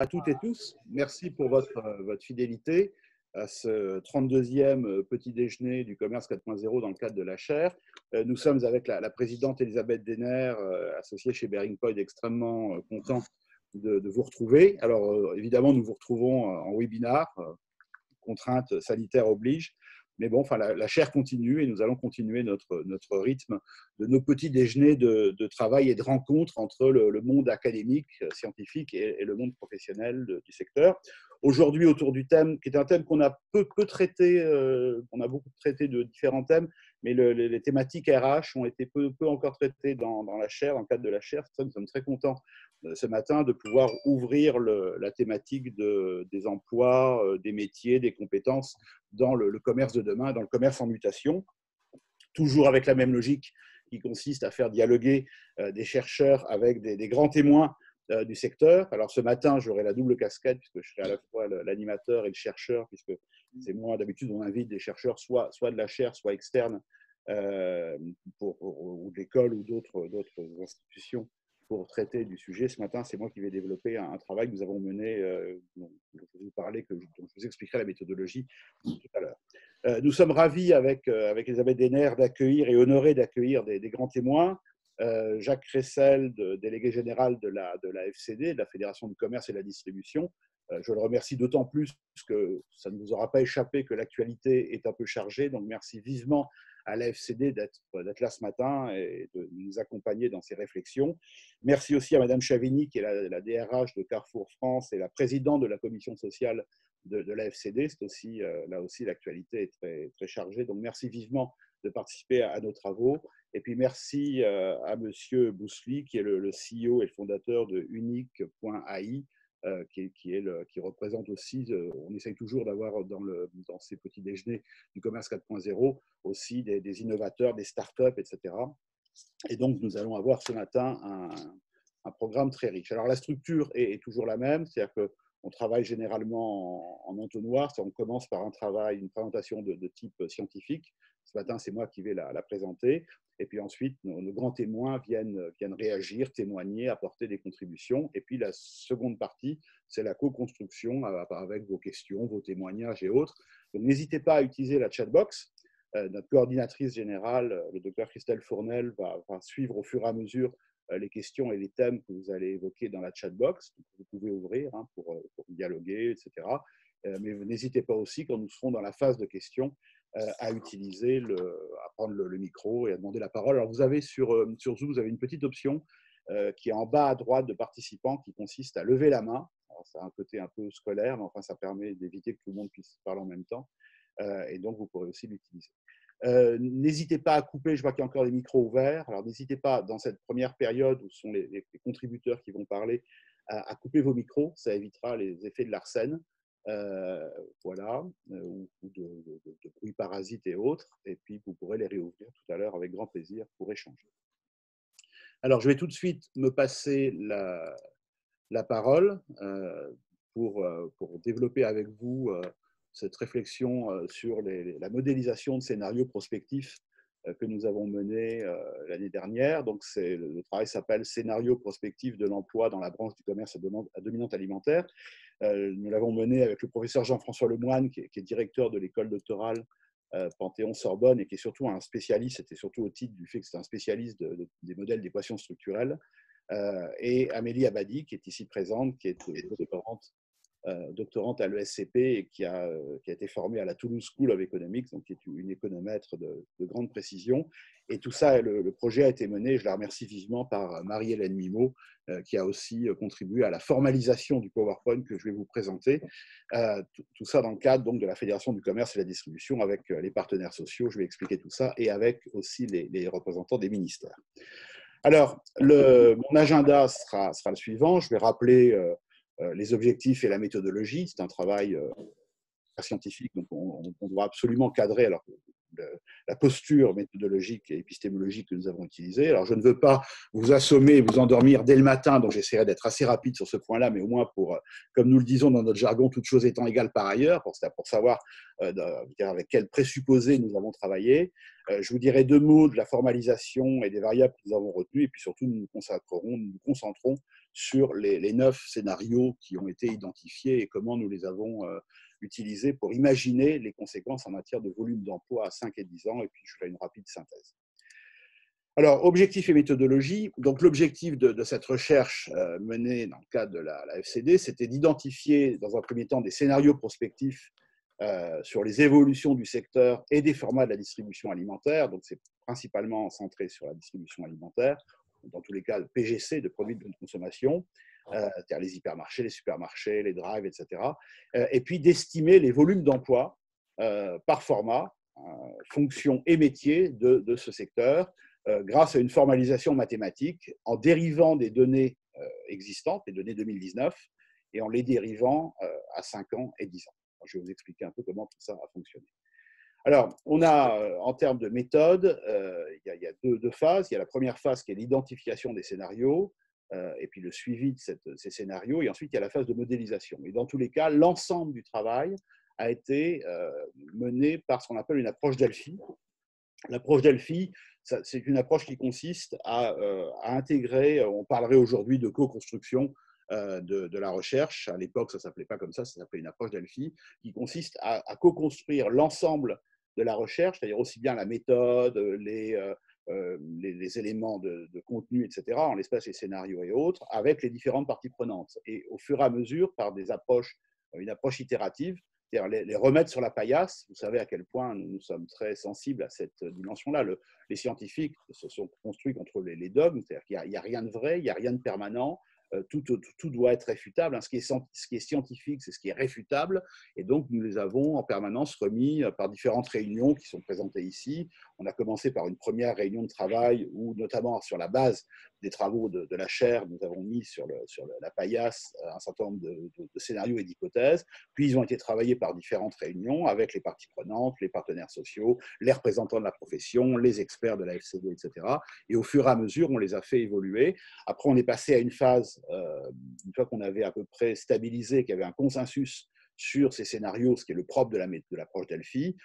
À toutes et tous, merci pour votre fidélité à ce 32e petit déjeuner du commerce 4.0 dans le cadre de la chaire. Nous sommes avec la présidente Elisabeth Denner, associée chez Bearing Point, extrêmement content de vous retrouver. Alors évidemment, nous vous retrouvons en webinar, contraintes sanitaires obligent. Mais bon, enfin, la chaire continue et nous allons continuer notre rythme de nos petits déjeuners de travail et de rencontres entre le monde académique, scientifique et le monde professionnel du secteur. Aujourd'hui, autour du thème, qui est un thème qu'on a peu traité, on a beaucoup traité de différents thèmes, mais les thématiques RH ont été peu encore traitées dans la chaire, dans le cadre de la chaire. Nous sommes très contents ce matin de pouvoir ouvrir la thématique des emplois, des métiers, des compétences dans le commerce de demain, dans le commerce en mutation, toujours avec la même logique qui consiste à faire dialoguer des chercheurs avec des grands témoins du secteur. Alors ce matin, j'aurai la double casquette puisque je serai à la fois l'animateur et le chercheur, puisque c'est moi, d'habitude, on invite des chercheurs soit de la chaire, soit externes, ou de l'école ou d'autres institutions pour traiter du sujet. Ce matin, c'est moi qui vais développer un travail que nous avons mené, dont je vais vous parler, dont je vous expliquerai la méthodologie tout à l'heure. Nous sommes ravis avec Elisabeth Denner d'accueillir et honorés d'accueillir des grands témoins. Jacques Cressel, délégué général de la FCD, de la Fédération du commerce et de la distribution. Je le remercie d'autant plus que ça ne vous aura pas échappé que l'actualité est un peu chargée. Donc merci vivement à la FCD d'être là ce matin et de nous accompagner dans ces réflexions. Merci aussi à Madame Chavigny, qui est la DRH de Carrefour France et la présidente de la commission sociale de la FCD. C'est aussi, là aussi, l'actualité est très, très chargée. Donc merci vivement de participer à nos travaux. Et puis merci à Monsieur Bousli, qui est le CEO et le fondateur de Unique.ai, qui représente aussi, on essaye toujours d'avoir dans ces petits déjeuners du commerce 4.0 aussi des innovateurs, des startups, etc. Et donc, nous allons avoir ce matin un programme très riche. Alors, la structure est toujours la même, c'est-à-dire qu'on travaille généralement en entonnoir. On commence par une présentation de type scientifique. Ce matin, c'est moi qui vais la présenter. Et puis ensuite, nos grands témoins viennent réagir, témoigner, apporter des contributions. Et puis la seconde partie, c'est la co-construction avec vos questions, vos témoignages et autres. Donc n'hésitez pas à utiliser la chatbox. Notre coordinatrice générale, le docteur Christelle Fournel, va suivre au fur et à mesure les questions et les thèmes que vous allez évoquer dans la chatbox. Vous pouvez ouvrir pour dialoguer, etc. Mais n'hésitez pas aussi, quand nous serons dans la phase de questions, à prendre le micro et à demander la parole. Alors, vous avez sur Zoom, vous avez une petite option qui est en bas à droite de participants qui consiste à lever la main. Alors, ça a un côté un peu scolaire, mais enfin, ça permet d'éviter que tout le monde puisse parler en même temps. Et donc, vous pourrez aussi l'utiliser. N'hésitez pas à couper, je vois qu'il y a encore des micros ouverts. Alors, n'hésitez pas, dans cette première période où ce sont les contributeurs qui vont parler, à couper vos micros. Ça évitera les effets de l'arsène. Voilà, ou de bruits parasites et autres, et puis vous pourrez les réouvrir tout à l'heure avec grand plaisir pour échanger. Alors, je vais tout de suite me passer la parole pour développer avec vous cette réflexion sur la modélisation de scénarios prospectifs que nous avons mené l'année dernière. Donc, le travail s'appelle Scénario prospectif de l'emploi dans la branche du commerce à dominante alimentaire. Nous l'avons mené avec le professeur Jean-François Lemoine, qui est directeur de l'école doctorale Panthéon-Sorbonne et qui est surtout un spécialiste, c'était surtout au titre du fait que c'est un spécialiste des modèles d'équation structurelle, et Amélie Abadi, qui est ici présente, qui est doctorante à l'ESCP et qui a été formée à la Toulouse School of Economics, donc qui est une économètre de grande précision. Et tout ça, le projet a été mené, je la remercie vivement, par Marie-Hélène Mimot, qui a aussi contribué à la formalisation du PowerPoint que je vais vous présenter. Tout ça dans le cadre donc, de la Fédération du commerce et de la distribution avec les partenaires sociaux, je vais expliquer tout ça, et avec aussi les représentants des ministères. Alors, mon agenda sera le suivant. Je vais rappeler les objectifs et la méthodologie. C'est un travail scientifique, donc on doit absolument cadrer la posture méthodologique et épistémologique que nous avons utilisée. Alors, je ne veux pas vous assommer et vous endormir dès le matin, donc j'essaierai d'être assez rapide sur ce point-là, mais au moins comme nous le disons dans notre jargon, toute chose étant égale par ailleurs, pour savoir avec quels présupposés nous avons travaillé. Je vous dirai deux mots de la formalisation et des variables que nous avons retenues, et puis surtout, nous nous concentrons sur les 9 scénarios qui ont été identifiés et comment nous les avons utilisés pour imaginer les conséquences en matière de volume d'emploi à 5 et 10 ans. Et puis, je ferai une rapide synthèse. Alors, objectifs et méthodologie. Donc, l'objectif de cette recherche menée dans le cadre de la FCD, c'était d'identifier, dans un premier temps, des scénarios prospectifs sur les évolutions du secteur et des formats de la distribution alimentaire. Donc, c'est principalement centré sur la distribution alimentaire, dans tous les cas, le PGC, de produits de grande consommation, c'est-à-dire les hypermarchés, les supermarchés, les drives, etc. Et puis, d'estimer les volumes d'emploi par format, fonction et métier de ce secteur, grâce à une formalisation mathématique en dérivant des données existantes, les données 2019, et en les dérivant à 5 ans et 10 ans. Alors, je vais vous expliquer un peu comment tout ça a fonctionné. Alors, on a, en termes de méthode, il y a deux phases. Il y a la première phase qui est l'identification des scénarios, et puis le suivi de ces scénarios, et ensuite il y a la phase de modélisation. Et dans tous les cas, l'ensemble du travail a été mené par ce qu'on appelle une approche Delphi. L'approche Delphi, c'est une approche qui consiste à intégrer, on parlerait aujourd'hui de co-construction de la recherche. À l'époque, ça ne s'appelait pas comme ça s'appelait une approche Delphi, qui consiste à co-construire l'ensemble de la recherche, c'est-à-dire aussi bien la méthode, les éléments de contenu, etc., en l'espèce les scénarios et autres, avec les différentes parties prenantes. Et au fur et à mesure, par une approche itérative, c'est-à-dire les remettre sur la paillasse. Vous savez à quel point nous sommes très sensibles à cette dimension-là. Les scientifiques se sont construits contre les dogmes, c'est-à-dire qu'il n'y a rien de vrai, il n'y a rien de permanent, tout doit être réfutable. Ce qui est scientifique, c'est ce qui est réfutable. Et donc, nous les avons en permanence remis par différentes réunions qui sont présentées ici. On a commencé par une première réunion de travail où, notamment sur la base des travaux de la chaire, nous avons mis sur la paillasse un certain nombre de scénarios et d'hypothèses. Puis, ils ont été travaillés par différentes réunions avec les parties prenantes, les partenaires sociaux, les représentants de la profession, les experts de la FCD, etc. Et au fur et à mesure, on les a fait évoluer. Après, on est passé à une phase, une fois qu'on avait à peu près stabilisé, qu'il y avait un consensus sur ces scénarios, ce qui est le propre de l'approche Delphi,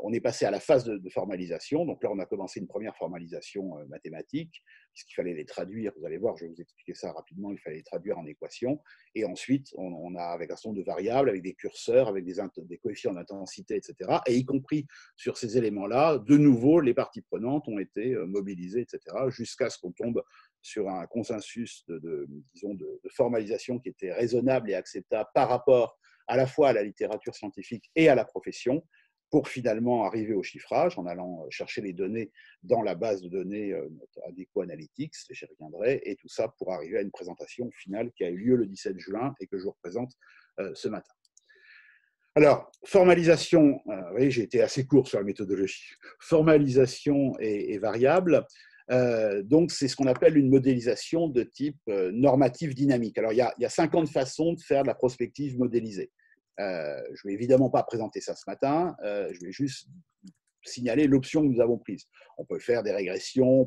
on est passé à la phase de formalisation. Donc là, on a commencé une première formalisation mathématique, puisqu'il fallait les traduire. Vous allez voir, je vais vous expliquer ça rapidement. Il fallait les traduire en équations. Et ensuite, on a, avec un certain nombre de variables, avec des curseurs, avec des coefficients d'intensité, etc. Et y compris sur ces éléments-là, de nouveau, les parties prenantes ont été mobilisées, etc., jusqu'à ce qu'on tombe sur un consensus de formalisation qui était raisonnable et acceptable par rapport à la fois à la littérature scientifique et à la profession, pour finalement arriver au chiffrage en allant chercher les données dans la base de données Adecco Analytics, j'y reviendrai, et tout ça pour arriver à une présentation finale qui a eu lieu le 17 juin et que je vous représente ce matin. Alors, formalisation, vous voyez, j'ai été assez court sur la méthodologie. Formalisation et variable. Donc, c'est ce qu'on appelle une modélisation de type normatif dynamique. Alors, il y a 50 façons de faire de la prospective modélisée. Je ne vais évidemment pas présenter ça ce matin, je vais juste signaler l'option que nous avons prise. On peut faire des régressions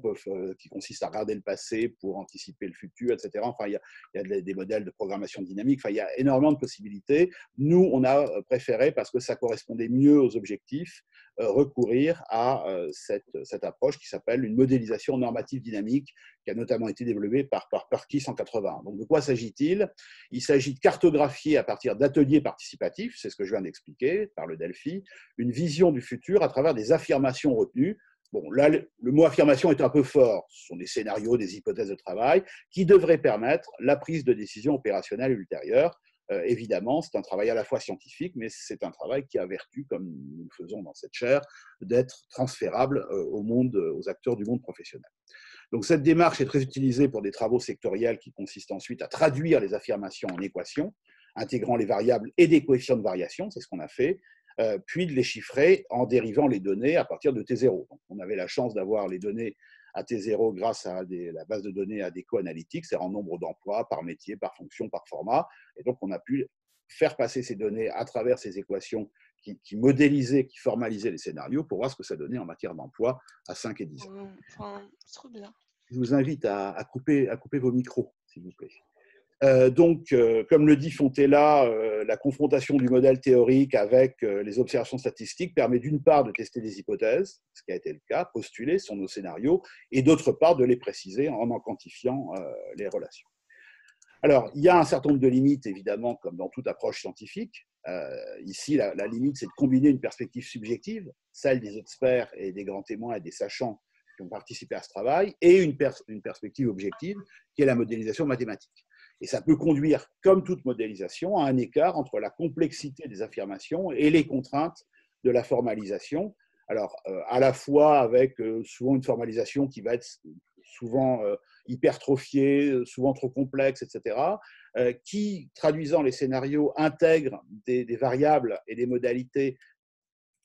qui consistent à regarder le passé pour anticiper le futur, etc. Enfin, il y a des modèles de programmation dynamique. Enfin, il y a énormément de possibilités. Nous, on a préféré, parce que ça correspondait mieux aux objectifs, recourir à cette approche qui s'appelle une modélisation normative dynamique, qui a notamment été développée par Perkis en 80. Donc, de quoi s'agit-il? Il s'agit de cartographier à partir d'ateliers participatifs, c'est ce que je viens d'expliquer par le Delphi, une vision du futur à travers des affirmations retenues. Bon, là, le mot affirmation est un peu fort. Ce sont des scénarios, des hypothèses de travail qui devraient permettre la prise de décision opérationnelle ultérieure. Évidemment, c'est un travail à la fois scientifique, mais c'est un travail qui a vertu, comme nous le faisons dans cette chaire, d'être transférable aux acteurs du monde professionnel. Donc, cette démarche est très utilisée pour des travaux sectoriels qui consistent ensuite à traduire les affirmations en équations, intégrant les variables et des coefficients de variation, c'est ce qu'on a fait, puis de les chiffrer en dérivant les données à partir de T0. Donc, on avait la chance d'avoir les données à T0 grâce à la base de données Adecco Analytics, c'est-à-dire en nombre d'emplois, par métier, par fonction, par format. Et donc, on a pu faire passer ces données à travers ces équations qui modélisaient, qui formalisaient les scénarios pour voir ce que ça donnait en matière d'emploi à 5 et 10 ans. Enfin, c'est trop bien. Je vous invite à couper vos micros, s'il vous plaît. Donc, comme le dit Fontella, la confrontation du modèle théorique avec les observations statistiques permet d'une part de tester des hypothèses, ce qui a été le cas, postuler sur nos scénarios, et d'autre part de les préciser en quantifiant les relations. Alors, il y a un certain nombre de limites, évidemment, comme dans toute approche scientifique. Ici, la limite, c'est de combiner une perspective subjective, celle des experts et des grands témoins et des sachants qui ont participé à ce travail, et une perspective objective, qui est la modélisation mathématique. Et ça peut conduire, comme toute modélisation, à un écart entre la complexité des affirmations et les contraintes de la formalisation. Alors, à la fois avec souvent une formalisation qui va être souvent hypertrophiée, souvent trop complexe, etc., qui, traduisant les scénarios, intègre des variables et des modalités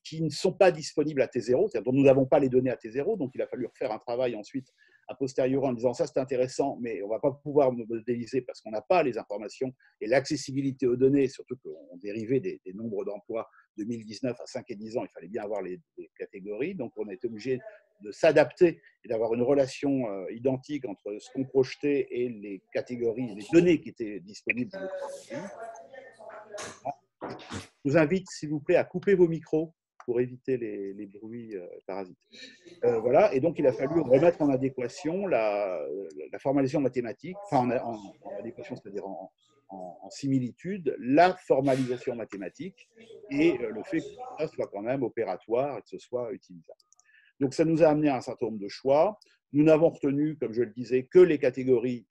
qui ne sont pas disponibles à T0, c'est-à-dire dont nous n'avons pas les données à T0, donc il a fallu refaire un travail ensuite a posteriori en disant ça c'est intéressant, mais on ne va pas pouvoir modéliser parce qu'on n'a pas les informations et l'accessibilité aux données, surtout qu'on dérivait des nombres d'emplois 2019 à 5 et 10 ans, il fallait bien avoir les catégories, donc on a été obligé de s'adapter et d'avoir une relation identique entre ce qu'on projetait et les catégories, les données qui étaient disponibles dans les catégories. Je vous invite, s'il vous plaît, à couper vos micros pour éviter les bruits parasites. Voilà, et donc il a fallu remettre en adéquation la formalisation mathématique, enfin en adéquation, c'est-à-dire en similitude, la formalisation mathématique et le fait que ça soit quand même opératoire et que ce soit utilisable. Donc ça nous a amené à un certain nombre de choix. Nous n'avons retenu, comme je le disais, que les catégories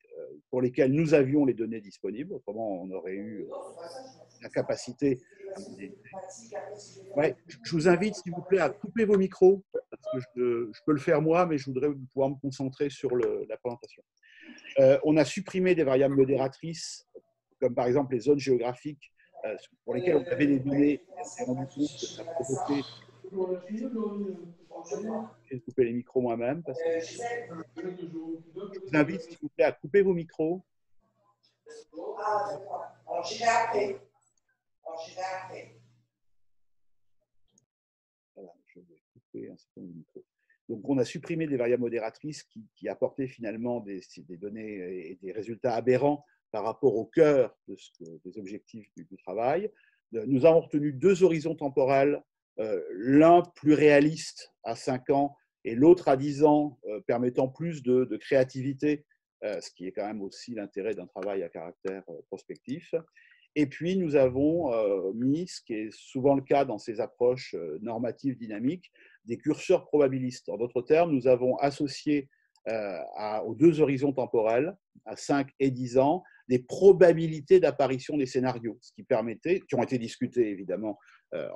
pour lesquelles nous avions les données disponibles, autrement on aurait eu la capacité à modéliser. Ouais, je vous invite, s'il vous plaît, à couper vos micros, parce que je peux le faire moi, mais je voudrais pouvoir me concentrer sur la présentation. On a supprimé des variables modératrices, comme par exemple les zones géographiques, pour lesquelles on avait des données, et on s'est rendu compte que ça provoquait… Je vais couper les micros moi-même. Je vous invite, s'il vous plaît, à couper vos micros. Alors, j'y vais après. Voilà, je vais couper un certain nombre de micros. Donc, on a supprimé des variables modératrices qui apportaient finalement des données et des résultats aberrants par rapport au cœur des objectifs du travail. Nous avons retenu 2 horizons temporels, l'un plus réaliste à 5 ans et l'autre à 10 ans, permettant plus de créativité, ce qui est quand même aussi l'intérêt d'un travail à caractère prospectif. Et puis, nous avons mis, ce qui est souvent le cas dans ces approches normatives dynamiques, des curseurs probabilistes. En d'autres termes, nous avons associé aux 2 horizons temporels, à 5 et 10 ans, des probabilités d'apparition des scénarios, ce qui permettait, qui ont été discutés évidemment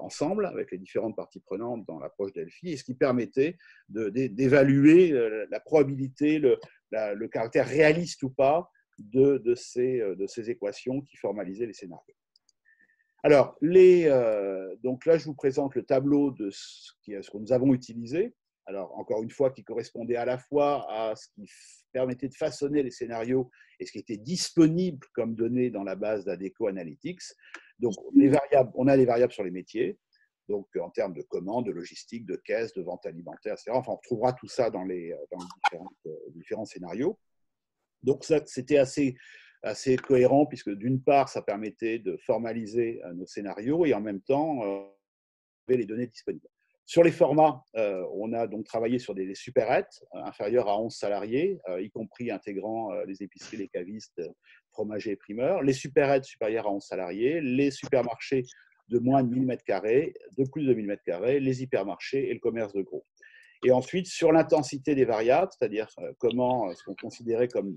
ensemble avec les différentes parties prenantes dans l'approche Delphi, et ce qui permettait d'évaluer la probabilité, le caractère réaliste ou pas de ces équations qui formalisaient les scénarios. Alors, donc là, je vous présente le tableau de ce que nous avons utilisé. Alors, encore une fois, qui correspondait à la fois à ce qui permettait de façonner les scénarios et ce qui était disponible comme données dans la base d'Adecco Analytics. Donc, on a les variables sur les métiers, donc en termes de commandes, de logistique, de caisse, de vente alimentaire, etc. Enfin, on retrouvera tout ça dans les différents scénarios. Donc, c'était assez cohérent, puisque d'une part, ça permettait de formaliser nos scénarios et en même temps, avait les données disponibles. Sur les formats, on a donc travaillé sur des supérettes inférieures à 11 salariés, y compris intégrant les épiceries, les cavistes, fromagers et primeurs, les supérettes supérieures à 11 salariés, les supermarchés de moins de 1000 m², de plus de 1000 m², les hypermarchés et le commerce de gros. Et ensuite, sur l'intensité des variables, c'est-à-dire comment ce qu'on considérait comme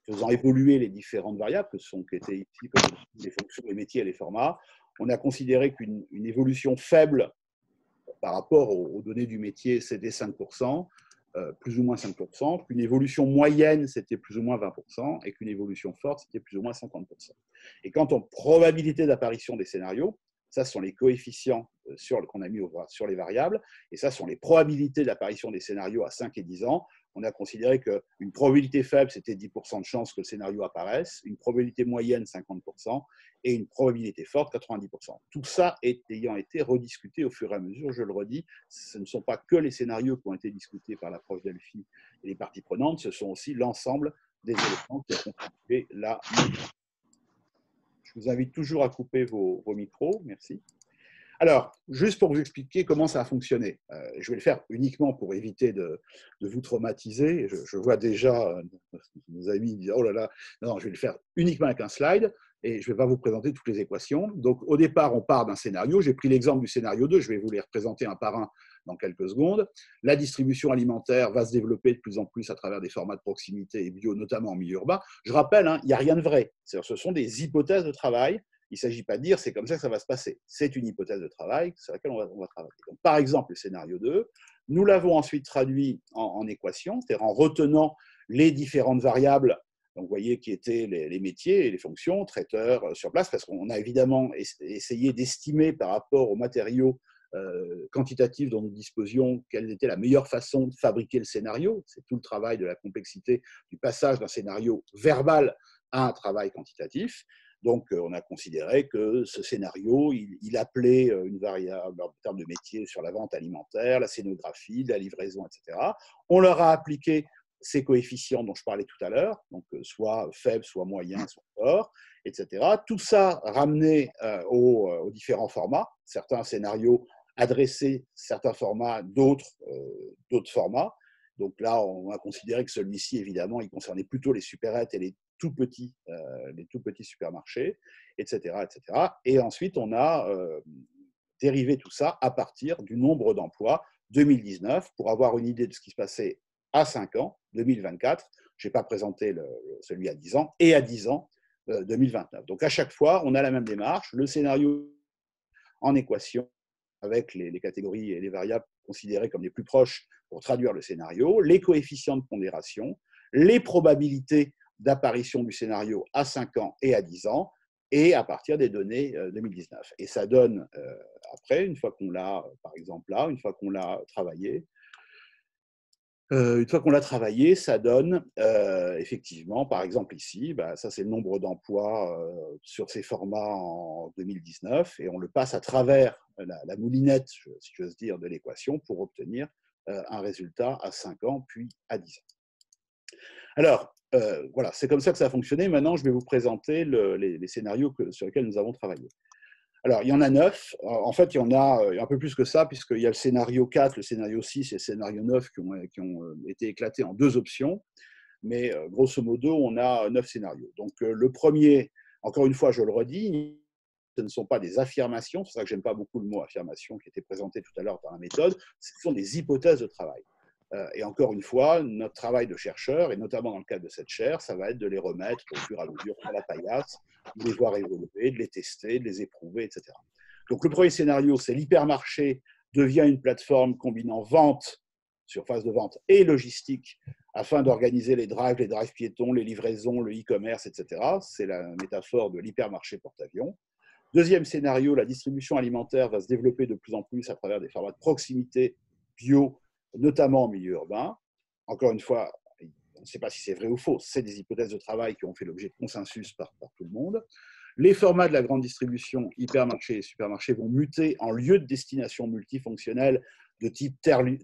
faisant évoluer les différentes variables qui étaient ici comme les fonctions, les métiers et les formats, on a considéré qu'une évolution faible par rapport aux données du métier, c'était 5%, plus ou moins 5%, qu'une évolution moyenne, c'était plus ou moins 20%, et qu'une évolution forte, c'était plus ou moins 50%. Et quant aux probabilités d'apparition des scénarios, ça ce sont les coefficients qu'on a mis sur les variables, et ça ce sont les probabilités d'apparition des scénarios à 5 et 10 ans. On a considéré qu'une probabilité faible, c'était 10% de chance que le scénario apparaisse, une probabilité moyenne, 50%, et une probabilité forte, 90%. Tout ça ayant été rediscuté au fur et à mesure, je le redis, ce ne sont pas que les scénarios qui ont été discutés par l'approche Delphi et les parties prenantes, ce sont aussi l'ensemble des éléments qui ont constitué la modélisation. Je vous invite toujours à couper vos micros, merci. Alors, juste pour vous expliquer comment ça a fonctionné, je vais le faire uniquement pour éviter de vous traumatiser. Je vois déjà nos amis dire « Oh là là !» Non, je vais le faire uniquement avec un slide et je ne vais pas vous présenter toutes les équations. Donc, au départ, on part d'un scénario. J'ai pris l'exemple du scénario 2. Je vais vous les représenter un par un dans quelques secondes. La distribution alimentaire va se développer de plus en plus à travers des formats de proximité et bio, notamment en milieu urbain. Je rappelle, il n'y a rien de vrai. Ce sont des hypothèses de travail. Il ne s'agit pas de dire c'est comme ça que ça va se passer. C'est une hypothèse de travail sur laquelle on va travailler. Donc, par exemple, le scénario 2, nous l'avons ensuite traduit en équation, c'est-à-dire en retenant les différentes variables, donc vous voyez qui étaient les métiers et les fonctions, traiteurs sur place, parce qu'on a évidemment essayé d'estimer par rapport aux matériaux quantitatifs dont nous disposions quelle était la meilleure façon de fabriquer le scénario. C'est tout le travail de la complexité du passage d'un scénario verbal à un travail quantitatif. Donc, on a considéré que ce scénario, il appelait une variable en termes de métier sur la vente alimentaire, la scénographie, la livraison, etc. On leur a appliqué ces coefficients dont je parlais tout à l'heure, donc soit faible, soit moyen, soit fort, etc. Tout ça ramené aux différents formats. Certains scénarios adressaient certains formats, d'autres formats. Donc là, on a considéré que celui-ci, évidemment, il concernait plutôt les supérettes et les tout petits supermarchés, etc., etc. Et ensuite, on a dérivé tout ça à partir du nombre d'emplois 2019 pour avoir une idée de ce qui se passait à 5 ans, 2024. Je n'ai pas présenté celui à 10 ans, et à 10 ans, 2029. Donc à chaque fois, on a la même démarche, le scénario en équation avec les catégories et les variables considérées comme les plus proches pour traduire le scénario, les coefficients de pondération, les probabilités d'apparition du scénario à 5 ans et à 10 ans, et à partir des données 2019. Et ça donne, après, une fois qu'on l'a, par exemple là, une fois qu'on l'a travaillé, ça donne effectivement, par exemple ici, ça c'est le nombre d'emplois sur ces formats en 2019, et on le passe à travers la moulinette, si j'ose dire, de l'équation pour obtenir un résultat à 5 ans, puis à 10 ans. Alors, voilà, c'est comme ça que ça a fonctionné. Maintenant, je vais vous présenter les scénarios sur lesquels nous avons travaillé. Alors, il y en a 9. En fait, il y en a un peu plus que ça, puisqu'il y a le scénario 4, le scénario 6 et le scénario 9 qui ont été éclatés en 2 options. Mais grosso modo, on a 9 scénarios. Donc, le premier, encore une fois, je le redis, ce ne sont pas des affirmations, c'est pour ça que je n'aime pas beaucoup le mot affirmation qui était présenté tout à l'heure par la méthode, ce sont des hypothèses de travail. Et encore une fois, notre travail de chercheur, et notamment dans le cadre de cette chaire, ça va être de les remettre au fur et à mesure sur la paillasse, de les voir évoluer, de les tester, de les éprouver, etc. Donc le premier scénario, c'est l'hypermarché devient une plateforme combinant vente, surface de vente, et logistique, afin d'organiser les drives piétons, les livraisons, le e-commerce, etc. C'est la métaphore de l'hypermarché porte-avions. Deuxième scénario, la distribution alimentaire va se développer de plus en plus à travers des formats de proximité bio, notamment en milieu urbain. Encore une fois, on ne sait pas si c'est vrai ou faux, c'est des hypothèses de travail qui ont fait l'objet de consensus par tout le monde. Les formats de la grande distribution, hypermarché et supermarché, vont muter en lieu de destination multifonctionnelle de type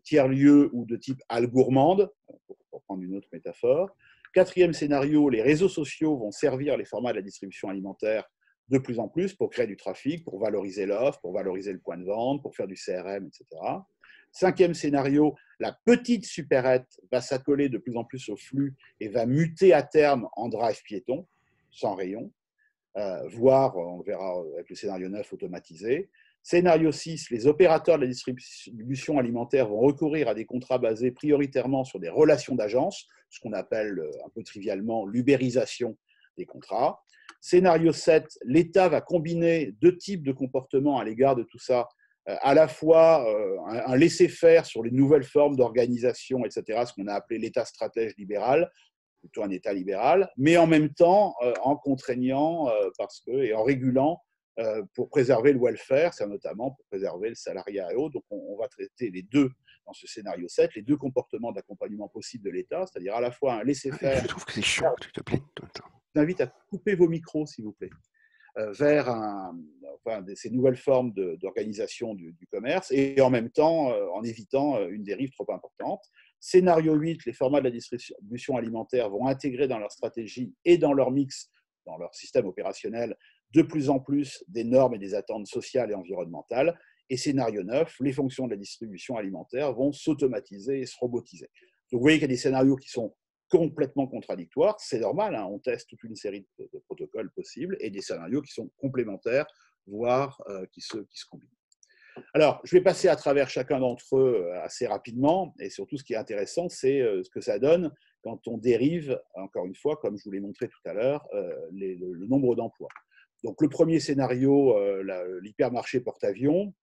tiers-lieu ou de type halle gourmande, pour prendre une autre métaphore. Quatrième scénario, les réseaux sociaux vont servir les formats de la distribution alimentaire de plus en plus pour créer du trafic, pour valoriser l'offre, pour valoriser le point de vente, pour faire du CRM, etc. Cinquième scénario, la petite supérette va s'accoler de plus en plus au flux et va muter à terme en drive piéton, sans rayon, voire, on le verra avec le scénario 9, automatisé. Scénario 6, les opérateurs de la distribution alimentaire vont recourir à des contrats basés prioritairement sur des relations d'agence, ce qu'on appelle un peu trivialement l'ubérisation des contrats. Scénario 7, l'État va combiner 2 types de comportements à l'égard de tout ça, à la fois un laisser-faire sur les nouvelles formes d'organisation, etc., ce qu'on a appelé l'État stratège libéral, plutôt un État libéral, mais en même temps en contraignant et en régulant pour préserver le welfare, c'est notamment pour préserver le salariat et autres. Donc on va traiter les deux dans ce scénario 7, les 2 comportements d'accompagnement possible de l'État, c'est-à-dire à la fois un laisser-faire. Je trouve que c'est chiant, s'il te plaît. Je vous invite à couper vos micros, s'il vous plaît, vers ces nouvelles formes d'organisation du commerce, et en même temps en évitant une dérive trop importante. Scénario 8, les formats de la distribution alimentaire vont intégrer dans leur stratégie et dans leur mix, dans leur système opérationnel, de plus en plus des normes et des attentes sociales et environnementales. Et scénario 9, les fonctions de la distribution alimentaire vont s'automatiser et se robotiser. Donc vous voyez qu'il y a des scénarios qui sont complètement contradictoires, c'est normal, hein, on teste toute une série de protocoles possibles, et des scénarios qui sont complémentaires, voire qui se combinent. Alors, je vais passer à travers chacun d'entre eux assez rapidement, et surtout ce qui est intéressant, c'est ce que ça donne quand on dérive, encore une fois, comme je vous l'ai montré tout à l'heure, le nombre d'emplois. Donc, le premier scénario, l'hypermarché porte-avions,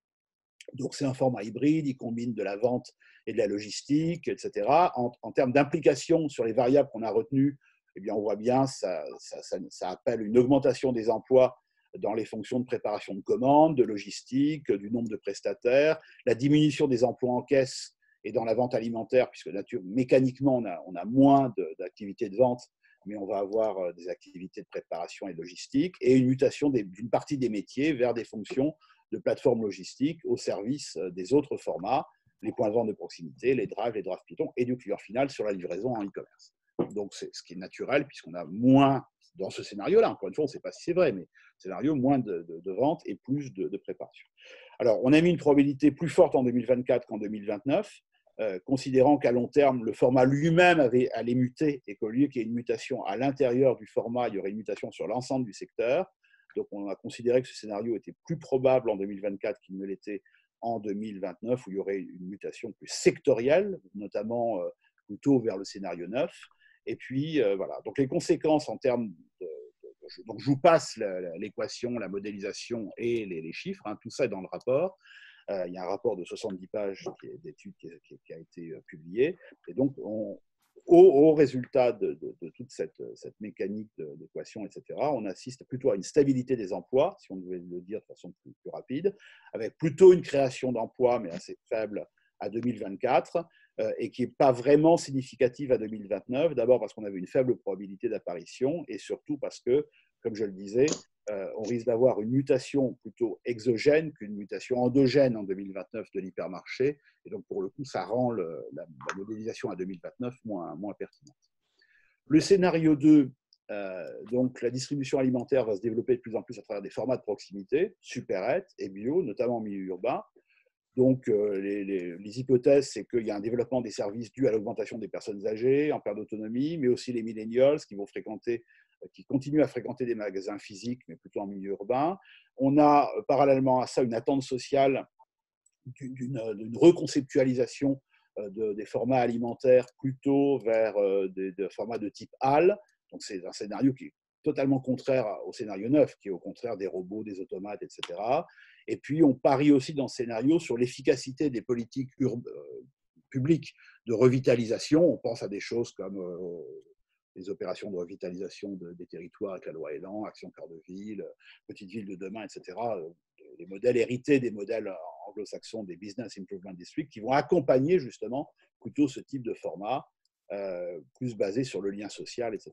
donc c'est un format hybride, il combine de la vente et de la logistique, etc. En termes d'implication sur les variables qu'on a retenues, eh bien, on voit bien ça appelle une augmentation des emplois dans les fonctions de préparation de commandes, de logistique, du nombre de prestataires, la diminution des emplois en caisse et dans la vente alimentaire, puisque mécaniquement, on a moins d'activités de vente, mais on va avoir des activités de préparation et de logistique, et une mutation d'une partie des métiers vers des fonctions de plateformes logistiques au service des autres formats, les points de vente de proximité, les drives Python et du client final sur la livraison en e-commerce. Donc, c'est ce qui est naturel, puisqu'on a moins, dans ce scénario-là, encore une fois, on ne sait pas si c'est vrai, mais scénario, moins de vente et plus de préparation. Alors, on a mis une probabilité plus forte en 2024 qu'en 2029, considérant qu'à long terme, le format lui-même allait muter et qu'au lieu qu'il y ait une mutation à l'intérieur du format, il y aurait une mutation sur l'ensemble du secteur. Donc, on a considéré que ce scénario était plus probable en 2024 qu'il ne l'était en 2029, où il y aurait une mutation plus sectorielle, notamment plutôt vers le scénario 9. Et puis, voilà. Donc, les conséquences en termes donc, je vous passe l'équation, la modélisation et les chiffres. Hein, tout ça est dans le rapport. Il y a un rapport de 70 pages d'études qui a été publié. Et donc, au résultat de toute cette mécanique d'équation, etc., on assiste plutôt à une stabilité des emplois, si on devait le dire de façon plus rapide, avec plutôt une création d'emplois, mais assez faible à 2024, et qui n'est pas vraiment significative à 2029, d'abord parce qu'on avait une faible probabilité d'apparition, et surtout parce que, comme je le disais, on risque d'avoir une mutation plutôt exogène qu'une mutation endogène en 2029 de l'hypermarché. Et donc, pour le coup, ça rend la modélisation à 2029 moins pertinente. Le scénario 2, donc la distribution alimentaire va se développer de plus en plus à travers des formats de proximité, supérette et bio, notamment en milieu urbain. Donc, les hypothèses, c'est qu'il y a un développement des services dû à l'augmentation des personnes âgées en perte d'autonomie, mais aussi les millennials qui continuent à fréquenter des magasins physiques, mais plutôt en milieu urbain. On a parallèlement à ça une attente sociale d'une reconceptualisation des formats alimentaires plutôt vers des formats de type HAL. Donc, c'est un scénario qui est totalement contraire au scénario 9, qui est au contraire des robots, des automates, etc. Et puis, on parie aussi dans ce scénario sur l'efficacité des politiques publiques de revitalisation. On pense à des choses comme les opérations de revitalisation des territoires avec la loi Elan, Action Cœur de Ville, Petite Ville de demain, etc. Les modèles hérités des modèles anglo-saxons des Business Improvement Districts qui vont accompagner justement plutôt ce type de format plus basé sur le lien social, etc.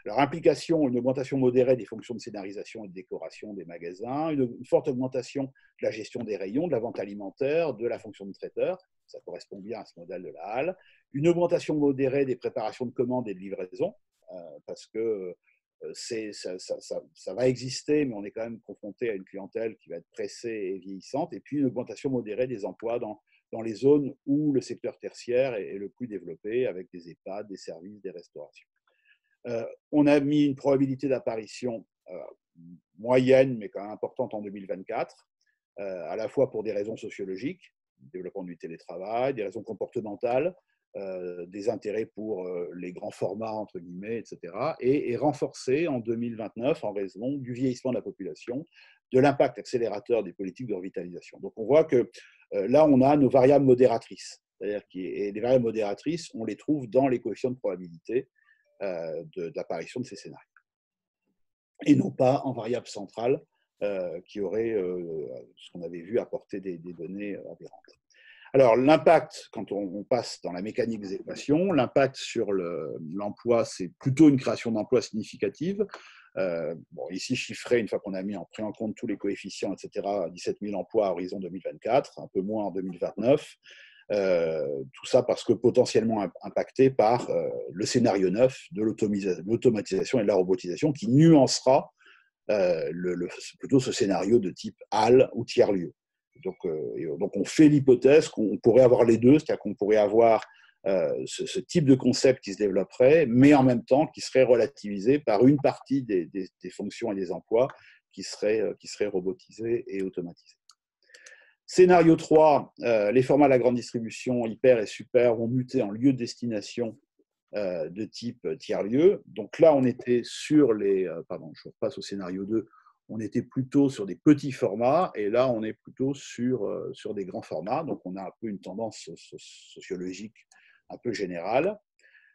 Alors, implication, une augmentation modérée des fonctions de scénarisation et de décoration des magasins, une forte augmentation de la gestion des rayons, de la vente alimentaire, de la fonction de traiteur, ça correspond bien à ce modèle de la halle, une augmentation modérée des préparations de commandes et de livraison, parce que ça va exister, mais on est quand même confronté à une clientèle qui va être pressée et vieillissante, et puis une augmentation modérée des emplois dans les zones où le secteur tertiaire est le plus développé, avec des EHPAD, des services, des restaurations. On a mis une probabilité d'apparition moyenne, mais quand même importante en 2024, à la fois pour des raisons sociologiques, développement du télétravail, des raisons comportementales, des intérêts pour les grands formats, entre guillemets, etc., et renforcée en 2029 en raison du vieillissement de la population, de l'impact accélérateur des politiques de revitalisation. Donc, on voit que là, on a nos variables modératrices. C'est-à-dire que les variables modératrices, on les trouve dans les coefficients de probabilité d'apparition de ces scénarios. Et non pas en variable centrale qui aurait, ce qu'on avait vu, apporter des données aberrantes. Alors, l'impact, quand on passe dans la mécanique des équations, l'impact sur l'emploi, c'est plutôt une création d'emplois significative. Bon, ici, chiffré, une fois qu'on a pris en compte tous les coefficients, etc., 17 000 emplois à horizon 2024, un peu moins en 2029. Tout ça parce que potentiellement impacté par le scénario 9 de l'automatisation et de la robotisation qui nuancera plutôt ce scénario de type HAL ou tiers-lieu. Donc, on fait l'hypothèse qu'on pourrait avoir les deux, c'est-à-dire qu'on pourrait avoir ce type de concept qui se développerait, mais en même temps qui serait relativisé par une partie des fonctions et des emplois qui seraient robotisés et automatisés. Scénario 3, les formats de la grande distribution hyper et super vont muter en lieu de destination de type tiers-lieu. Donc là, on était sur je repasse au scénario 2, on était plutôt sur des petits formats, et là, on est plutôt sur des grands formats. Donc, on a un peu une tendance sociologique un peu générale.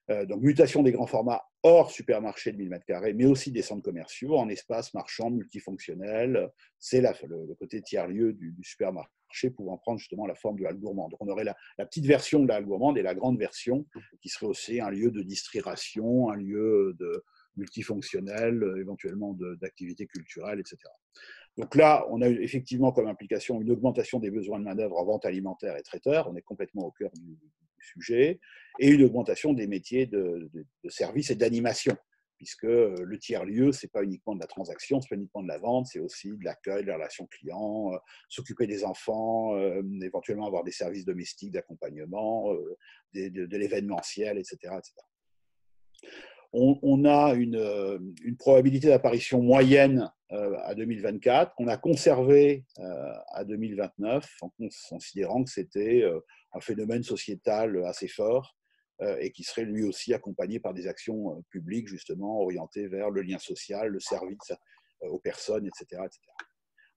Donc, mutation des grands formats hors supermarché de 1000 m², mais aussi des centres commerciaux en espaces marchands multifonctionnels. C'est le côté tiers-lieu du supermarché pouvant prendre justement la forme du hall gourmand. Donc, on aurait la petite version de la hall gourmande et la grande version qui serait aussi un lieu de distriration, un lieu de multifonctionnel, éventuellement d'activités culturelles, etc. Donc là, on a effectivement comme implication une augmentation des besoins de main-d'œuvre en vente alimentaire et traiteur. On est complètement au cœur du sujet. Et une augmentation des métiers de service et d'animation, puisque le tiers-lieu, ce n'est pas uniquement de la transaction, ce n'est pas uniquement de la vente, c'est aussi de l'accueil, de la relation client, s'occuper des enfants, éventuellement avoir des services domestiques d'accompagnement, de l'événementiel, etc., etc. On a une probabilité d'apparition moyenne à 2024 qu'on a conservée à 2029 en considérant que c'était un phénomène sociétal assez fort et qui serait lui aussi accompagné par des actions publiques justement orientées vers le lien social, le service aux personnes, etc., etc.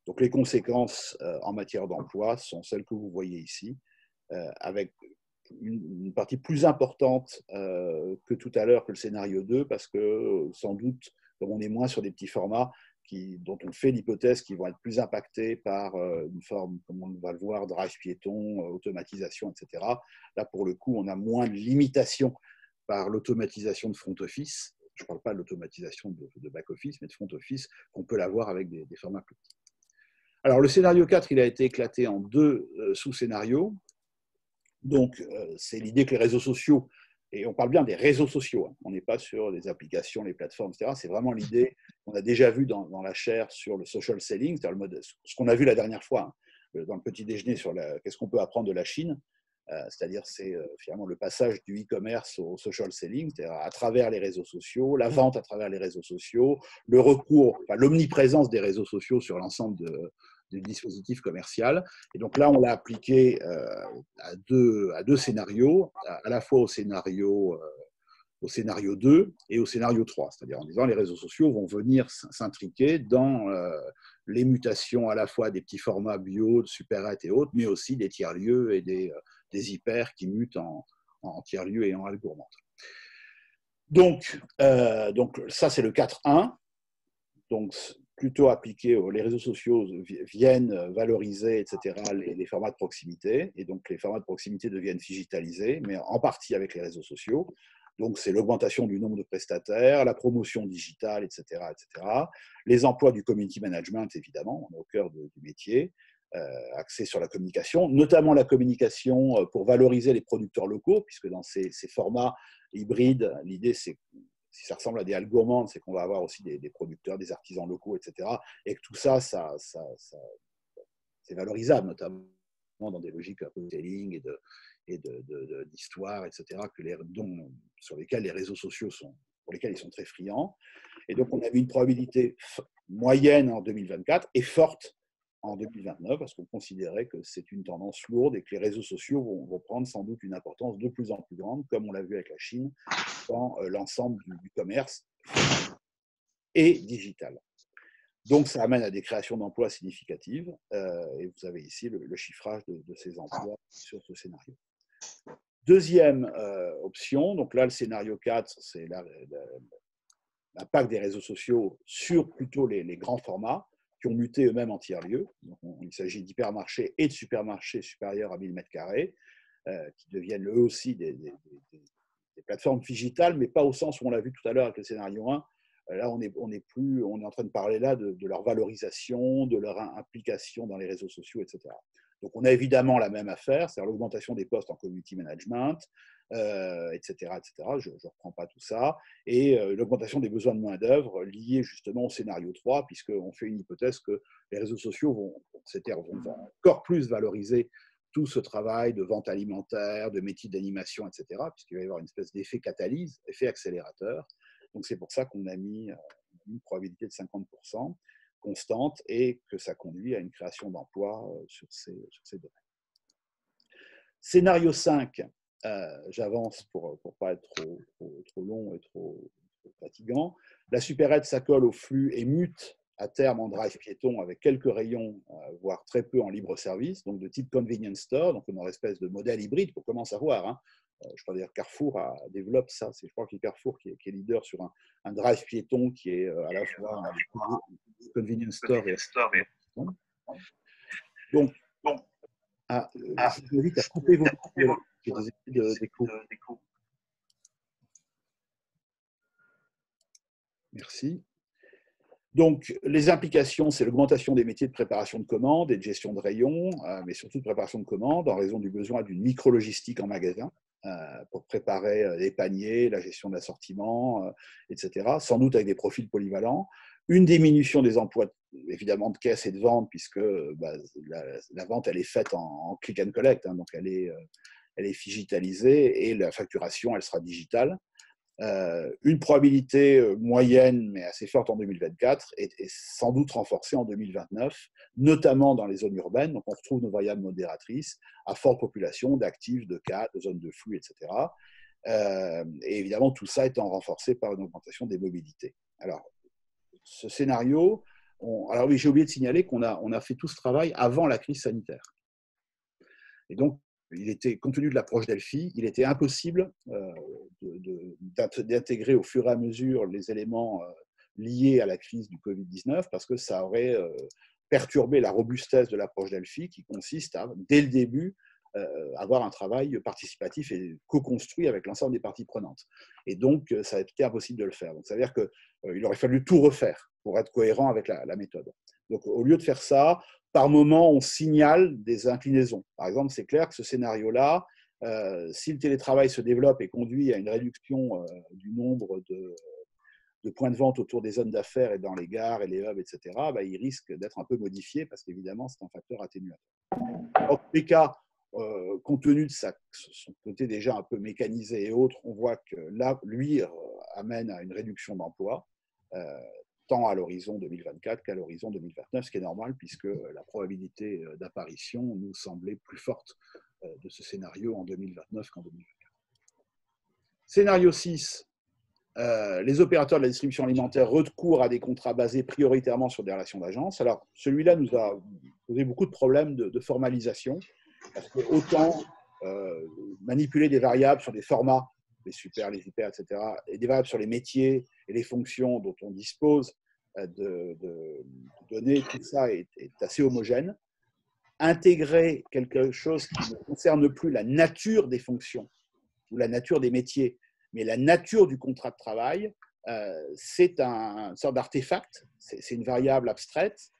Donc les conséquences en matière d'emploi sont celles que vous voyez ici, avec une partie plus importante que tout à l'heure que le scénario 2, parce que sans doute, comme on est moins sur des petits formats dont on fait l'hypothèse qu'ils vont être plus impactés par une forme, comme on va le voir, drive piéton, automatisation, etc. Là, pour le coup, on a moins de limitations par l'automatisation de front office. Je ne parle pas de l'automatisation de back office, mais de front office, qu'on peut l'avoir avec des formats plus petits. Alors, le scénario 4, il a été éclaté en deux sous-scénarios. Donc, c'est l'idée que les réseaux sociaux, et on parle bien des réseaux sociaux, on n'est pas sur les applications, les plateformes, etc. C'est vraiment l'idée qu'on a déjà vue dans la chaire sur le social selling, c'est-à-dire ce qu'on a vu la dernière fois dans le petit déjeuner sur qu'est-ce qu'on peut apprendre de la Chine. C'est-à-dire c'est finalement le passage du e-commerce au social selling, c'est-à-dire à travers les réseaux sociaux, la vente à travers les réseaux sociaux, le recours, l'omniprésence des réseaux sociaux sur l'ensemble du dispositif commercial. Et donc là, on l'a appliqué à deux scénarios, à la fois au scénario 2 et au scénario 3, c'est-à-dire en disant les réseaux sociaux vont venir s'intriquer dans les mutations à la fois des petits formats bio, de supérette et autres, mais aussi des tiers-lieux et des hyper qui mutent en tiers-lieux et en hall gourmande. Donc ça, c'est le 4.1. Donc, plutôt appliqué, les réseaux sociaux viennent valoriser, etc., les formats de proximité. Et donc, les formats de proximité deviennent digitalisés, mais en partie avec les réseaux sociaux. Donc, c'est l'augmentation du nombre de prestataires, la promotion digitale, etc., etc. Les emplois du community management, évidemment, on est au cœur du métier, axé sur la communication, notamment la communication pour valoriser les producteurs locaux, puisque dans ces formats hybrides, l'idée, c'est si ça ressemble à des halles gourmandes, c'est qu'on va avoir aussi des producteurs, des artisans locaux, etc. Et que tout ça, c'est valorisable, notamment dans des logiques un peu de selling et d'histoire, etc., sur lesquels les réseaux sociaux pour lesquels ils sont très friands. Et donc, on avait une probabilité moyenne en 2024 et forte en 2029, parce qu'on considérait que c'est une tendance lourde et que les réseaux sociaux vont prendre sans doute une importance de plus en plus grande, comme on l'a vu avec la Chine, dans l'ensemble du commerce et digital. Donc, ça amène à des créations d'emplois significatives, et vous avez ici le chiffrage de ces emplois sur ce scénario. Deuxième option, donc là, le scénario 4, c'est l'impact des réseaux sociaux sur plutôt les grands formats, qui ont muté eux-mêmes en tiers-lieu. Il s'agit d'hypermarchés et de supermarchés supérieurs à 1000 m², qui deviennent eux aussi des plateformes digitales, mais pas au sens où on l'a vu tout à l'heure avec le scénario 1. Là, on est en train de parler là de leur valorisation, de leur implication dans les réseaux sociaux, etc. Donc, on a évidemment la même affaire, c'est-à-dire l'augmentation des postes en community management, etc., etc. Je ne reprends pas tout ça. Et l'augmentation des besoins de main-d'œuvre liée justement au scénario 3, puisqu'on fait une hypothèse que les réseaux sociaux vont encore plus valoriser tout ce travail de vente alimentaire, de métiers d'animation, etc., puisqu'il va y avoir une espèce d'effet catalyse, effet accélérateur. Donc c'est pour ça qu'on a mis une probabilité de 50% constante et que ça conduit à une création d'emplois sur ces domaines. Scénario 5, j'avance pour ne pas être trop long et trop fatigant. La supérette s'accole au flux et mute à terme en drive piéton avec quelques rayons, voire très peu en libre service, donc de type convenience store, donc une espèce de modèle hybride qu'on commence à voir. Hein. Je crois d'ailleurs Carrefour développe ça. Je crois que Carrefour qui est leader sur un drive piéton qui est à la fois un convenience store et donc, je vous invite à couper vos d'écho. Merci. Donc, les implications, c'est l'augmentation des métiers de préparation de commandes et de gestion de rayons, mais surtout de préparation de commandes en raison du besoin d'une micro-logistique en magasin pour préparer les paniers, la gestion de l'assortiment, etc., sans doute avec des profils polyvalents. Une diminution des emplois, évidemment, de caisse et de vente, puisque la vente, elle est faite en click and collect, hein, donc elle est digitalisée et la facturation, elle sera digitale. Une probabilité moyenne, mais assez forte en 2024, et sans doute renforcée en 2029, notamment dans les zones urbaines. Donc, on retrouve nos variables modératrices à forte population d'actifs, de cas, de zones de flux, etc. Et évidemment, tout ça étant renforcé par une augmentation des mobilités. Alors, ce scénario, alors oui, j'ai oublié de signaler qu'on a fait tout ce travail avant la crise sanitaire. Et donc, compte tenu de l'approche Delphi, il était impossible d'intégrer au fur et à mesure les éléments liés à la crise du Covid-19 parce que ça aurait perturbé la robustesse de l'approche Delphi qui consiste à, dès le début, avoir un travail participatif et co-construit avec l'ensemble des parties prenantes. Et donc, ça a été impossible de le faire. Donc, ça veut dire qu'il aurait fallu tout refaire pour être cohérent avec la méthode. Donc, au lieu de faire ça, par moment, on signale des inclinaisons. Par exemple, c'est clair que ce scénario-là, si le télétravail se développe et conduit à une réduction du nombre de points de vente autour des zones d'affaires et dans les gares et les hubs, etc., il risque d'être un peu modifié parce qu'évidemment, c'est un facteur atténuateur. En tous les cas, compte tenu de son côté déjà un peu mécanisé et autres, on voit que là, lui, amène à une réduction d'emplois, tant à l'horizon 2024 qu'à l'horizon 2029, ce qui est normal puisque la probabilité d'apparition nous semblait plus forte de ce scénario en 2029 qu'en 2024. Scénario 6, les opérateurs de la distribution alimentaire recourent à des contrats basés prioritairement sur des relations d'agence. Alors, celui-là nous a posé beaucoup de problèmes de formalisation, parce que autant manipuler des variables sur des formats, les super, les hyper, etc., et des variables sur les métiers et les fonctions dont on dispose de données, tout ça est assez homogène. Intégrer quelque chose qui ne concerne plus la nature des fonctions ou la nature des métiers, mais la nature du contrat de travail, c'est une sorte d'artefact, c'est une variable abstraite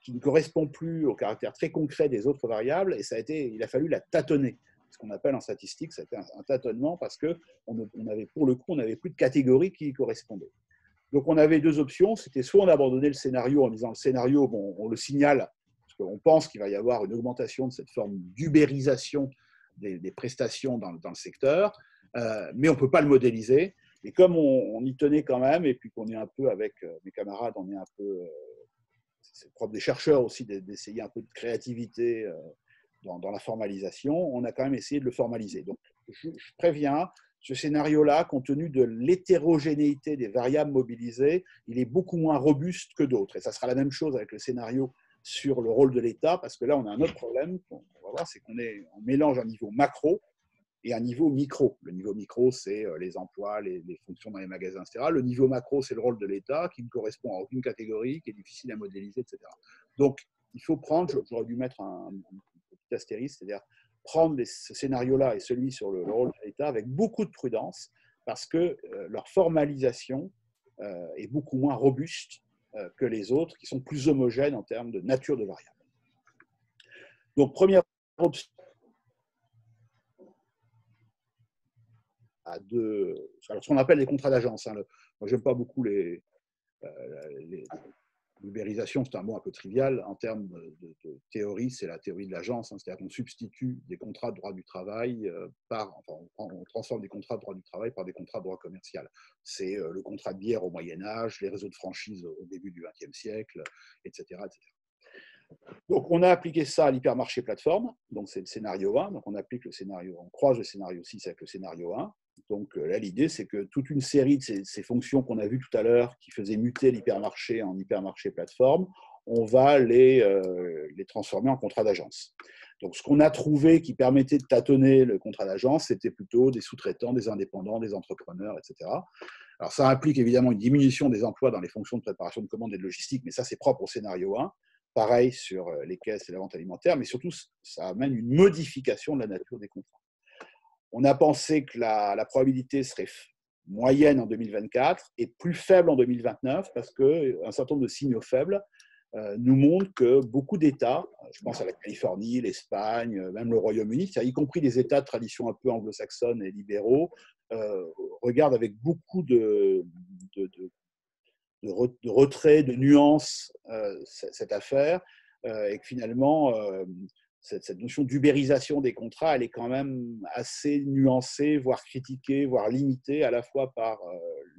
qui ne correspond plus au caractère très concret des autres variables, et il a fallu la tâtonner. Ce qu'on appelle en statistique, c'était un tâtonnement parce qu'on avait, pour le coup, on n'avait plus de catégories qui y correspondaient. Donc on avait deux options, c'était soit on abandonnait le scénario en disant le scénario, bon, on le signale, parce qu'on pense qu'il va y avoir une augmentation de cette forme d'ubérisation des prestations dans le secteur, mais on ne peut pas le modéliser. Et comme on y tenait quand même, et puis qu'on est un peu avec mes camarades, on est un peu, c'est propre des chercheurs aussi d'essayer un peu de créativité dans la formalisation, on a quand même essayé de le formaliser. Donc je préviens, ce scénario-là, compte tenu de l'hétérogénéité des variables mobilisées, il est beaucoup moins robuste que d'autres. Et ça sera la même chose avec le scénario sur le rôle de l'État, parce que là, on a un autre problème qu'on va voir, c'est qu'on mélange un niveau macro et un niveau micro. Le niveau micro, c'est les emplois, les fonctions dans les magasins, etc. Le niveau macro, c'est le rôle de l'État qui ne correspond à aucune catégorie, qui est difficile à modéliser, etc. Donc, il faut prendre, j'aurais dû mettre un petit astérisque, c'est-à-dire prendre ce scénario-là et celui sur le rôle de l'État avec beaucoup de prudence, parce que leur formalisation est beaucoup moins robuste que les autres, qui sont plus homogènes en termes de nature de variables. Donc, première option, alors ce qu'on appelle les contrats d'agence. Hein. Moi, j'aime pas beaucoup les l'ubérisation, c'est un mot un peu trivial. En termes de théorie, c'est la théorie de l'agence, hein, c'est-à-dire qu'on substitue des contrats de droit du travail on transforme des contrats de droit du travail par des contrats de droit commercial. C'est le contrat de bière au Moyen-Âge, les réseaux de franchise au début du XXe siècle, etc., etc. Donc, on a appliqué ça à l'hypermarché plateforme, donc c'est le scénario 1, donc on applique le scénario, on croise le scénario 6 avec le scénario 1. Donc là, l'idée, c'est que toute une série de ces fonctions qu'on a vues tout à l'heure, qui faisaient muter l'hypermarché en hypermarché plateforme, on va les transformer en contrat d'agence. Donc, ce qu'on a trouvé qui permettait de tâtonner le contrat d'agence, c'était plutôt des sous-traitants, des indépendants, des entrepreneurs, etc. Alors, ça implique évidemment une diminution des emplois dans les fonctions de préparation de commandes et de logistique, mais ça, c'est propre au scénario 1. Pareil sur les caisses et la vente alimentaire, mais surtout, ça amène une modification de la nature des contrats. On a pensé que la probabilité serait moyenne en 2024 et plus faible en 2029 parce qu'un certain nombre de signaux faibles nous montrent que beaucoup d'États, je pense à la Californie, l'Espagne, même le Royaume-Uni, y compris les États de tradition un peu anglo-saxonne et libéraux, regardent avec beaucoup de retrait, de nuances cette affaire, et que finalement, cette notion d'ubérisation des contrats, elle est quand même assez nuancée, voire critiquée, voire limitée à la fois par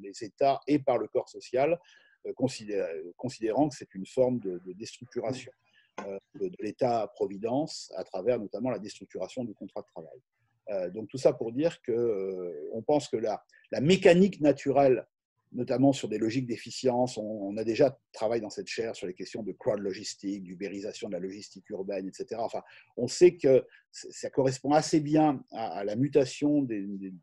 les États et par le corps social, considérant que c'est une forme de déstructuration de l'État-providence à travers notamment la déstructuration du contrat de travail. Donc tout ça pour dire qu'on pense que la mécanique naturelle, notamment sur des logiques d'efficience. On a déjà travaillé dans cette chaire sur les questions de crowd logistique, d'ubérisation de la logistique urbaine, etc. Enfin, on sait que ça correspond assez bien à la mutation des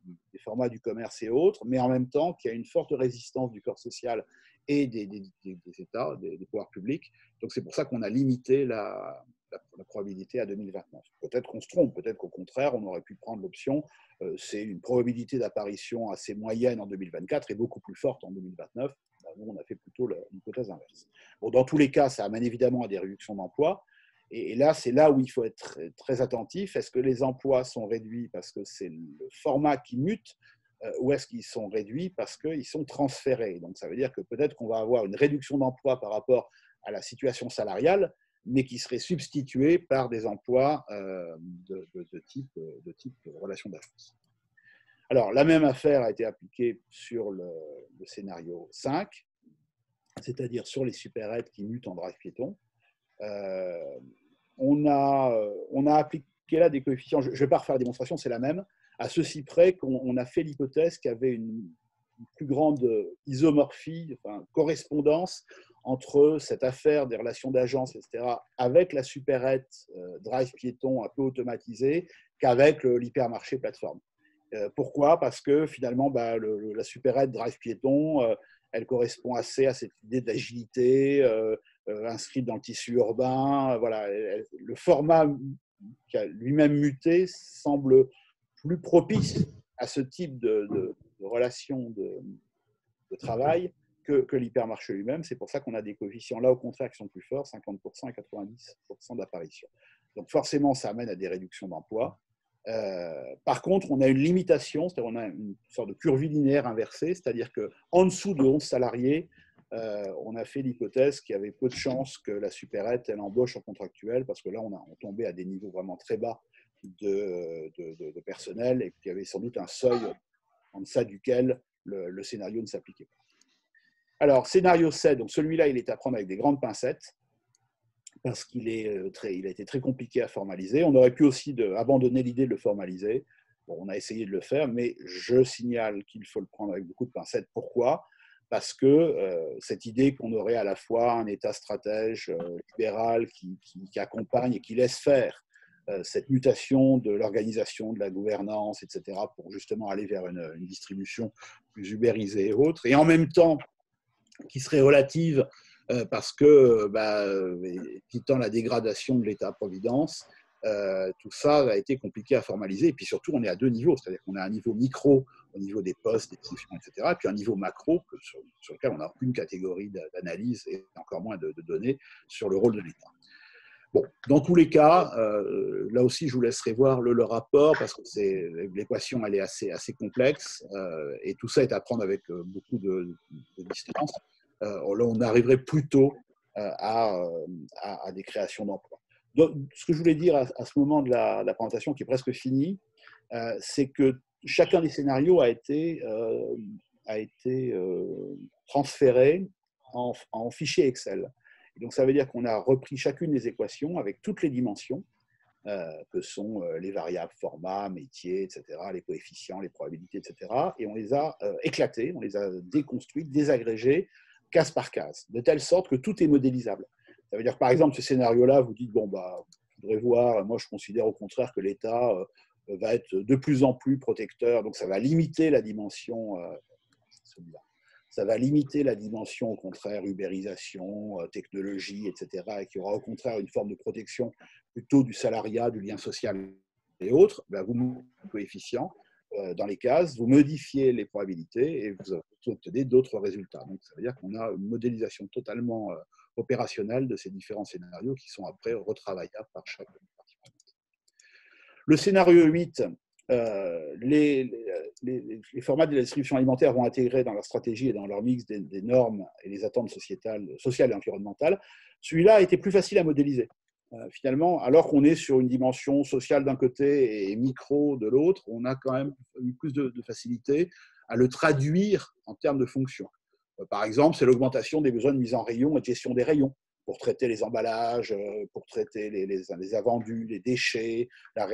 formats du commerce et autres, mais en même temps qu'il y a une forte résistance du corps social et des États, des pouvoirs publics. Donc c'est pour ça qu'on a limité la probabilité à 2029. Peut-être qu'on se trompe, peut-être qu'au contraire, on aurait pu prendre l'option, c'est une probabilité d'apparition assez moyenne en 2024 et beaucoup plus forte en 2029. Nous, on a fait plutôt l'hypothèse inverse. Bon, dans tous les cas, ça amène évidemment à des réductions d'emplois. Et là, c'est là où il faut être très attentif. Est-ce que les emplois sont réduits parce que c'est le format qui mute, ou est-ce qu'ils sont réduits parce qu'ils sont transférés? Donc, ça veut dire que peut-être qu'on va avoir une réduction d'emplois par rapport à la situation salariale, mais qui seraient substitués par des emplois de type relation d'agence. Alors, la même affaire a été appliquée sur le scénario 5, c'est-à-dire sur les supérettes qui mutent en drive piéton. On a appliqué là des coefficients, je ne vais pas refaire la démonstration, c'est la même, à ceci près qu'on a fait l'hypothèse qu'il y avait une plus grande isomorphie, enfin, correspondance entre cette affaire des relations d'agence, etc., avec la supérette drive piéton un peu automatisée qu'avec l'hypermarché plateforme. Pourquoi? Parce que finalement, la supérette drive piéton, elle correspond assez à cette idée d'agilité inscrite dans le tissu urbain. Voilà, le format qui a lui-même muté semble plus propice à ce type de relation de travail que l'hypermarché lui-même. C'est pour ça qu'on a des coefficients là, au contraire, qui sont plus forts, 50% et 90% d'apparition. Donc forcément, ça amène à des réductions d'emplois. Par contre, on a une limitation, c'est-à-dire on a une sorte de curvilinéaire inversée, c'est-à-dire qu'en dessous de 11 salariés, on a fait l'hypothèse qu'il y avait peu de chances que la supérette, elle embauche en contractuel, parce que là, on tombait à des niveaux vraiment très bas de personnel et qu'il y avait sans doute un seuil en deçà duquel le scénario ne s'appliquait pas. Alors, scénario 7, donc celui-là, il est à prendre avec des grandes pincettes, parce qu'il a été très compliqué à formaliser. On aurait pu aussi abandonner l'idée de le formaliser. Bon, on a essayé de le faire, mais je signale qu'il faut le prendre avec beaucoup de pincettes. Pourquoi? Parce que cette idée qu'on aurait à la fois un État stratège libéral qui accompagne et qui laisse faire cette mutation de l'organisation, de la gouvernance, etc., pour justement aller vers une distribution plus ubérisée et autres, et en même temps qui serait relative parce que, quittant la dégradation de l'État-providence, tout ça a été compliqué à formaliser. Et puis surtout, on est à deux niveaux, c'est-à-dire qu'on a un niveau micro au niveau des postes, des fonctions, etc., et puis un niveau macro sur lequel on n'a aucune catégorie d'analyse et encore moins de données sur le rôle de l'État. Bon, dans tous les cas, là aussi, je vous laisserai voir le rapport parce que l'équation, elle est assez complexe et tout ça est à prendre avec beaucoup de distance. Là, on arriverait plutôt à des créations d'emplois. Donc, ce que je voulais dire à ce moment de la présentation, qui est presque finie, c'est que chacun des scénarios a été transféré en fichier Excel. Et donc, ça veut dire qu'on a repris chacune des équations avec toutes les dimensions, que sont les variables format, métier, etc., les coefficients, les probabilités, etc., et on les a éclatées, on les a déconstruites, désagrégées, case par case, de telle sorte que tout est modélisable. Ça veut dire, par exemple, ce scénario-là, vous dites, bon, je voudrais voir, moi, je considère au contraire que l'État va être de plus en plus protecteur, donc ça va limiter la dimension, celui-là. Ça va limiter la dimension, au contraire, ubérisation, technologie, etc., et qu'il y aura au contraire une forme de protection plutôt du salariat, du lien social et autres. Vous mettez le coefficient dans les cases, vous modifiez les probabilités et vous obtenez d'autres résultats. Donc, ça veut dire qu'on a une modélisation totalement opérationnelle de ces différents scénarios qui sont après retravaillables par chaque partie prenante. Le scénario 8, les formats de la distribution alimentaire vont intégrer dans leur stratégie et dans leur mix des normes et les attentes sociales et environnementales. Celui-là a été plus facile à modéliser. Finalement, alors qu'on est sur une dimension sociale d'un côté et micro de l'autre, on a quand même eu plus de facilité à le traduire en termes de fonctions. Par exemple, c'est l'augmentation des besoins de mise en rayon et de gestion des rayons pour traiter les emballages, pour traiter les invendus, les déchets, la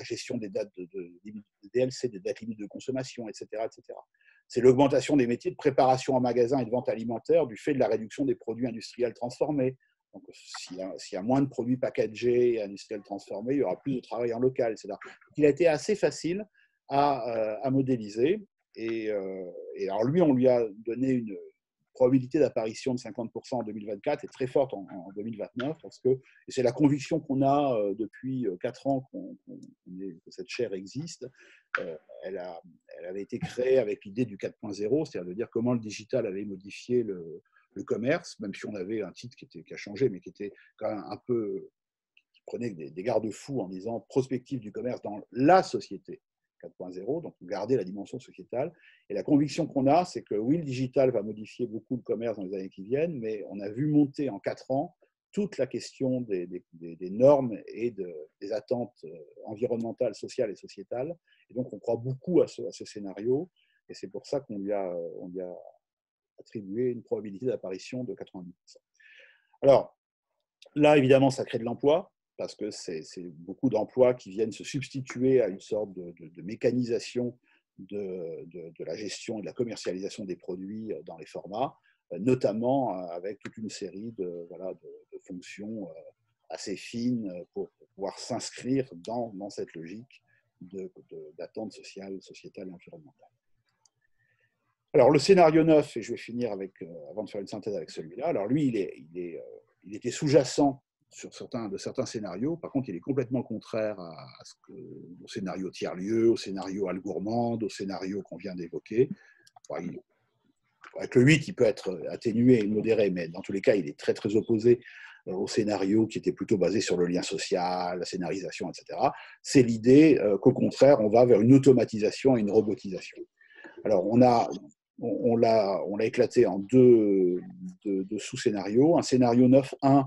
gestion des dates de DLC, des dates limites de consommation, etc. etc. C'est l'augmentation des métiers de préparation en magasin et de vente alimentaire du fait de la réduction des produits industriels transformés. Donc, s'il y a moins de produits packagés et industriels transformés, il y aura plus de travail en local, etc. Donc, il a été assez facile à modéliser. Et alors lui, on lui a donné une probabilité d'apparition de 50% en 2024 est très forte en 2029 parce que, et c'est la conviction qu'on a depuis 4 ans que cette chaire existe. Elle avait été créée avec l'idée du 4.0, c'est-à-dire de dire comment le digital avait modifié le commerce, même si on avait un titre qui a changé, mais qui était quand même un peu, qui prenait des garde-fous en disant prospective du commerce dans la société 4.0, donc garder la dimension sociétale. Et la conviction qu'on a, c'est que oui, le digital va modifier beaucoup le commerce dans les années qui viennent, mais on a vu monter en 4 ans toute la question des normes et des attentes environnementales, sociales et sociétales. Et donc, on croit beaucoup à ce scénario, et c'est pour ça qu'on lui a attribué une probabilité d'apparition de 90%. Alors, là, évidemment, ça crée de l'emploi, parce que c'est beaucoup d'emplois qui viennent se substituer à une sorte de mécanisation de la gestion et de la commercialisation des produits dans les formats, notamment avec toute une série de fonctions assez fines pour pouvoir s'inscrire dans cette logique d'attente sociale, sociétale et environnementale. Alors, le scénario 9, et je vais finir avant de faire une synthèse avec celui-là, alors lui, il était sous-jacent sur certains scénarios. Par contre, il est complètement contraire au scénario tiers-lieu, au scénario Algourmande, au scénario qu'on vient d'évoquer. Avec le 8, il peut être atténué et modéré, mais dans tous les cas, il est très, très opposé au scénario qui était plutôt basé sur le lien social, la scénarisation, etc. C'est l'idée qu'au contraire, on va vers une automatisation et une robotisation. Alors, on l'a éclaté en deux sous-scénarios. Un scénario 9.1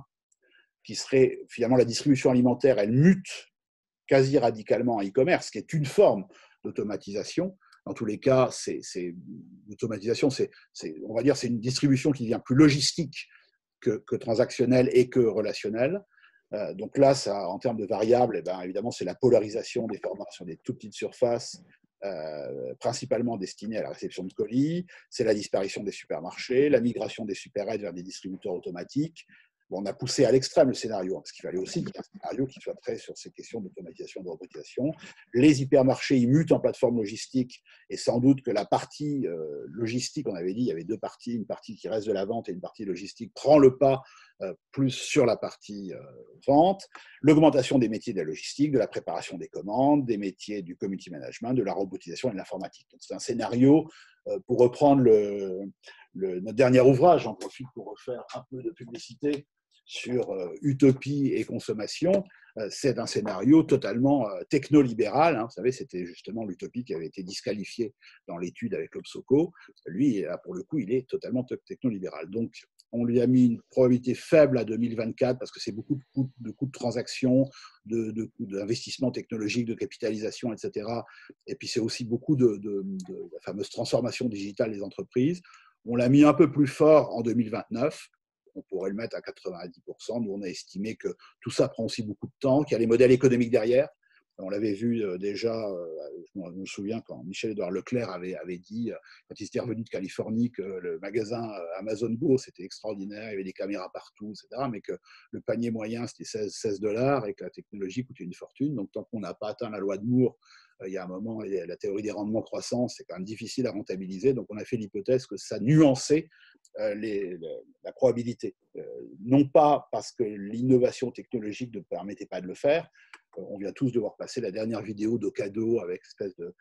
qui serait finalement la distribution alimentaire, elle mute quasi radicalement en e-commerce, qui est une forme d'automatisation. Dans tous les cas, l'automatisation, on va dire, c'est une distribution qui devient plus logistique que transactionnelle et que relationnelle. Donc là, ça, en termes de variables, évidemment, c'est la polarisation des formats sur des tout petites surfaces, principalement destinées à la réception de colis, c'est la disparition des supermarchés, la migration des supérettes vers des distributeurs automatiques. Bon, on a poussé à l'extrême le scénario, parce qu'il fallait aussi qu'il y ait un scénario qui soit prêt sur ces questions d'automatisation, de robotisation. Les hypermarchés, ils mutent en plateforme logistique, et sans doute que la partie logistique, on avait dit, il y avait deux parties, une partie qui reste de la vente et une partie logistique, prend le pas plus sur la partie vente. L'augmentation des métiers de la logistique, de la préparation des commandes, des métiers du community management, de la robotisation et de l'informatique. Donc, c'est un scénario, pour reprendre notre dernier ouvrage, j'en profite pour refaire un peu de publicité sur utopie et consommation, c'est un scénario totalement technolibéral. Hein. Vous savez, c'était justement l'utopie qui avait été disqualifiée dans l'étude avec l'Obsoco. Lui, pour le coup, il est totalement technolibéral. Donc, on lui a mis une probabilité faible à 2024 parce que c'est beaucoup de coûts de transaction, de coûts d'investissement technologique, de capitalisation, etc. Et puis, c'est aussi beaucoup de la fameuse transformation digitale des entreprises. On l'a mis un peu plus fort en 2029. On pourrait le mettre à 90%. Nous, on a estimé que tout ça prend aussi beaucoup de temps, qu'il y a les modèles économiques derrière. On l'avait vu déjà, je me souviens quand Michel-Édouard Leclerc avait dit, quand il était revenu de Californie, que le magasin Amazon Go, c'était extraordinaire, il y avait des caméras partout, etc., mais que le panier moyen, c'était 16 $ et que la technologie coûtait une fortune. Donc, tant qu'on n'a pas atteint la loi de Moore, il y a un moment, la théorie des rendements croissants, c'est quand même difficile à rentabiliser. Donc, on a fait l'hypothèse que ça nuançait la probabilité. Non pas parce que l'innovation technologique ne permettait pas de le faire. On vient tous de voir passer la dernière vidéo d'Ocado avec une espèce de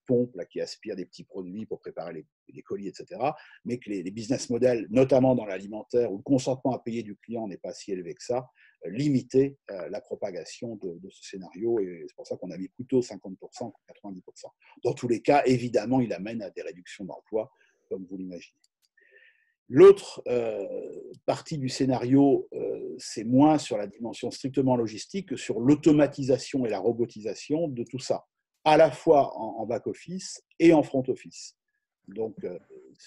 pompe là, qui aspire des petits produits pour préparer les colis, etc. Mais que les business models, notamment dans l'alimentaire, où le consentement à payer du client n'est pas si élevé que ça, limiter la propagation de ce scénario. Et c'est pour ça qu'on a mis plutôt 50% que 90%. Dans tous les cas, évidemment, il amène à des réductions d'emplois, comme vous l'imaginez. L'autre partie du scénario, c'est moins sur la dimension strictement logistique que sur l'automatisation et la robotisation de tout ça, à la fois en back-office et en front-office. Donc,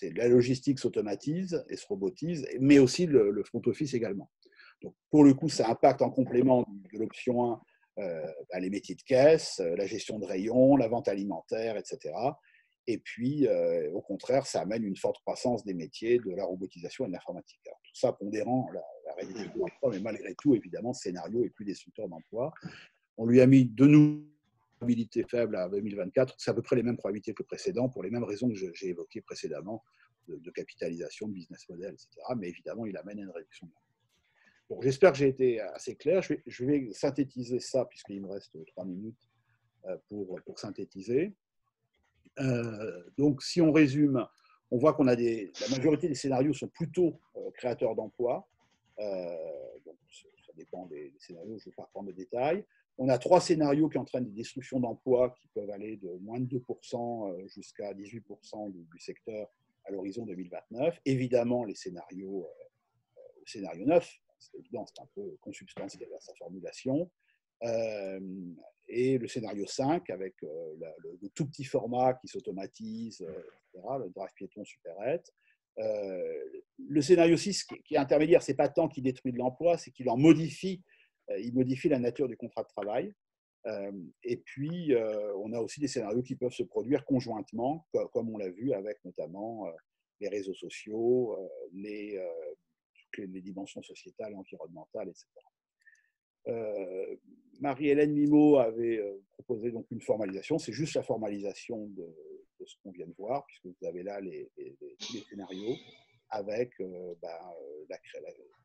la logistique s'automatise et se robotise, mais aussi le front-office également. Donc, pour le coup, ça impacte en complément de l'option 1 les métiers de caisse, la gestion de rayons, la vente alimentaire, etc. Et puis, au contraire, ça amène une forte croissance des métiers de la robotisation et de l'informatique. Alors, tout ça pondérant la réduction de l'emploi, mais malgré tout, évidemment, ce scénario est plus destructeur d'emploi. On lui a mis de nouveau une probabilité faible à 2024. C'est à peu près les mêmes probabilités que précédent, pour les mêmes raisons que j'ai évoquées précédemment, de capitalisation, de business model, etc. Mais évidemment, il amène à une réduction de l'emploi. Bon, j'espère que j'ai été assez clair. Je vais synthétiser ça, puisqu'il me reste 3 minutes pour synthétiser. Donc, si on résume, on voit qu'on a la majorité des scénarios sont plutôt créateurs d'emplois. Donc, ça dépend des scénarios, je ne vais pas reprendre les détails. On a 3 scénarios qui entraînent des destructions d'emplois qui peuvent aller de moins de 2% jusqu'à 18% du secteur à l'horizon 2029. Évidemment, le scénario 9, c'est évident, c'est un peu consubstantiel à sa formulation. Et le scénario 5 avec le tout petit format qui s'automatise, etc., le drive piéton supérette. Le scénario 6 qui est intermédiaire, c'est pas tant qu'il détruit de l'emploi, c'est qu'il en modifie, il modifie la nature du contrat de travail. Et puis, on a aussi des scénarios qui peuvent se produire conjointement, comme on l'a vu avec notamment les réseaux sociaux, toutes les dimensions sociétales, environnementales, etc. Marie-Hélène Mimot avait proposé donc une formalisation. C'est juste la formalisation de ce qu'on vient de voir, puisque vous avez là tous les scénarios avec la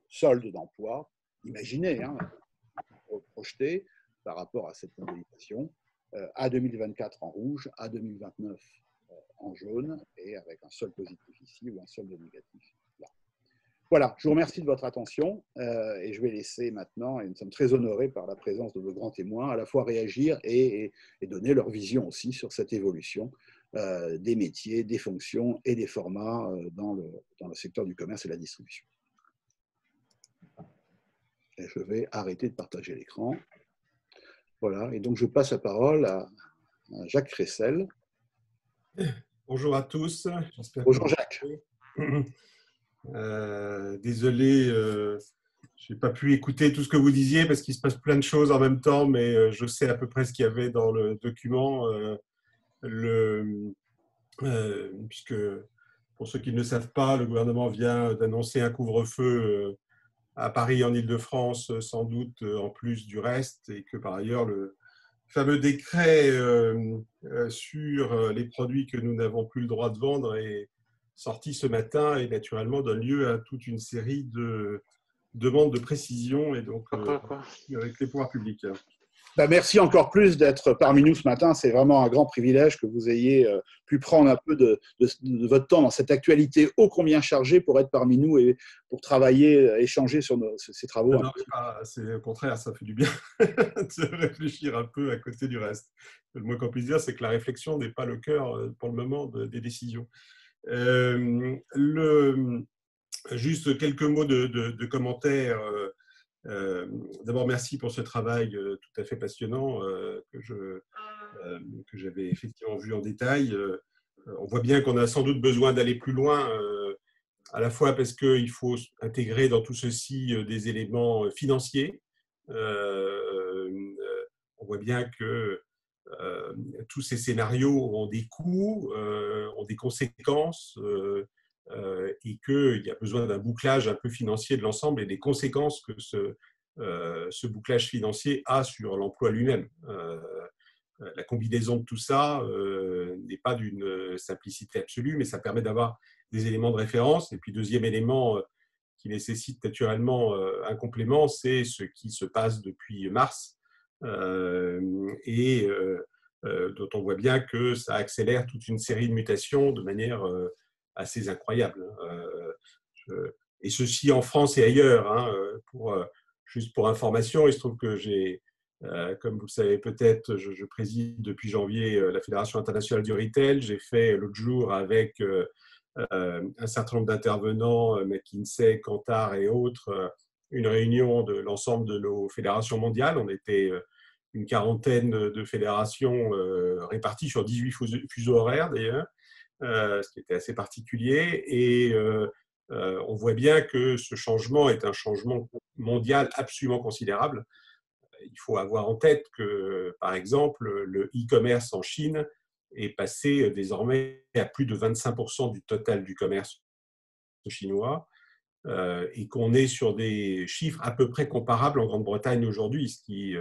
solde d'emploi. Imaginez, hein, projeté par rapport à cette modélisation, à 2024 en rouge, à 2029 en jaune, et avec un solde positif ici ou un solde négatif là. Voilà, je vous remercie de votre attention et je vais laisser maintenant, et nous sommes très honorés par la présence de vos grands témoins, à la fois réagir et donner leur vision aussi sur cette évolution des métiers, des fonctions et des formats dans le secteur du commerce et de la distribution. Et je vais arrêter de partager l'écran. Voilà, et donc je passe la parole à Jacques Cressel. Bonjour à tous. Bonjour Jacques. Désolé, je n'ai pas pu écouter tout ce que vous disiez parce qu'il se passe plein de choses en même temps, mais je sais à peu près ce qu'il y avait dans le document. Puisque, pour ceux qui ne le savent pas, le gouvernement vient d'annoncer un couvre-feu à Paris, en Île-de-France, sans doute en plus du reste, et que par ailleurs, le fameux décret sur les produits que nous n'avons plus le droit de vendre est sorti ce matin et naturellement donne lieu à toute une série de demandes de précision et donc avec les pouvoirs publics. Merci encore plus d'être parmi nous ce matin. C'est vraiment un grand privilège que vous ayez pu prendre un peu de votre temps dans cette actualité ô combien chargée pour être parmi nous et pour travailler, échanger sur ces travaux. Non, c'est au contraire, ça fait du bien de réfléchir un peu à côté du reste. Le moins qu'on puisse dire, c'est que la réflexion n'est pas le cœur, pour le moment, des décisions. Juste quelques mots de commentaires. D'abord, merci pour ce travail tout à fait passionnant que j'avais effectivement vu en détail. On voit bien qu'on a sans doute besoin d'aller plus loin, à la fois parce qu'il faut intégrer dans tout ceci des éléments financiers. On voit bien que tous ces scénarios ont des coûts, ont des conséquences, et qu'il y a besoin d'un bouclage un peu financier de l'ensemble et des conséquences que ce bouclage financier a sur l'emploi lui-même. La combinaison de tout ça n'est pas d'une simplicité absolue, mais ça permet d'avoir des éléments de référence. Et puis, deuxième élément qui nécessite naturellement un complément, c'est ce qui se passe depuis mars et dont on voit bien que ça accélère toute une série de mutations de manière assez incroyable. Et ceci en France et ailleurs. Juste pour information, il se trouve que j'ai, comme vous le savez peut-être, je préside depuis janvier la Fédération internationale du retail. J'ai fait l'autre jour avec un certain nombre d'intervenants, McKinsey, Kantar et autres, une réunion de l'ensemble de nos fédérations mondiales. On était une quarantaine de fédérations réparties sur 18 fuseaux horaires d'ailleurs, ce qui était assez particulier. Et on voit bien que ce changement est un changement mondial absolument considérable. Il faut avoir en tête que, par exemple, le e-commerce en Chine est passé désormais à plus de 25% du total du commerce chinois, et qu'on est sur des chiffres à peu près comparables en Grande-Bretagne aujourd'hui, ce qui,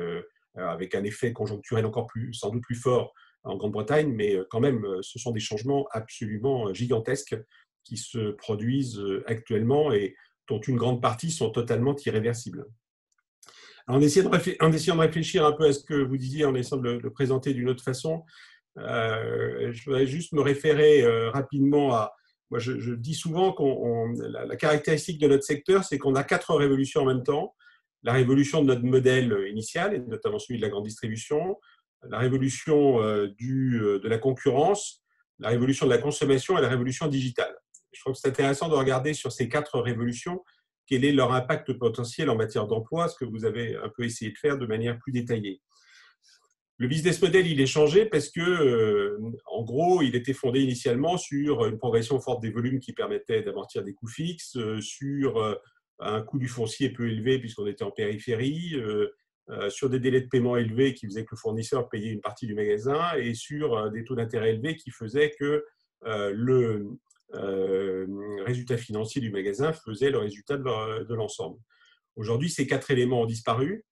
avec un effet conjoncturel encore plus, sans doute plus fort en Grande-Bretagne, mais quand même, ce sont des changements absolument gigantesques qui se produisent actuellement et dont une grande partie sont totalement irréversibles. En essayant de réfléchir un peu à ce que vous disiez, en essayant de le présenter d'une autre façon, je voudrais juste me référer rapidement à… Moi, je dis souvent que la caractéristique de notre secteur, c'est qu'on a 4 révolutions en même temps. La révolution de notre modèle initial, et notamment celui de la grande distribution, la révolution de la concurrence, la révolution de la consommation et la révolution digitale. Je trouve que c'est intéressant de regarder sur ces 4 révolutions quel est leur impact potentiel en matière d'emploi, ce que vous avez un peu essayé de faire de manière plus détaillée. Le business model, il est changé parce que, en gros, il était fondé initialement sur une progression forte des volumes qui permettait d'amortir des coûts fixes, sur un coût du foncier peu élevé puisqu'on était en périphérie, sur des délais de paiement élevés qui faisaient que le fournisseur payait une partie du magasin et sur des taux d'intérêt élevés qui faisaient que le résultat financier du magasin faisait le résultat de l'ensemble. Aujourd'hui, ces 4 éléments ont disparu.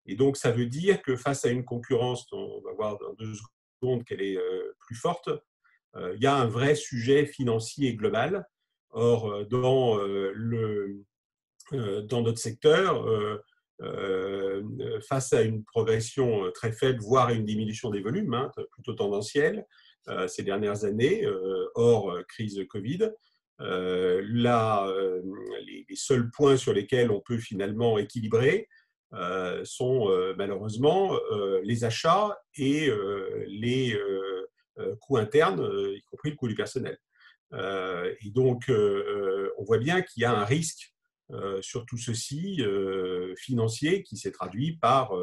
Et donc, ça veut dire que face à une concurrence, on va voir dans 2 secondes qu'elle est plus forte, il y a un vrai sujet financier global. Or, dans notre secteur, face à une progression très faible, voire à une diminution des volumes, plutôt tendancielle, ces dernières années, hors crise Covid, les seuls points sur lesquels on peut finalement équilibrer sont malheureusement les achats et les coûts internes, y compris le coût du personnel. Et donc, on voit bien qu'il y a un risque sur tout ceci financier qui s'est traduit par,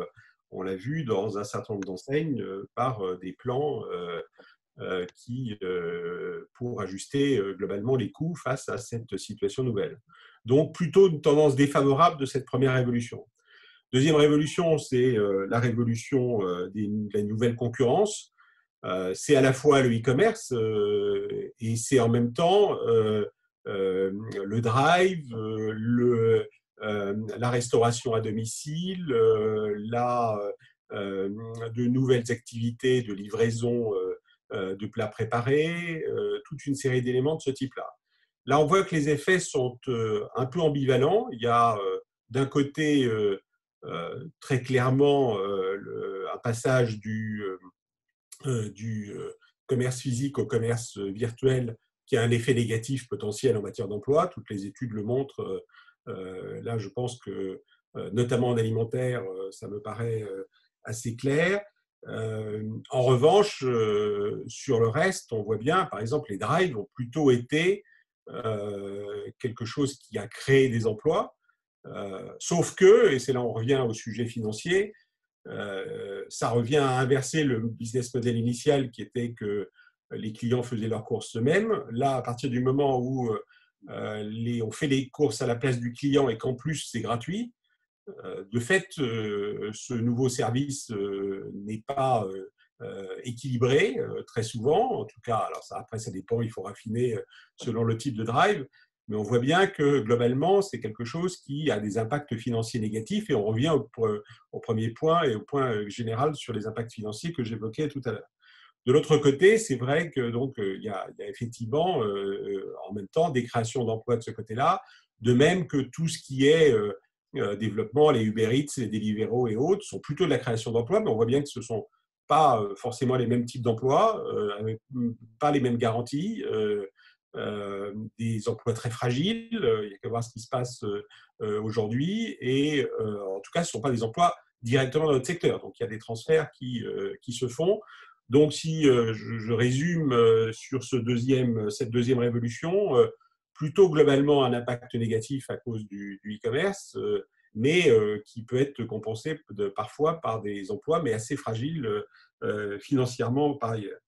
on l'a vu dans un certain nombre d'enseignes, par des plans pour ajuster globalement les coûts face à cette situation nouvelle. Donc, plutôt une tendance défavorable de cette première révolution. Deuxième révolution, c'est la révolution de la nouvelle concurrence. C'est à la fois le e-commerce et c'est en même temps le drive, la restauration à domicile, de nouvelles activités de livraison de plats préparés, toute une série d'éléments de ce type-là. Là, on voit que les effets sont un peu ambivalents. Il y a d'un côté très clairement un un passage du commerce physique au commerce virtuel qui a un effet négatif potentiel en matière d'emploi. Toutes les études le montrent. Là, je pense que, notamment en alimentaire, ça me paraît assez clair. En revanche, sur le reste, on voit bien, par exemple, les drives ont plutôt été quelque chose qui a créé des emplois, sauf que, et c'est là où on revient au sujet financier, ça revient à inverser le business model initial qui était que les clients faisaient leurs courses eux-mêmes. Là, à partir du moment où on fait les courses à la place du client et qu'en plus c'est gratuit, de fait, ce nouveau service n'est pas équilibré très souvent. En tout cas, alors ça, après ça dépend, il faut raffiner selon le type de drive. Mais on voit bien que globalement, c'est quelque chose qui a des impacts financiers négatifs. Et on revient au premier point et au point général sur les impacts financiers que j'évoquais tout à l'heure. De l'autre côté, c'est vrai que donc il y a effectivement en même temps des créations d'emplois de ce côté-là, de même que tout ce qui est développement, les Uber Eats, les Deliveroo et autres sont plutôt de la création d'emplois, mais on voit bien que ce ne sont pas forcément les mêmes types d'emplois, avec pas les mêmes garanties, des emplois très fragiles. Il y a qu'à voir ce qui se passe aujourd'hui. Et en tout cas, ce ne sont pas des emplois directement dans notre secteur. Donc, il y a des transferts qui se font. Donc, si je résume sur cette deuxième révolution, plutôt globalement un impact négatif à cause du e-commerce, mais qui peut être compensé parfois par des emplois, mais assez fragiles financièrement par ailleurs.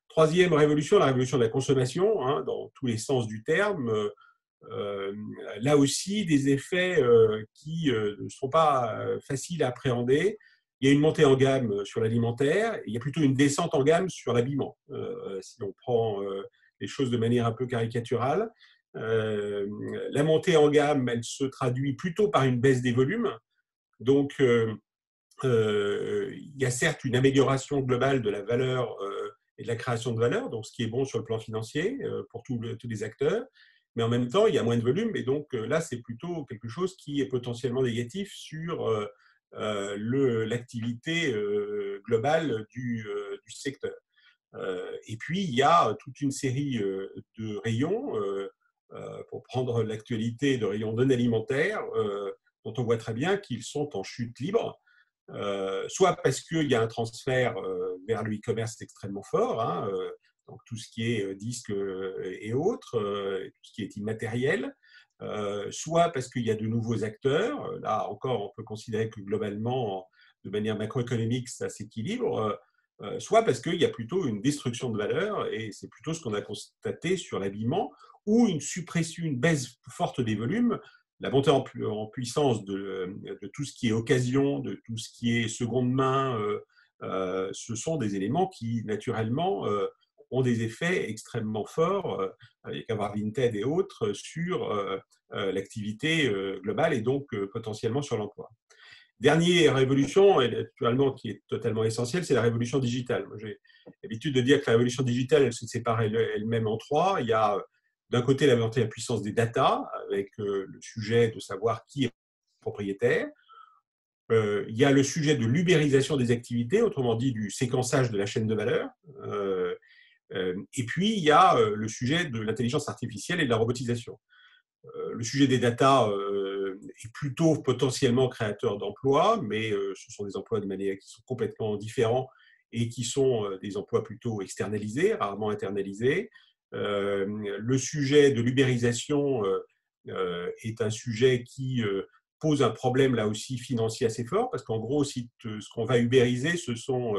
Troisième révolution, la révolution de la consommation, hein, dans tous les sens du terme. Là aussi, des effets qui ne sont pas faciles à appréhender. Il y a une montée en gamme sur l'alimentaire, il y a plutôt une descente en gamme sur l'habillement, si on prend les choses de manière un peu caricaturale. La montée en gamme, elle se traduit plutôt par une baisse des volumes. Donc, il y a certes une amélioration globale de la valeur et de la création de valeur, donc ce qui est bon sur le plan financier pour tous les acteurs, mais en même temps, il y a moins de volume, et donc là, c'est plutôt quelque chose qui est potentiellement négatif sur l'activité globale du secteur. Et puis, il y a toute une série de rayons, pour prendre l'actualité de rayons non alimentaires, dont on voit très bien qu'ils sont en chute libre, soit parce qu'il y a un transfert vers le e-commerce extrêmement fort, hein, donc tout ce qui est disques et autres, tout ce qui est immatériel, soit parce qu'il y a de nouveaux acteurs. Là encore, on peut considérer que globalement, de manière macroéconomique, ça s'équilibre, soit parce qu'il y a plutôt une destruction de valeur, et c'est plutôt ce qu'on a constaté sur l'habillement, ou une suppression, une baisse forte des volumes. La montée en puissance de tout ce qui est occasion, de tout ce qui est seconde main, ce sont des éléments qui, naturellement, ont des effets extrêmement forts, il n'y a qu'à voir Vinted et autres, sur l'activité globale et donc potentiellement sur l'emploi. Dernière révolution, et naturellement qui est totalement essentielle, c'est la révolution digitale. J'ai l'habitude de dire que la révolution digitale, elle se sépare elle-même en trois. Il y a d'un côté la montée en puissance des data, avec le sujet de savoir qui est propriétaire. Il y a le sujet de l'ubérisation des activités, autrement dit du séquençage de la chaîne de valeur. Et puis, il y a le sujet de l'intelligence artificielle et de la robotisation. Le sujet des data est plutôt potentiellement créateur d'emplois, mais ce sont des emplois de manière qui sont complètement différents et qui sont des emplois plutôt externalisés, rarement internalisés. Le sujet de l'ubérisation est un sujet qui pose un problème là aussi financier assez fort, parce qu'en gros, ce qu'on va ubériser, ce sont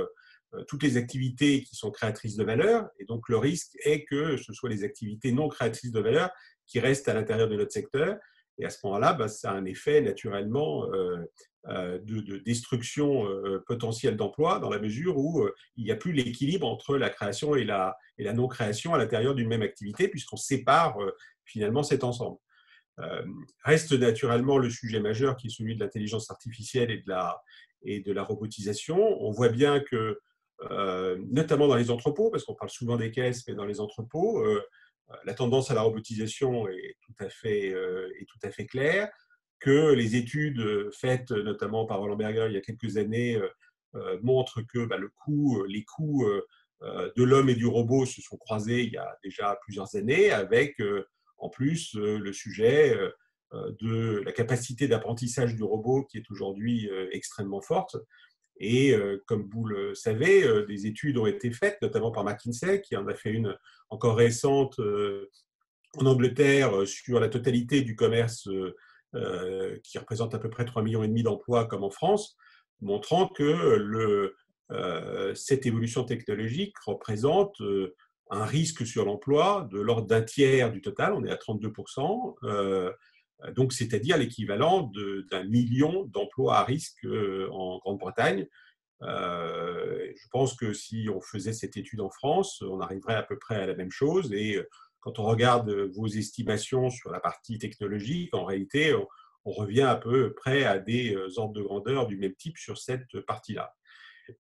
toutes les activités qui sont créatrices de valeur, et donc le risque est que ce soit les activités non créatrices de valeur qui restent à l'intérieur de notre secteur. Et à ce moment-là, ça a un effet naturellement de destruction potentielle d'emplois, dans la mesure où il n'y a plus l'équilibre entre la création et la non-création à l'intérieur d'une même activité, puisqu'on sépare finalement cet ensemble. Reste naturellement le sujet majeur qui est celui de l'intelligence artificielle et de la robotisation. On voit bien que, notamment dans les entrepôts, parce qu'on parle souvent des caisses, mais dans les entrepôts, la tendance à la robotisation est tout à fait claire, que les études faites notamment par Roland Berger il y a quelques années montrent que les coûts de l'homme et du robot se sont croisés il y a déjà plusieurs années, avec en plus le sujet de la capacité d'apprentissage du robot qui est aujourd'hui extrêmement forte. Et comme vous le savez, des études ont été faites, notamment par McKinsey, qui en a fait une encore récente en Angleterre sur la totalité du commerce qui représente à peu près 3,5 millions d'emplois comme en France, montrant que cette évolution technologique représente un risque sur l'emploi de l'ordre d'un tiers du total, on est à 32%, donc c'est-à-dire l'équivalent d'1 million d'emplois à risque en Grande-Bretagne. Je pense que si on faisait cette étude en France, on arriverait à peu près à la même chose. Et quand on regarde vos estimations sur la partie technologique, en réalité, on revient à peu près à des ordres de grandeur du même type sur cette partie-là.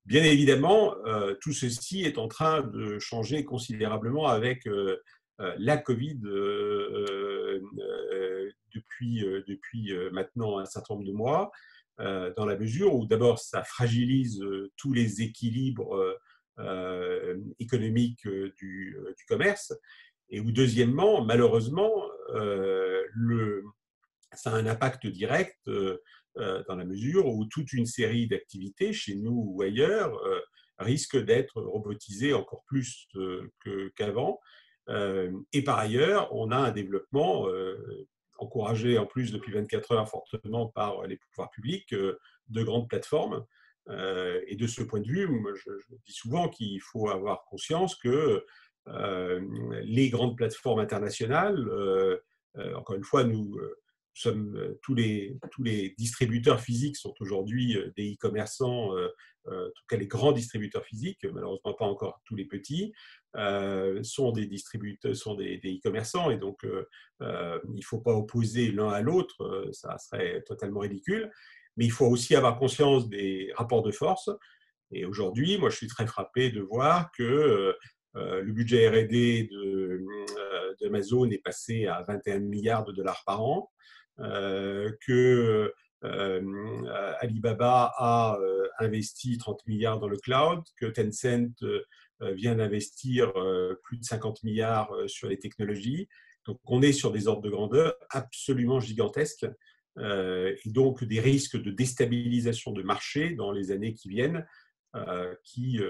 Bien évidemment, tout ceci est en train de changer considérablement avec la Covid depuis maintenant un certain nombre de mois, dans la mesure où d'abord ça fragilise tous les équilibres économiques du commerce, et où deuxièmement, malheureusement, ça a un impact direct dans la mesure où toute une série d'activités, chez nous ou ailleurs, risquent d'être robotisées encore plus qu'avant. Et par ailleurs, on a un développement encouragé en plus depuis 24 heures fortement par les pouvoirs publics de grandes plateformes. Et de ce point de vue, moi, je dis souvent qu'il faut avoir conscience que les grandes plateformes internationales, encore une fois, nous sommes tous les distributeurs physiques sont aujourd'hui des e-commerçants, en tout cas les grands distributeurs physiques, malheureusement pas encore tous les petits, sont des distributeurs, sont des e-commerçants, et donc il ne faut pas opposer l'un à l'autre, ça serait totalement ridicule, mais il faut aussi avoir conscience des rapports de force. Et aujourd'hui, moi je suis très frappé de voir que le budget R&D d'Amazon est passé à 21 milliards de dollars par an, que Alibaba a investi 30 milliards dans le cloud, que Tencent vient d'investir plus de 50 milliards sur les technologies. Donc on est sur des ordres de grandeur absolument gigantesques, et donc des risques de déstabilisation de marché dans les années qui viennent qui,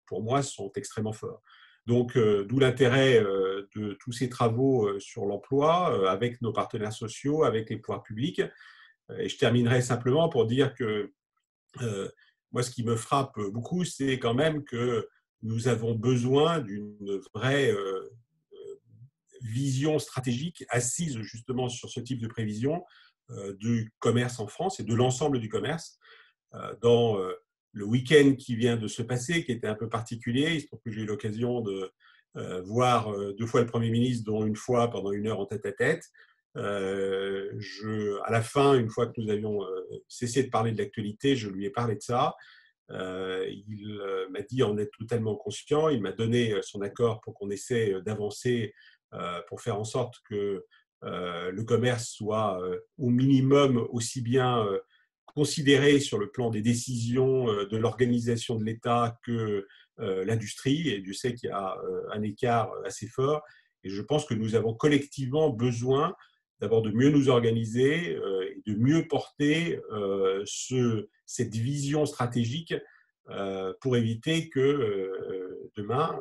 pour moi, sont extrêmement forts. Donc, d'où l'intérêt de tous ces travaux sur l'emploi avec nos partenaires sociaux, avec les pouvoirs publics. Et je terminerai simplement pour dire que moi, ce qui me frappe beaucoup, c'est quand même que nous avons besoin d'une vraie vision stratégique assise justement sur ce type de prévision du commerce en France et de l'ensemble du commerce. Dans le week-end qui vient de se passer, qui était un peu particulier, il se trouve que j'ai eu l'occasion de voir 2 fois le Premier ministre, dont une fois pendant 1 heure en tête-à-tête. À la fin, une fois que nous avions cessé de parler de l'actualité, je lui ai parlé de ça. Il m'a dit en être totalement conscient. Il m'a donné son accord pour qu'on essaie d'avancer pour faire en sorte que le commerce soit au minimum aussi bien considéré sur le plan des décisions de l'organisation de l'État que l'industrie. Et je sais qu'il y a un écart assez fort. Et je pense que nous avons collectivement besoin d'abord de mieux nous organiser et de mieux porter cette vision stratégique pour éviter que demain,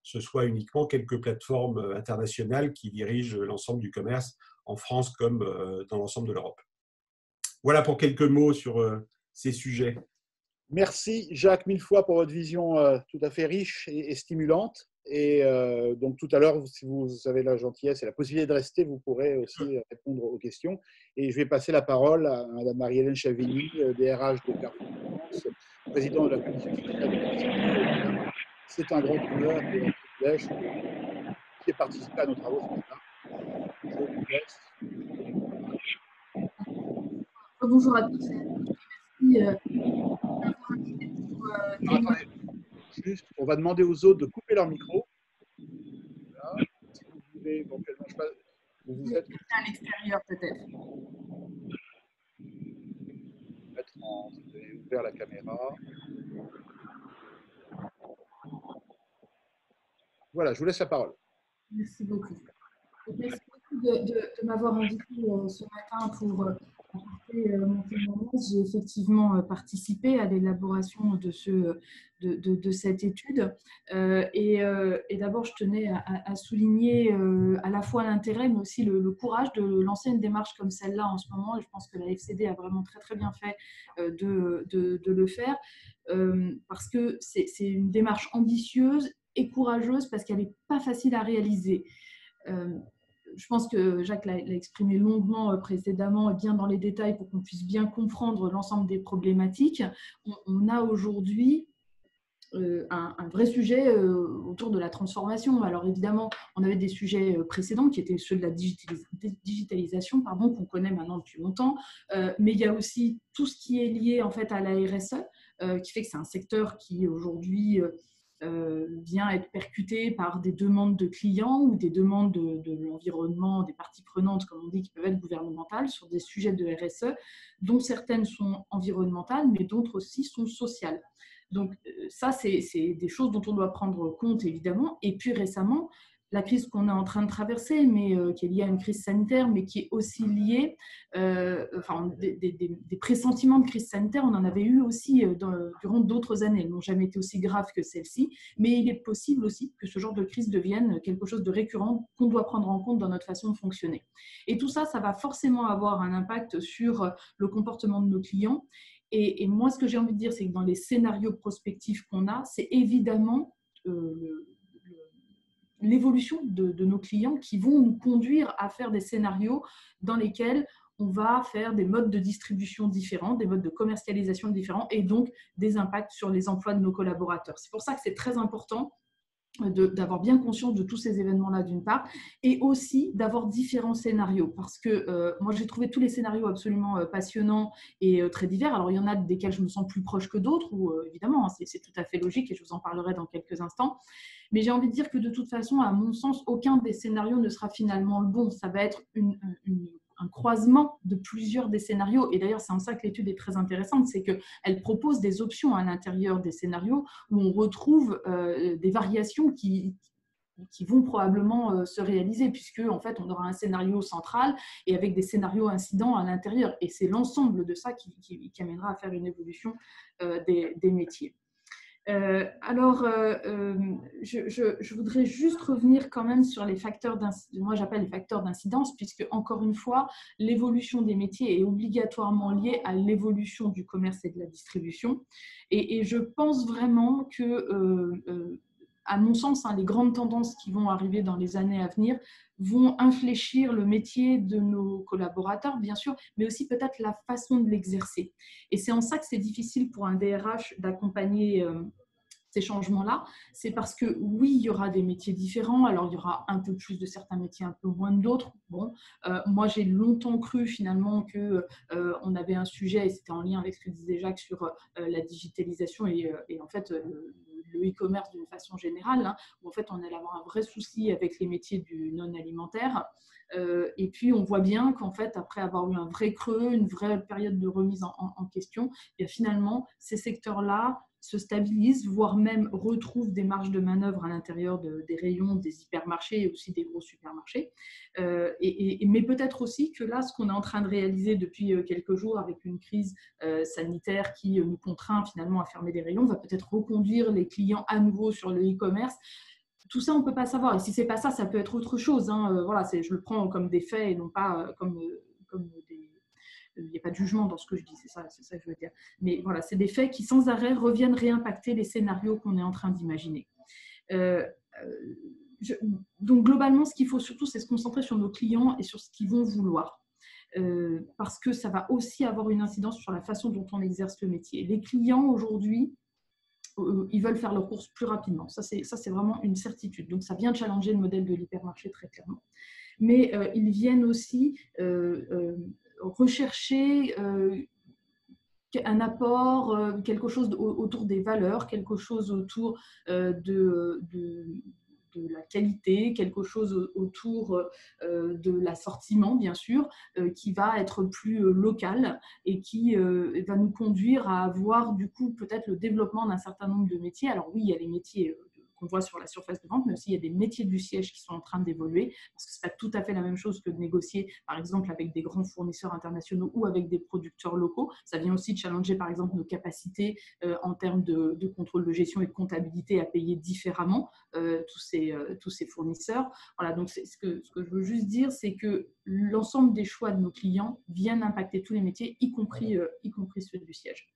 ce soit uniquement quelques plateformes internationales qui dirigent l'ensemble du commerce en France comme dans l'ensemble de l'Europe. Voilà pour quelques mots sur ces sujets. Merci Jacques mille fois pour votre vision tout à fait riche et stimulante. Et donc tout à l'heure, si vous avez la gentillesse et la possibilité de rester, vous pourrez aussi répondre aux questions. Et je vais passer la parole à Mme Marie-Hélène Chavigny, DRH de Carrefour France, présidente de la commission secrétaire. C'est un grand honneur et un privilège de participer à nos travaux ce matin. Je vous laisse. Bonjour à tous. Merci. Attendez, juste, on va demander aux autres de couper leur micro. Voilà. Si vous voulez éventuellement, je sais pas, vous êtes à l'extérieur peut-être. mettre en, vers la caméra. Voilà, je vous laisse la parole. Merci beaucoup. Merci beaucoup de m'avoir invité ce matin pour apporter mon témoignage. J'ai effectivement participé à l'élaboration de cette étude. Et d'abord, je tenais à souligner à la fois l'intérêt, mais aussi le courage de lancer une démarche comme celle-là en ce moment. Et je pense que la FCD a vraiment très, très bien fait de le faire parce que c'est une démarche ambitieuse et courageuse parce qu'elle n'est pas facile à réaliser. Je pense que Jacques l'a exprimé longuement précédemment et bien dans les détails pour qu'on puisse bien comprendre l'ensemble des problématiques. On a aujourd'hui un vrai sujet autour de la transformation. Alors évidemment, on avait des sujets précédents qui étaient ceux de la digitalisation, pardon, qu'on connaît maintenant depuis longtemps, mais il y a aussi tout ce qui est lié en fait à la RSE, qui fait que c'est un secteur qui aujourd'hui vient être percuté par des demandes de clients ou des demandes de l'environnement, des parties prenantes, comme on dit, qui peuvent être gouvernementales, sur des sujets de RSE, dont certaines sont environnementales, mais d'autres aussi sont sociales. Donc ça, c'est des choses dont on doit prendre compte, évidemment. Et puis récemment, la crise qu'on est en train de traverser, mais qui est liée à une crise sanitaire, mais qui est aussi liée, des pressentiments de crise sanitaire, on en avait eu aussi durant d'autres années. Elles n'ont jamais été aussi graves que celle-ci, mais il est possible aussi que ce genre de crise devienne quelque chose de récurrent qu'on doit prendre en compte dans notre façon de fonctionner. Et tout ça, ça va forcément avoir un impact sur le comportement de nos clients. Et moi, ce que j'ai envie de dire, c'est que dans les scénarios prospectifs qu'on a, c'est évidemment l'évolution de nos clients qui vont nous conduire à faire des scénarios dans lesquels on va faire des modes de distribution différents, des modes de commercialisation différents et donc des impacts sur les emplois de nos collaborateurs. C'est pour ça que c'est très important d'avoir bien conscience de tous ces événements-là d'une part, et aussi d'avoir différents scénarios, parce que moi j'ai trouvé tous les scénarios absolument passionnants et très divers. Alors il y en a desquels je me sens plus proche que d'autres, ou évidemment c'est tout à fait logique et je vous en parlerai dans quelques instants, mais j'ai envie de dire que de toute façon, à mon sens, aucun des scénarios ne sera finalement le bon. Ça va être un croisement de plusieurs des scénarios. Et d'ailleurs, c'est en ça que l'étude est très intéressante, c'est qu'elle propose des options à l'intérieur des scénarios où on retrouve des variations qui vont probablement se réaliser, puisque en fait, on aura un scénario central et avec des scénarios incidents à l'intérieur. Et c'est l'ensemble de ça qui amènera à faire une évolution des métiers. Je voudrais juste revenir quand même sur les facteurs d'incidence, moi j'appelle les facteurs d'incidence, puisque encore une fois, l'évolution des métiers est obligatoirement liée à l'évolution du commerce et de la distribution. Et je pense vraiment que, à mon sens, les grandes tendances qui vont arriver dans les années à venir vont infléchir le métier de nos collaborateurs, bien sûr, mais aussi peut-être la façon de l'exercer. Et c'est en ça que c'est difficile pour un DRH d'accompagner ces changements-là. C'est parce que oui, il y aura des métiers différents. Alors, il y aura un peu plus de certains métiers, un peu moins d'autres. Bon, moi, j'ai longtemps cru finalement qu'on avait un sujet, et c'était en lien avec ce que disait Jacques, sur la digitalisation et en fait, le e-commerce d'une façon générale, où en fait, on allait avoir un vrai souci avec les métiers du non-alimentaire. Et puis, on voit bien qu'en fait, après avoir eu un vrai creux, une vraie période de remise en question, et finalement, ces secteurs-là se stabilisent, voire même retrouvent des marges de manœuvre à l'intérieur des rayons des hypermarchés et aussi des gros supermarchés. Mais peut-être aussi que là, ce qu'on est en train de réaliser depuis quelques jours avec une crise sanitaire qui nous contraint finalement à fermer des rayons, va peut-être reconduire les clients à nouveau sur le e-commerce. Tout ça, on ne peut pas savoir. Et si ce n'est pas ça, ça peut être autre chose. Voilà, je le prends comme des faits et non pas comme des... Il n'y a pas de jugement dans ce que je dis, c'est ça que je veux dire. Mais voilà, c'est des faits qui sans arrêt reviennent réimpacter les scénarios qu'on est en train d'imaginer. Donc globalement, ce qu'il faut surtout, c'est se concentrer sur nos clients et sur ce qu'ils vont vouloir. Parce que ça va aussi avoir une incidence sur la façon dont on exerce le métier. Les clients aujourd'hui, ils veulent faire leurs courses plus rapidement. Ça, c'est vraiment une certitude. Donc, ça vient challenger le modèle de l'hypermarché très clairement. Mais ils viennent aussi rechercher un apport, quelque chose autour des valeurs, quelque chose autour de de la qualité, quelque chose autour de l'assortiment, bien sûr, qui va être plus local et qui va nous conduire à avoir du coup peut-être le développement d'un certain nombre de métiers. Alors oui, il y a les métiers qu'on voit sur la surface de vente, mais aussi il y a des métiers du siège qui sont en train d'évoluer, parce que ce n'est pas tout à fait la même chose que de négocier, par exemple, avec des grands fournisseurs internationaux ou avec des producteurs locaux. Ça vient aussi challenger, par exemple, nos capacités en termes de contrôle de gestion et de comptabilité à payer différemment tous ces fournisseurs. Voilà, donc ce que je veux juste dire, c'est que l'ensemble des choix de nos clients viennent impacter tous les métiers, y compris ceux du siège.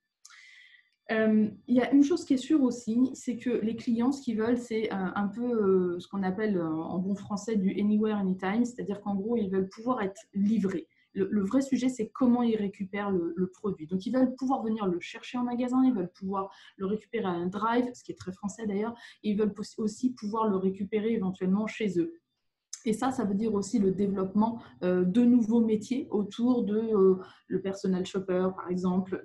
Il y a une chose qui est sûre aussi, c'est que les clients, ce qu'ils veulent, c'est un peu ce qu'on appelle en bon français du anywhere, anytime, c'est-à-dire qu'en gros, ils veulent pouvoir être livrés. Le vrai sujet, c'est comment ils récupèrent le produit. Donc, ils veulent pouvoir venir le chercher en magasin, ils veulent pouvoir le récupérer à un drive, ce qui est très français d'ailleurs, et ils veulent aussi pouvoir le récupérer éventuellement chez eux. Et ça veut dire aussi le développement de nouveaux métiers autour de le personal shopper, par exemple,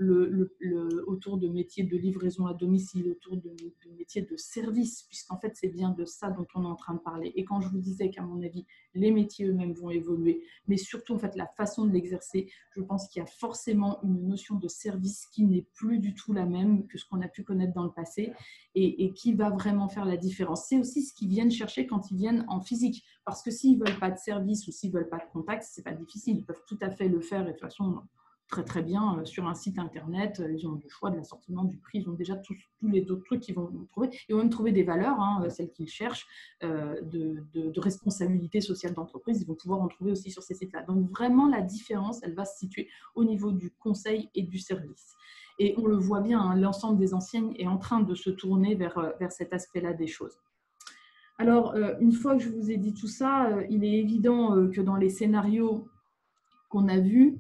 autour de métiers de livraison à domicile, autour de métiers de service, puisqu'en fait, c'est bien de ça dont on est en train de parler. Et quand je vous disais qu'à mon avis, les métiers eux-mêmes vont évoluer, mais surtout, en fait, la façon de l'exercer, je pense qu'il y a forcément une notion de service qui n'est plus du tout la même que ce qu'on a pu connaître dans le passé et qui va vraiment faire la différence. C'est aussi ce qu'ils viennent chercher quand ils viennent en physique. Parce que s'ils ne veulent pas de service ou s'ils ne veulent pas de contact, ce n'est pas difficile. Ils peuvent tout à fait le faire et de toute façon très très bien sur un site internet. Ils ont le choix de l'assortiment, du prix. Ils ont déjà tous les autres trucs qu'ils vont trouver. Ils vont même trouver des valeurs, celles qu'ils cherchent, de responsabilité sociale d'entreprise. Ils vont pouvoir en trouver aussi sur ces sites-là. Donc vraiment, la différence, elle va se situer au niveau du conseil et du service. Et on le voit bien, l'ensemble des enseignes est en train de se tourner vers cet aspect-là des choses. Alors, une fois que je vous ai dit tout ça, il est évident que dans les scénarios qu'on a vus,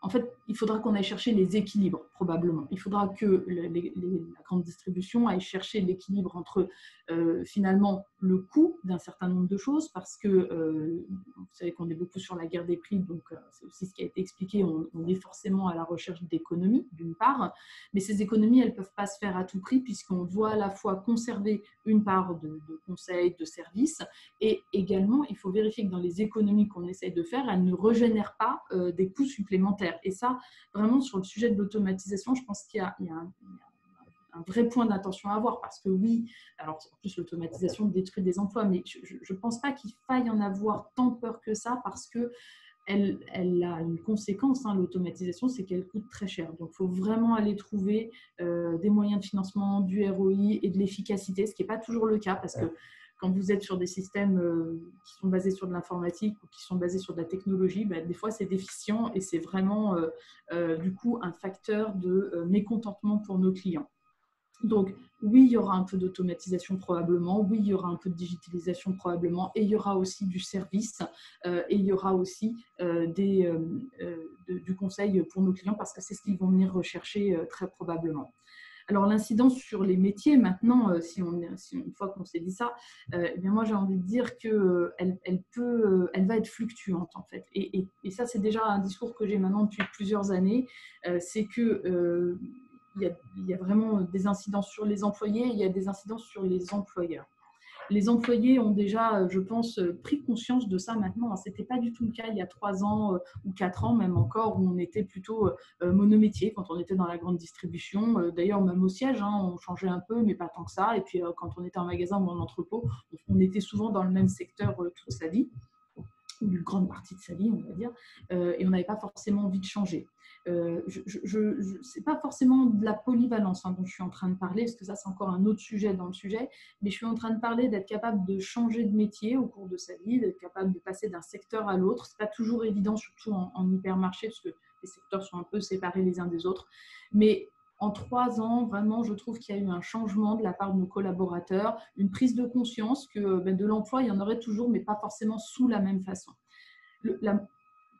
en fait, il faudra qu'on aille chercher les équilibres, probablement. Il faudra que la grande distribution aille chercher l'équilibre entre, finalement, le coût d'un certain nombre de choses, parce que vous savez qu'on est beaucoup sur la guerre des prix, donc c'est aussi ce qui a été expliqué, on est forcément à la recherche d'économies, d'une part, mais ces économies, elles ne peuvent pas se faire à tout prix, puisqu'on doit à la fois conserver une part de conseils, de services, et également, il faut vérifier que dans les économies qu'on essaye de faire, elles ne régénèrent pas des coûts supplémentaires. Et ça, vraiment, sur le sujet de l'automatisation, je pense qu'il y a un vrai point d'attention à avoir, parce que oui, alors en plus l'automatisation détruit des emplois, mais je ne pense pas qu'il faille en avoir tant peur que ça, parce que elle a une conséquence, l'automatisation, c'est qu'elle coûte très cher. Donc, il faut vraiment aller trouver des moyens de financement, du ROI et de l'efficacité, ce qui n'est pas toujours le cas, parce que quand vous êtes sur des systèmes qui sont basés sur de l'informatique ou qui sont basés sur de la technologie, des fois, c'est déficient et c'est vraiment, du coup, un facteur de mécontentement pour nos clients. Donc, oui, il y aura un peu d'automatisation probablement, oui, il y aura un peu de digitalisation probablement, et il y aura aussi du service, et il y aura aussi du conseil pour nos clients, parce que c'est ce qu'ils vont venir rechercher très probablement. Alors, l'incidence sur les métiers, maintenant, une fois qu'on s'est dit ça, eh bien, moi, j'ai envie de dire qu'elle va être fluctuante, en fait. Et ça, c'est déjà un discours que j'ai maintenant depuis plusieurs années, c'est que il y a vraiment des incidences sur les employés et il y a des incidences sur les employeurs. Les employés ont déjà, je pense, pris conscience de ça maintenant. Ce n'était pas du tout le cas il y a 3 ans ou 4 ans, même encore, où on était plutôt monométier quand on était dans la grande distribution. D'ailleurs, même au siège, on changeait un peu, mais pas tant que ça. Et puis, quand on était en magasin ou en entrepôt, on était souvent dans le même secteur toute sa vie, ou une grande partie de sa vie, on va dire, et on n'avait pas forcément envie de changer. Ce n'est pas forcément de la polyvalence dont je suis en train de parler, parce que ça, c'est encore un autre sujet dans le sujet, mais je suis en train de parler d'être capable de changer de métier au cours de sa vie, d'être capable de passer d'un secteur à l'autre. Ce n'est pas toujours évident, surtout en hypermarché, parce que les secteurs sont un peu séparés les uns des autres, mais en 3 ans, vraiment, je trouve qu'il y a eu un changement de la part de nos collaborateurs, une prise de conscience que de l'emploi, il y en aurait toujours, mais pas forcément sous la même façon. La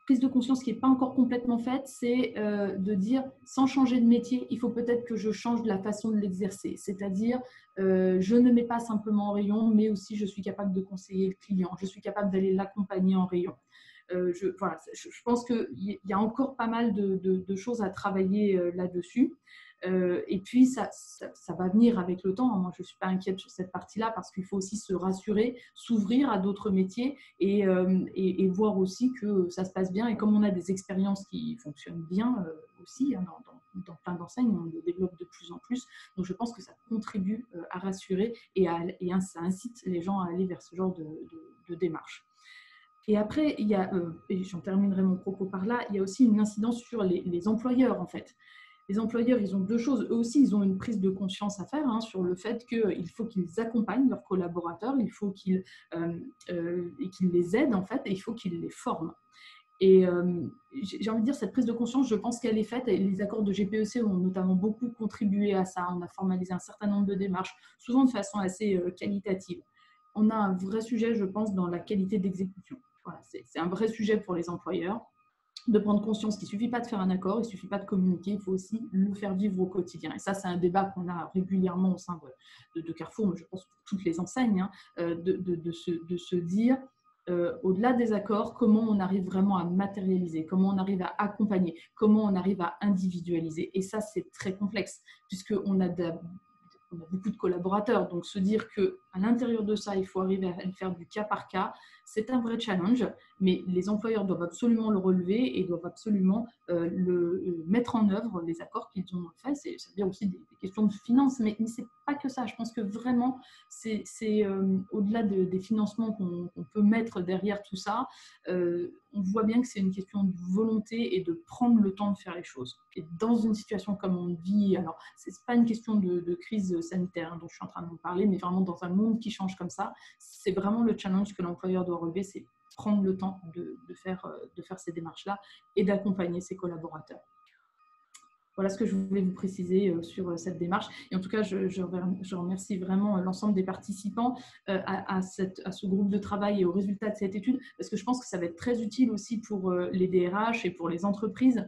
prise de conscience qui n'est pas encore complètement faite, c'est de dire, sans changer de métier, il faut peut-être que je change la façon de l'exercer. C'est-à-dire, je ne mets pas simplement en rayon, mais aussi je suis capable de conseiller le client, je suis capable d'aller l'accompagner en rayon. Je pense qu'il y a encore pas mal de choses à travailler là-dessus. Et puis, ça va venir avec le temps. Moi, je ne suis pas inquiète sur cette partie-là parce qu'il faut aussi se rassurer, s'ouvrir à d'autres métiers et voir aussi que ça se passe bien. Et comme on a des expériences qui fonctionnent bien aussi, hein, dans plein d'enseignes, on le développe de plus en plus. Donc, je pense que ça contribue à rassurer et ça incite les gens à aller vers ce genre de démarche. Et après, il y a, et j'en terminerai mon propos par là, il y a aussi une incidence sur les employeurs, en fait. Les employeurs, ils ont deux choses. Eux aussi, ils ont une prise de conscience à faire hein, sur le fait qu'il faut qu'ils accompagnent leurs collaborateurs, il faut qu'ils les aident, en fait, et il faut qu'ils les forment. Et j'ai envie de dire, cette prise de conscience, je pense qu'elle est faite. Et les accords de GPEC ont notamment beaucoup contribué à ça. On a formalisé un certain nombre de démarches, souvent de façon assez qualitative. On a un vrai sujet, je pense, dans la qualité d'exécution. Voilà, c'est un vrai sujet pour les employeurs de prendre conscience qu'il ne suffit pas de faire un accord, il ne suffit pas de communiquer, il faut aussi le faire vivre au quotidien. Et ça, c'est un débat qu'on a régulièrement au sein de Carrefour, mais je pense pour toutes les enseignes, hein, de se dire, au-delà des accords, comment on arrive vraiment à matérialiser, comment on arrive à accompagner, comment on arrive à individualiser. Et ça, c'est très complexe, puisqu'on a beaucoup de collaborateurs. Donc, se dire qu'à l'intérieur de ça, il faut arriver à faire du cas par cas, c'est un vrai challenge, mais les employeurs doivent absolument le relever et doivent absolument mettre en œuvre les accords qu'ils ont faits. C'est-à-dire aussi des questions de finances, mais ce n'est pas que ça. Je pense que vraiment, c'est au-delà des financements qu'on peut mettre derrière tout ça, on voit bien que c'est une question de volonté et de prendre le temps de faire les choses. Et dans une situation comme on vit, alors ce n'est pas une question de crise sanitaire dont je suis en train de vous parler, mais vraiment dans un monde qui change comme ça, c'est vraiment le challenge que l'employeur doit relever, c'est prendre le temps de faire ces démarches-là et d'accompagner ses collaborateurs. Voilà ce que je voulais vous préciser sur cette démarche. Et en tout cas, je remercie vraiment l'ensemble des participants à ce groupe de travail et aux résultats de cette étude, parce que je pense que ça va être très utile aussi pour les DRH et pour les entreprises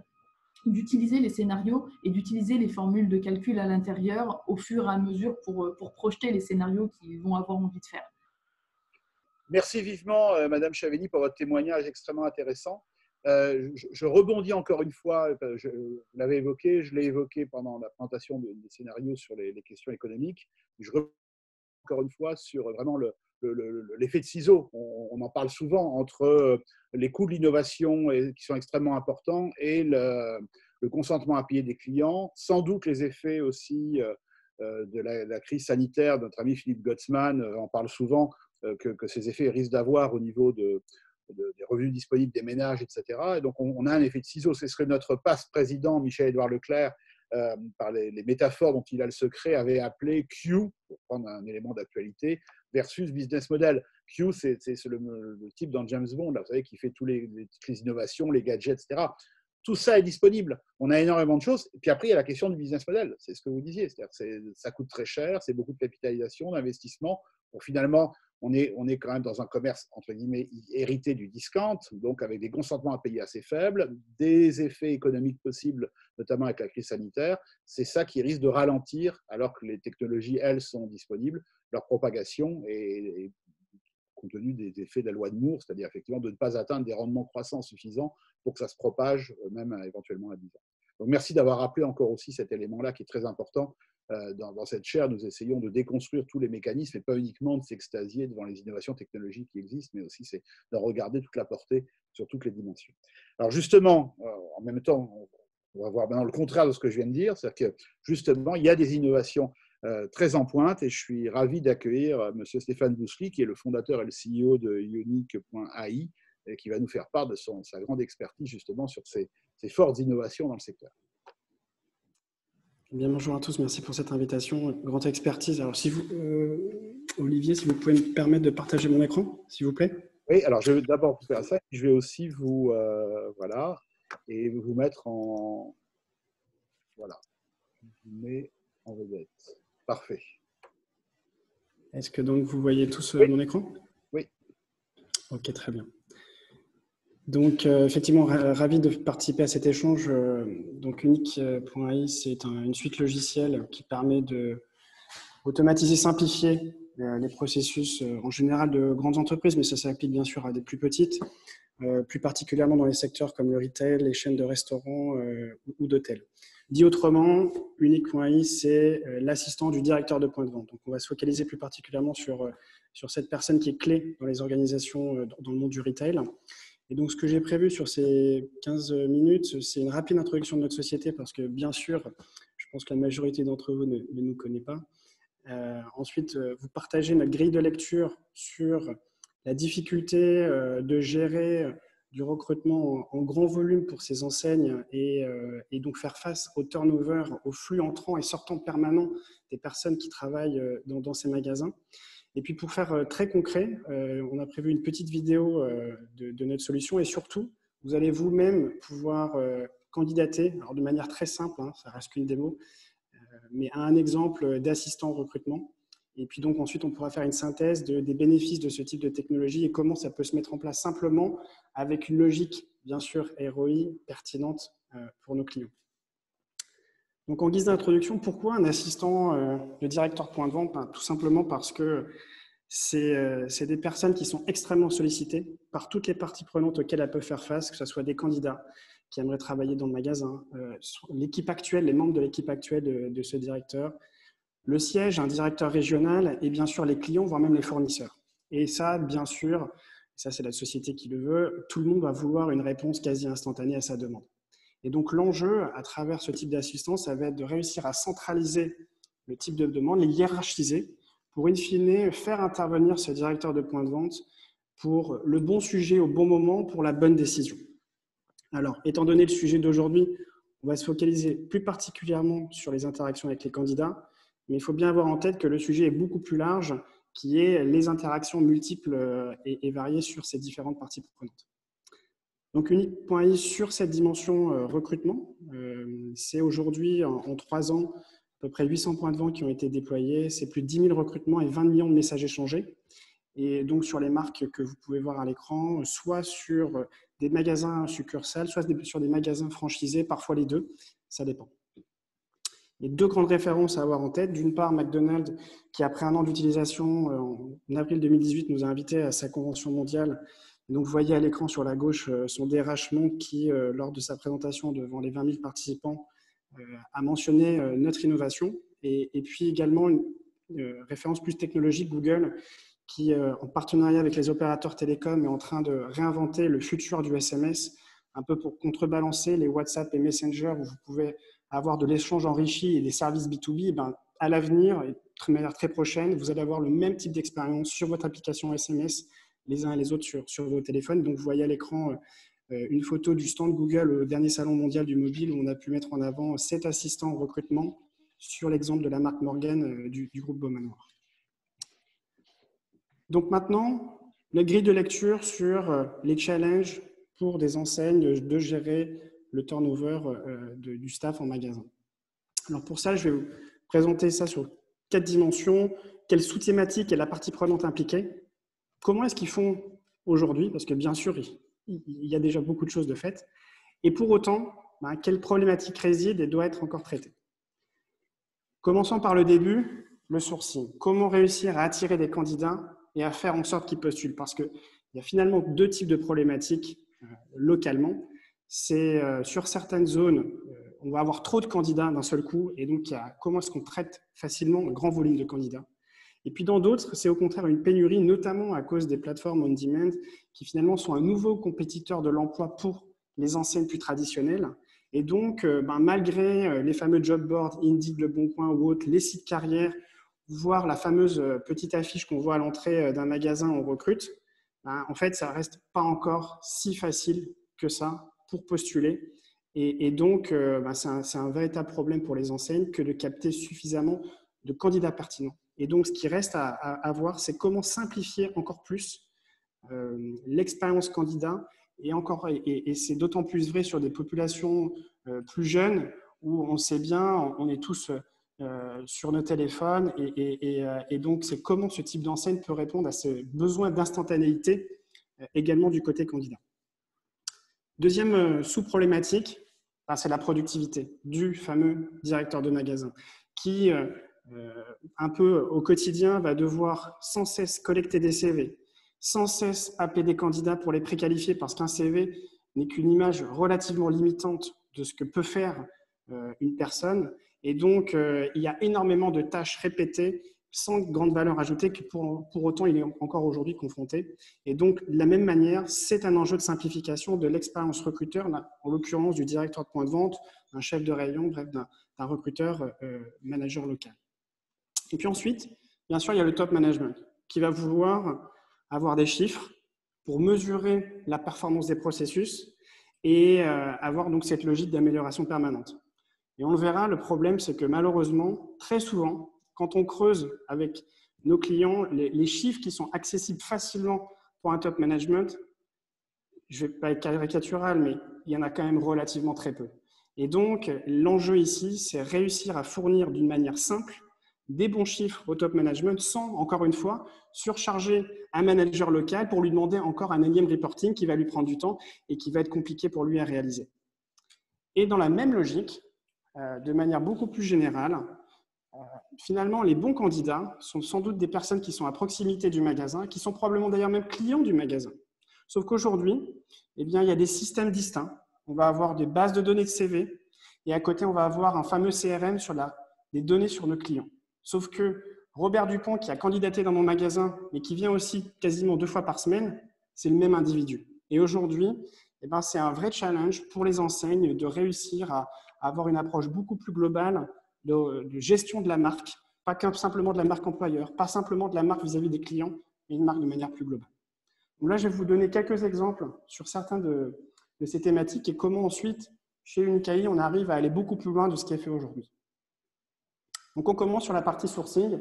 d'utiliser les scénarios et d'utiliser les formules de calcul à l'intérieur au fur et à mesure pour projeter les scénarios qu'ils vont avoir envie de faire. Merci vivement, Madame Chaveny, pour votre témoignage extrêmement intéressant. Je rebondis encore une fois, vous l'avez évoqué, je l'ai évoqué pendant la présentation des scénarios sur les questions économiques. Je rebondis encore une fois sur vraiment l'effet de ciseaux. On en parle souvent entre les coûts de l'innovation qui sont extrêmement importants et le consentement à payer des clients, sans doute les effets aussi de la crise sanitaire. Notre ami Philippe Gottsman en parle souvent, que ces effets risquent d'avoir au niveau des revenus disponibles des ménages, etc. Et donc, on a un effet de ciseaux. Ce serait notre passe-président, Michel-Édouard Leclerc, par les métaphores dont il a le secret, avait appelé Q, pour prendre un élément d'actualité, versus business model. Q, c'est le type dans James Bond, là, vous savez, qui fait toutes les innovations, les gadgets, etc. Tout ça est disponible. On a énormément de choses. Et puis après, il y a la question du business model. C'est ce que vous disiez. C'est-à-dire ça coûte très cher, c'est beaucoup de capitalisation, d'investissement. Pour finalement, on est quand même dans un commerce, entre guillemets, hérité du discount, donc avec des consentements à payer assez faibles, des effets économiques possibles, notamment avec la crise sanitaire. C'est ça qui risque de ralentir, alors que les technologies, elles, sont disponibles, leur propagation et compte tenu des effets de la loi de Moore, c'est-à-dire effectivement de ne pas atteindre des rendements croissants suffisants pour que ça se propage même éventuellement à 10 ans. Donc merci d'avoir rappelé encore aussi cet élément-là qui est très important. Dans cette chaire, nous essayons de déconstruire tous les mécanismes et pas uniquement de s'extasier devant les innovations technologiques qui existent, mais aussi c'est de regarder toute la portée sur toutes les dimensions. Alors justement, en même temps, on va voir maintenant le contraire de ce que je viens de dire, c'est-à-dire que justement, il y a des innovations très en pointe et je suis ravi d'accueillir M. Stéphane Boussery, qui est le fondateur et le CEO de Ionic.ai, et qui va nous faire part de sa grande expertise justement sur ces fortes innovations dans le secteur. Bien, bonjour à tous, merci pour cette invitation, grande expertise. Alors, si vous, Olivier, si vous pouvez me permettre de partager mon écran, s'il vous plaît. Oui, alors je vais d'abord faire ça, je vais aussi vous, voilà, et vous mettre en, voilà, je vous mets en vedette. Parfait. Est-ce que donc vous voyez tous oui. mon écran? Oui. Ok, très bien. Donc, effectivement, ravi de participer à cet échange. Donc, Ionic.ai, c'est une suite logicielle qui permet d'automatiser, simplifier les processus en général de grandes entreprises, mais ça s'applique bien sûr à des plus petites, plus particulièrement dans les secteurs comme le retail, les chaînes de restaurants ou d'hôtels. Dit autrement, Unique.ai, c'est l'assistant du directeur de point de vente. Donc, on va se focaliser plus particulièrement sur cette personne qui est clé dans les organisations dans le monde du retail. Et donc, ce que j'ai prévu sur ces 15 minutes, c'est une rapide introduction de notre société parce que, bien sûr, je pense que la majorité d'entre vous ne nous connaît pas. Ensuite, vous partagez notre grille de lecture sur la difficulté de gérer du recrutement en grand volume pour ces enseignes et donc faire face au turnover, au flux entrant et sortant permanent des personnes qui travaillent dans ces magasins. Et puis pour faire très concret, on a prévu une petite vidéo de notre solution et surtout, vous allez vous-même pouvoir candidater, alors de manière très simple, hein, ça reste qu'une démo, mais à un exemple d'assistant au recrutement. Et puis donc ensuite, on pourra faire une synthèse des bénéfices de ce type de technologie et comment ça peut se mettre en place simplement avec une logique, bien sûr, ROI pertinente pour nos clients. Donc en guise d'introduction, pourquoi un assistant de directeur point de vente? Tout simplement parce que c'est des personnes qui sont extrêmement sollicitées par toutes les parties prenantes auxquelles elles peuvent faire face, que ce soit des candidats qui aimeraient travailler dans le magasin, l'équipe actuelle, les membres de l'équipe actuelle de ce directeur, le siège, un directeur régional et bien sûr les clients, voire même les fournisseurs. Et ça, bien sûr, ça c'est la société qui le veut, tout le monde va vouloir une réponse quasi instantanée à sa demande. Et donc l'enjeu à travers ce type d'assistance, ça va être de réussir à centraliser le type de demande, les hiérarchiser, pour in fine faire intervenir ce directeur de point de vente pour le bon sujet au bon moment, pour la bonne décision. Alors, étant donné le sujet d'aujourd'hui, on va se focaliser plus particulièrement sur les interactions avec les candidats, mais il faut bien avoir en tête que le sujet est beaucoup plus large, qui est les interactions multiples et variées sur ces différentes parties prenantes. Donc, Unique.ai sur cette dimension recrutement, c'est aujourd'hui en 3 ans, à peu près 800 points de vente qui ont été déployés, c'est plus de 10 000 recrutements et 20 millions de messages échangés. Et donc, sur les marques que vous pouvez voir à l'écran, soit sur des magasins succursales, soit sur des magasins franchisés, parfois les deux, ça dépend. Il y a 2 grandes références à avoir en tête. D'une part, McDonald's, qui après 1 an d'utilisation, en avril 2018, nous a invités à sa convention mondiale. Et donc, vous voyez à l'écran sur la gauche son DRH Monk qui, lors de sa présentation devant les 20 000 participants, a mentionné notre innovation. Et puis également une référence plus technologique, Google, qui, en partenariat avec les opérateurs télécoms, est en train de réinventer le futur du SMS, un peu pour contrebalancer les WhatsApp et Messenger, où vous pouvez avoir de l'échange enrichi et des services B2B. Et bien, à l'avenir, et de manière très prochaine, vous allez avoir le même type d'expérience sur votre application SMS, les uns et les autres sur vos téléphones. Donc, vous voyez à l'écran une photo du stand Google au dernier salon mondial du mobile, où on a pu mettre en avant 7 assistants au recrutement sur l'exemple de la marque Morgan du groupe Beaumanoir. Donc maintenant, la grille de lecture sur les challenges pour des enseignes de gérer le turnover du staff en magasin. Alors pour ça, je vais vous présenter ça sur 4 dimensions. Quelle sous-thématique est la partie prenante impliquée? Comment est-ce qu'ils font aujourd'hui? Parce que bien sûr, il y a déjà beaucoup de choses de faites. Et pour autant, quelle problématique réside et doit être encore traitée? Commençons par le début, le sourcing. Comment réussir à attirer des candidats et à faire en sorte qu'ils postulent? Parce qu'il y a finalement 2 types de problématiques localement. C'est sur certaines zones, on va avoir trop de candidats d'un seul coup, et donc comment est-ce qu'on traite facilement un grand volume de candidats? Et puis dans d'autres, c'est au contraire une pénurie, notamment à cause des plateformes on-demand, qui finalement sont un nouveau compétiteur de l'emploi pour les enseignes plus traditionnelles. Et donc, malgré les fameux job boards, Indeed, Le Bon Coin ou autres, les sites carrières, voire la fameuse petite affiche qu'on voit à l'entrée d'un magasin on recrute, en fait, ça ne reste pas encore si facile que ça pour postuler. Et donc, c'est un véritable problème pour les enseignes que de capter suffisamment de candidats pertinents. Et donc, ce qui reste à voir, c'est comment simplifier encore plus l'expérience candidat. Et c'est d'autant plus vrai sur des populations plus jeunes où on sait bien, on est tous sur nos téléphones. Et donc, c'est comment ce type d'enseigne peut répondre à ce besoin d'instantanéité également du côté candidat. Deuxième sous-problématique, c'est la productivité du fameux directeur de magasin qui, un peu au quotidien, va devoir sans cesse collecter des CV, sans cesse appeler des candidats pour les préqualifier parce qu'un CV n'est qu'une image relativement limitante de ce que peut faire une personne. Et donc, il y a énormément de tâches répétées sans grande valeur ajoutée que pour autant il est encore aujourd'hui confronté. Et donc, de la même manière, c'est un enjeu de simplification de l'expérience recruteur, en l'occurrence du directeur de point de vente, un chef de rayon, bref, d'un recruteur manager local. Et puis ensuite, bien sûr, il y a le top management qui va vouloir avoir des chiffres pour mesurer la performance des processus et avoir donc cette logique d'amélioration permanente. Et on le verra, le problème, c'est que malheureusement, très souvent, quand on creuse avec nos clients, les chiffres qui sont accessibles facilement pour un top management, je ne vais pas être caricatural, mais il y en a quand même relativement très peu. Et donc, l'enjeu ici, c'est réussir à fournir d'une manière simple des bons chiffres au top management sans, encore une fois, surcharger un manager local pour lui demander encore un énième reporting qui va lui prendre du temps et qui va être compliqué pour lui à réaliser. Et dans la même logique, de manière beaucoup plus générale, finalement, les bons candidats sont sans doute des personnes qui sont à proximité du magasin, qui sont probablement d'ailleurs même clients du magasin. Sauf qu'aujourd'hui, eh bien, il y a des systèmes distincts. On va avoir des bases de données de CV et à côté, on va avoir un fameux CRM sur des données sur nos clients. Sauf que Robert Dupont, qui a candidaté dans mon magasin, mais qui vient aussi quasiment 2 fois par semaine, c'est le même individu. Et aujourd'hui, eh ben, c'est un vrai challenge pour les enseignes de réussir à avoir une approche beaucoup plus globale de gestion de la marque, pas simplement de la marque employeur, pas simplement de la marque vis-à-vis des clients, mais une marque de manière plus globale. Donc là, je vais vous donner quelques exemples sur certains de ces thématiques et comment ensuite, chez Unicae, on arrive à aller beaucoup plus loin de ce qui est fait aujourd'hui. Donc, on commence sur la partie sourcing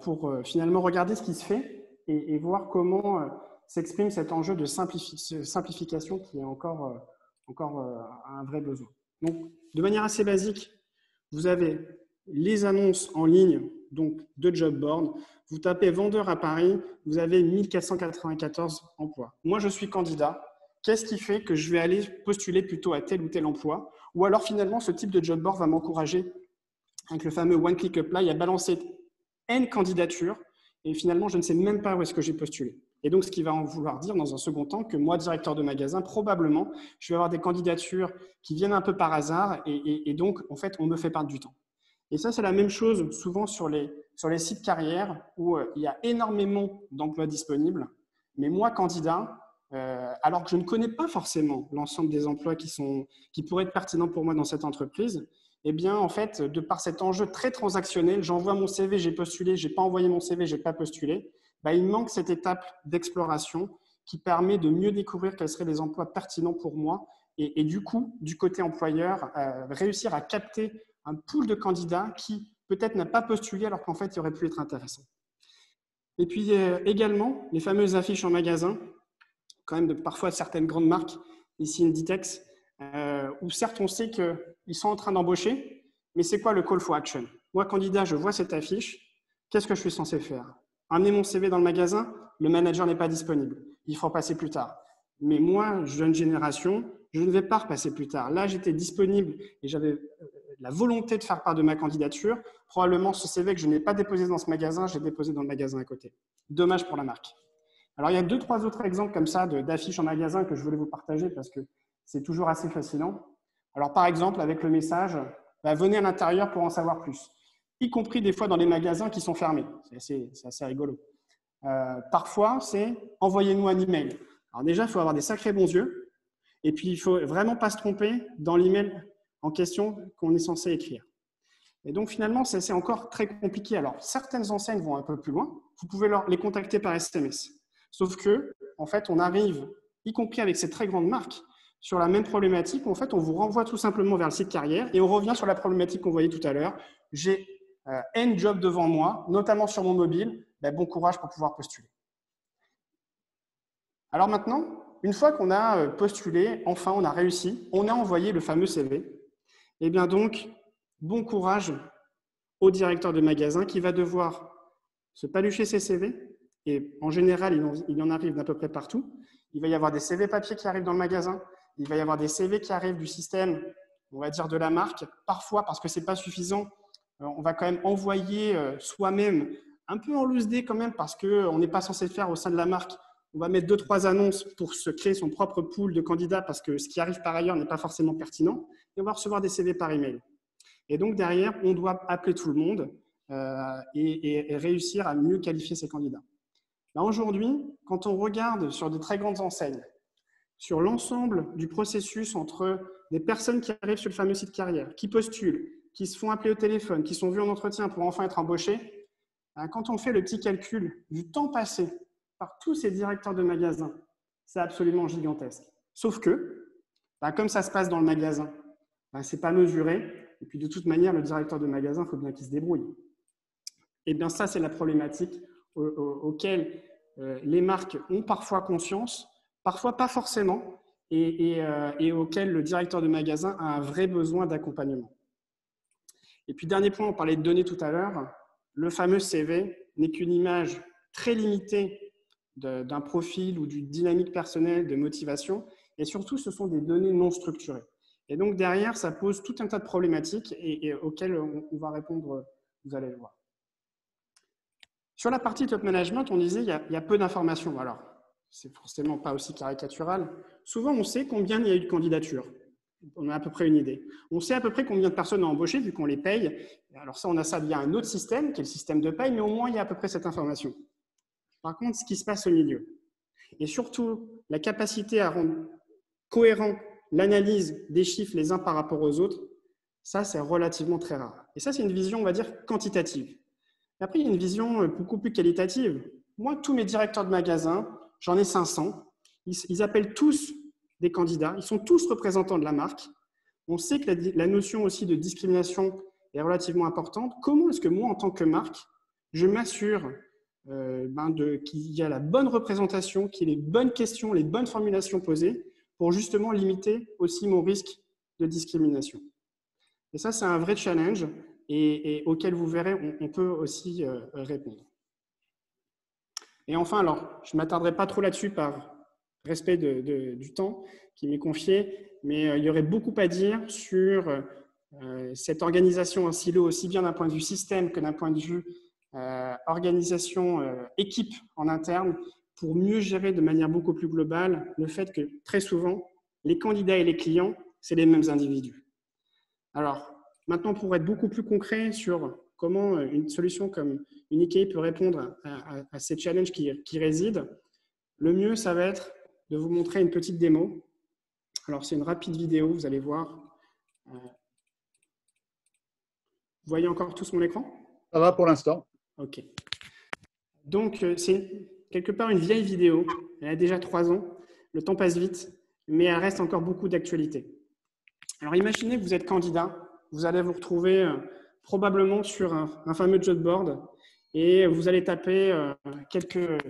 pour finalement regarder ce qui se fait et voir comment s'exprime cet enjeu de simplification qui est encore un vrai besoin. Donc, de manière assez basique, vous avez les annonces en ligne donc de job board. Vous tapez vendeur à Paris, vous avez 1494 emplois. Moi, je suis candidat. Qu'est-ce qui fait que je vais aller postuler plutôt à tel ou tel emploi? Ou alors, finalement, ce type de job board va m'encourager avec le fameux One Click Apply à balancer N candidatures et finalement, je ne sais même pas où est-ce que j'ai postulé. Et donc, ce qui va en vouloir dire dans un second temps que moi, directeur de magasin, probablement, je vais avoir des candidatures qui viennent un peu par hasard et donc, en fait, on me fait perdre du temps. Et ça, c'est la même chose souvent sur les sites carrières où il y a énormément d'emplois disponibles. Mais moi, candidat, alors que je ne connais pas forcément l'ensemble des emplois qui pourraient être pertinents pour moi dans cette entreprise, eh bien, en fait, de par cet enjeu très transactionnel, j'envoie mon CV, j'ai postulé, je n'ai pas envoyé mon CV, je n'ai pas postulé, il manque cette étape d'exploration qui permet de mieux découvrir quels seraient les emplois pertinents pour moi et du coup, du côté employeur, réussir à capter un pool de candidats qui peut-être n'a pas postulé alors qu'en fait, il aurait pu être intéressant. Et puis également, les fameuses affiches en magasin, quand même parfois certaines grandes marques, ici Inditex, où certes on sait qu'ils sont en train d'embaucher, mais c'est quoi le call for action? Moi, candidat, je vois cette affiche, qu'est-ce que je suis censé faire? Amener mon CV dans le magasin, le manager n'est pas disponible, il faut repasser plus tard. Mais moi, jeune génération, je ne vais pas repasser plus tard. Là, j'étais disponible et j'avais la volonté de faire part de ma candidature. Probablement, ce CV que je n'ai pas déposé dans ce magasin, j'ai déposé dans le magasin à côté. Dommage pour la marque. Alors, il y a 2-3 autres exemples comme ça d'affiches en magasin que je voulais vous partager parce que c'est toujours assez fascinant. Alors, par exemple, avec le message « Venez à l'intérieur pour en savoir plus », y compris des fois dans les magasins qui sont fermés. C'est assez rigolo. Parfois, c'est « Envoyez-nous un email ». Alors déjà, il faut avoir des sacrés bons yeux et puis il ne faut vraiment pas se tromper dans l'email en question qu'on est censé écrire. Et donc, finalement, c'est encore très compliqué. Alors, certaines enseignes vont un peu plus loin. Vous pouvez les contacter par SMS. Sauf que, en fait, on arrive, y compris avec ces très grandes marques, sur la même problématique. En fait, on vous renvoie tout simplement vers le site carrière et on revient sur la problématique qu'on voyait tout à l'heure. J'ai N jobs devant moi, notamment sur mon mobile. Bon courage pour pouvoir postuler. Alors maintenant, une fois qu'on a postulé, enfin, on a réussi, on a envoyé le fameux CV. Eh bien donc, bon courage au directeur de magasin qui va devoir se palucher ses CV. Et en général, il en arrive d'à peu près partout. Il va y avoir des CV papier qui arrivent dans le magasin. Il va y avoir des CV qui arrivent du système, on va dire de la marque. Parfois, parce que ce n'est pas suffisant, on va quand même envoyer soi-même un peu en loose day quand même, parce qu'on n'est pas censé le faire au sein de la marque. On va mettre 2-3 annonces pour se créer son propre pool de candidats, parce que ce qui arrive par ailleurs n'est pas forcément pertinent. Et on va recevoir des CV par email. Et donc, derrière, on doit appeler tout le monde et réussir à mieux qualifier ces candidats. Aujourd'hui, quand on regarde sur de très grandes enseignes, sur l'ensemble du processus entre des personnes qui arrivent sur le fameux site carrière, qui postulent, qui se font appeler au téléphone, qui sont vus en entretien pour enfin être embauchés, quand on fait le petit calcul du temps passé par tous ces directeurs de magasins, c'est absolument gigantesque. Sauf que, comme ça se passe dans le magasin, ce n'est pas mesuré. Et puis de toute manière, le directeur de magasin, il faut bien qu'il se débrouille. Et bien ça, c'est la problématique auquel les marques ont parfois conscience, parfois pas forcément, et auquel le directeur de magasin a un vrai besoin d'accompagnement. Et puis dernier point, on parlait de données tout à l'heure, le fameux CV n'est qu'une image très limitée d'un profil ou d'une dynamique personnelle de motivation, et surtout ce sont des données non structurées. Et donc derrière, ça pose tout un tas de problématiques et auxquelles on va répondre, vous allez le voir. Sur la partie top management, on disait il y a peu d'informations. Alors, c'est forcément pas aussi caricatural. Souvent, on sait combien il y a eu de candidatures. On a à peu près une idée. On sait à peu près combien de personnes ont embauché vu qu'on les paye. Alors ça, on a ça via un autre système, qui est le système de paye, mais au moins, il y a à peu près cette information. Par contre, ce qui se passe au milieu, et surtout la capacité à rendre cohérent l'analyse des chiffres les uns par rapport aux autres, ça, c'est relativement très rare. Et ça, c'est une vision, on va dire, quantitative. Après, il y a une vision beaucoup plus qualitative. Moi, tous mes directeurs de magasin, j'en ai 500, ils appellent tous des candidats, ils sont tous représentants de la marque. On sait que la notion aussi de discrimination est relativement importante. Comment est-ce que moi, en tant que marque, je m'assure qu'il y a la bonne représentation, qu'il y ait les bonnes questions, les bonnes formulations posées pour justement limiter aussi mon risque de discrimination. Et ça, c'est un vrai challenge et auquel vous verrez, on peut aussi répondre. Et enfin, alors, je ne m'attarderai pas trop là-dessus par respect du temps qui m'est confié, mais il y aurait beaucoup à dire sur cette organisation en silo, aussi bien d'un point de vue système que d'un point de vue organisation équipe en interne, pour mieux gérer de manière beaucoup plus globale le fait que très souvent, les candidats et les clients, c'est les mêmes individus. Alors, maintenant, pour être beaucoup plus concret sur comment une solution comme Unique peut répondre à ces challenges qui résident, le mieux, ça va être de vous montrer une petite démo. Alors, c'est une rapide vidéo, vous allez voir. Vous voyez encore tous mon écran? Ça va pour l'instant. OK. Donc, c'est quelque part une vieille vidéo. Elle a déjà 3 ans. Le temps passe vite, mais elle reste encore beaucoup d'actualité. Alors, imaginez que vous êtes candidat. Vous allez vous retrouver probablement sur un fameux job board et vous allez taper quelques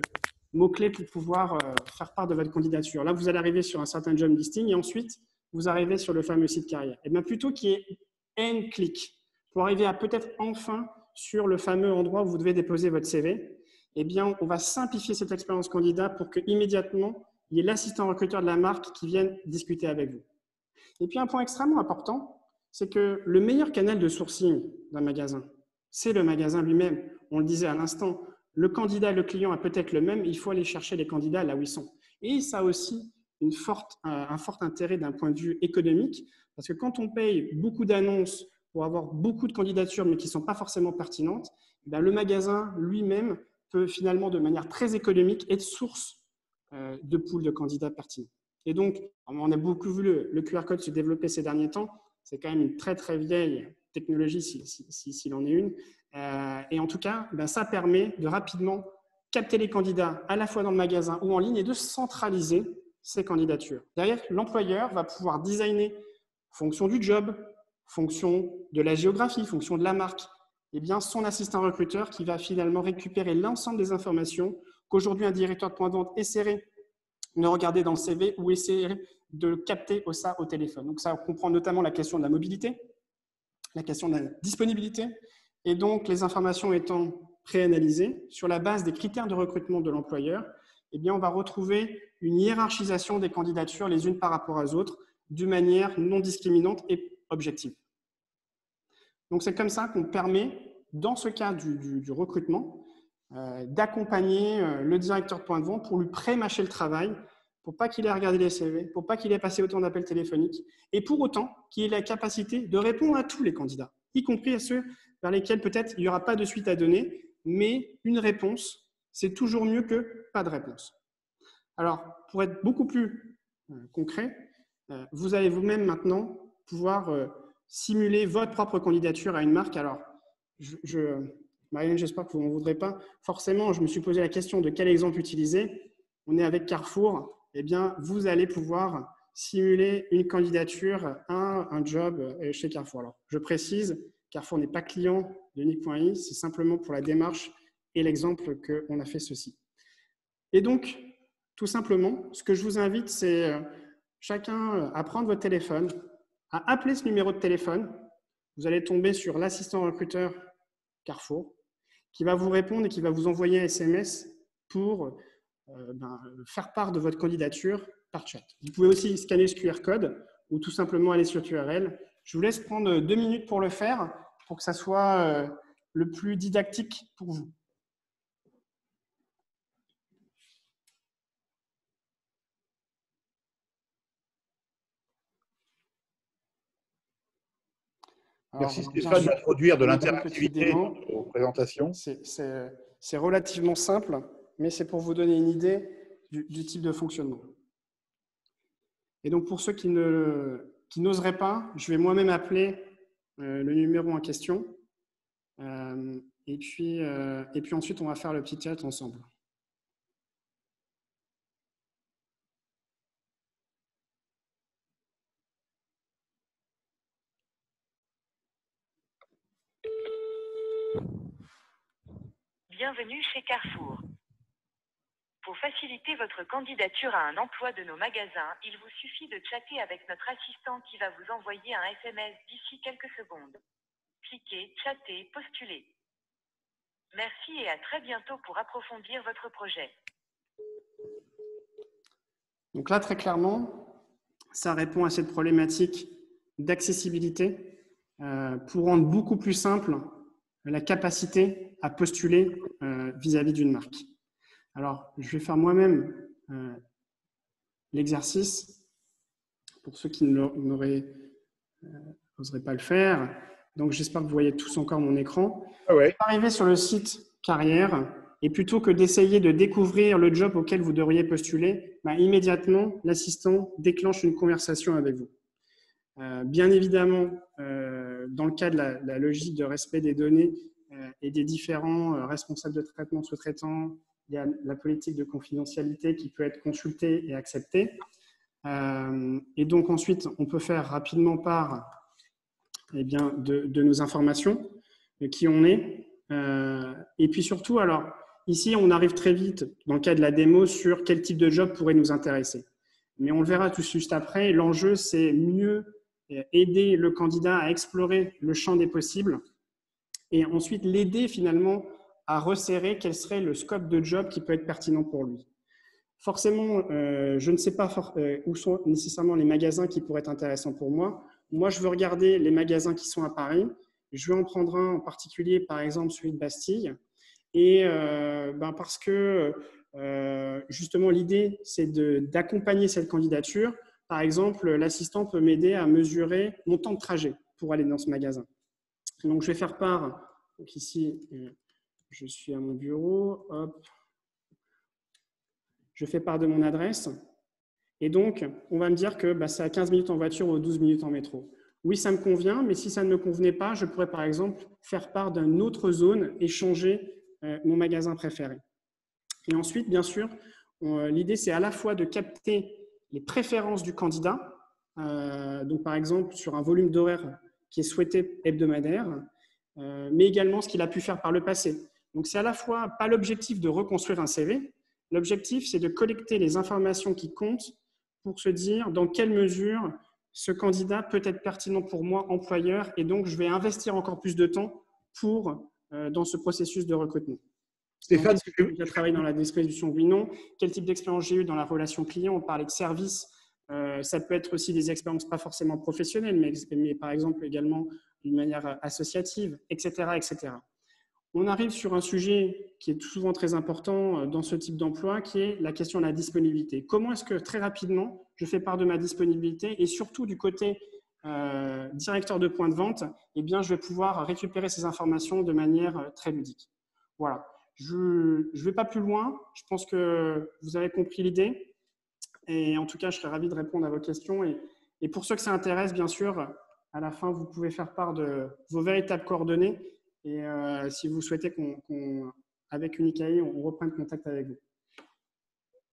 mots-clés pour pouvoir faire part de votre candidature. Là, vous allez arriver sur un certain job listing et ensuite, vous arrivez sur le fameux site carrière. Et bien, plutôt qu'il y ait N clics pour arriver à peut-être enfin sur le fameux endroit où vous devez déposer votre CV, eh bien, on va simplifier cette expérience candidat pour qu'immédiatement, il y ait l'assistant recruteur de la marque qui vienne discuter avec vous. Et puis, un point extrêmement important, c'est que le meilleur canal de sourcing d'un magasin, c'est le magasin lui-même. On le disait à l'instant, le candidat et le client est peut-être le même, il faut aller chercher les candidats là où ils sont. Et ça a aussi un fort intérêt d'un point de vue économique, parce que quand on paye beaucoup d'annonces pour avoir beaucoup de candidatures, mais qui ne sont pas forcément pertinentes, le magasin lui-même peut finalement, de manière très économique, être source de pools de candidats pertinents. Et donc, on a beaucoup vu le QR code se développer ces derniers temps. C'est quand même une très, très vieille technologie, s'il en est une. Et en tout cas, ça permet de rapidement capter les candidats à la fois dans le magasin ou en ligne et de centraliser ces candidatures. Derrière, l'employeur va pouvoir designer, fonction du job, fonction de la géographie, fonction de la marque, eh bien, son assistant recruteur qui va finalement récupérer l'ensemble des informations qu'aujourd'hui un directeur de point de vente essaierait de regarder dans le CV ou essaierait de capter au téléphone. Donc, ça comprend notamment la question de la mobilité, la question de la disponibilité, et donc les informations étant préanalysées sur la base des critères de recrutement de l'employeur, eh bien, on va retrouver une hiérarchisation des candidatures les unes par rapport aux autres d'une manière non discriminante et objective. Donc, c'est comme ça qu'on permet, dans ce cas du recrutement, d'accompagner le directeur de point de vente pour lui pré-mâcher le travail, pour pas qu'il ait regardé les CV, pour pas qu'il ait passé autant d'appels téléphoniques, et pour autant qu'il ait la capacité de répondre à tous les candidats, y compris à ceux vers lesquels peut-être il n'y aura pas de suite à donner, mais une réponse, c'est toujours mieux que pas de réponse. Alors, pour être beaucoup plus concret, vous allez vous-même maintenant pouvoir simuler votre propre candidature à une marque. Alors, Marianne, j'espère que vous ne m'en voudrez pas. Forcément, je me suis posé la question de quel exemple utiliser. On est avec Carrefour. Eh bien, vous allez pouvoir simuler une candidature à un job chez Carrefour. Alors, je précise, Carrefour n'est pas client de Nick.i, c'est simplement pour la démarche et l'exemple qu'on a fait ceci. Et donc, tout simplement, ce que je vous invite, c'est chacun à prendre votre téléphone, à appeler ce numéro de téléphone. Vous allez tomber sur l'assistant recruteur Carrefour qui va vous répondre et qui va vous envoyer un SMS pour faire part de votre candidature par chat. Vous pouvez aussi scanner ce QR code ou tout simplement aller sur URL. Je vous laisse prendre 2 minutes pour le faire pour que ça soit le plus didactique pour vous. Merci Stéphane d'introduire de l'interactivité dans vos présentations. C'est relativement simple, mais c'est pour vous donner une idée du type de fonctionnement. Et donc, pour ceux qui n'oseraient pas, je vais moi-même appeler le numéro en question. Et puis ensuite, on va faire le petit chat ensemble. Bienvenue chez Carrefour. Pour faciliter votre candidature à un emploi de nos magasins, il vous suffit de chatter avec notre assistant qui va vous envoyer un SMS d'ici quelques secondes. Cliquez, chattez, postulez. Merci et à très bientôt pour approfondir votre projet. Donc là, très clairement, ça répond à cette problématique d'accessibilité pour rendre beaucoup plus simple la capacité à postuler vis-à-vis d'une marque. Alors, je vais faire moi-même l'exercice pour ceux qui n'oseraient pas le faire. Donc, j'espère que vous voyez tous encore mon écran. Ah ouais. Arrivez sur le site Carrière et plutôt que d'essayer de découvrir le job auquel vous devriez postuler, immédiatement, l'assistant déclenche une conversation avec vous. Bien évidemment, dans le cas de la logique de respect des données et des différents responsables de traitement sous-traitants, il y a la politique de confidentialité qui peut être consultée et acceptée. Et donc ensuite, on peut faire rapidement part de nos informations, de qui on est. Et puis surtout, alors ici, on arrive très vite, dans le cas de la démo, sur quel type de job pourrait nous intéresser. Mais on le verra tout juste après. L'enjeu, c'est mieux aider le candidat à explorer le champ des possibles et ensuite l'aider finalement à resserrer quel serait le scope de job qui peut être pertinent pour lui. Forcément, je ne sais pas où sont nécessairement les magasins qui pourraient être intéressants pour moi. Moi, je veux regarder les magasins qui sont à Paris. Je vais en prendre un en particulier, par exemple celui de Bastille. Et parce que justement, l'idée, c'est d'accompagner cette candidature. Par exemple, l'assistant peut m'aider à mesurer mon temps de trajet pour aller dans ce magasin. Donc, je vais faire part. Donc ici, je suis à mon bureau. Hop. Je fais part de mon adresse. Et donc, on va me dire que c'est à 15 minutes en voiture ou 12 minutes en métro. Oui, ça me convient, mais si ça ne me convenait pas, je pourrais par exemple faire part d'une autre zone et changer mon magasin préféré. Et ensuite, bien sûr, l'idée, c'est à la fois de capter les préférences du candidat, donc par exemple sur un volume d'horaire qui est souhaité hebdomadaire, mais également ce qu'il a pu faire par le passé. Donc, c'est à la fois pas l'objectif de reconstruire un CV, l'objectif, c'est de collecter les informations qui comptent pour se dire dans quelle mesure ce candidat peut être pertinent pour moi, employeur, et donc je vais investir encore plus de temps dans ce processus de recrutement. Stéphane, est-ce que j'ai déjà travaillé dans la distribution? Oui, non. Quel type d'expérience j'ai eu dans la relation client? On parlait de service. Ça peut être aussi des expériences pas forcément professionnelles, mais par exemple également d'une manière associative, etc., etc. on arrive sur un sujet qui est souvent très important dans ce type d'emploi, qui est la question de la disponibilité. Comment est-ce que très rapidement, je fais part de ma disponibilité et surtout du côté directeur de point de vente, eh bien, je vais pouvoir récupérer ces informations de manière très ludique. Voilà. Je ne vais pas plus loin. Je pense que vous avez compris l'idée. Et en tout cas, je serais ravi de répondre à vos questions. Et pour ceux que ça intéresse, bien sûr, à la fin, vous pouvez faire part de vos véritables coordonnées. Et si vous souhaitez qu'avec Unicae, on reprenne contact avec vous.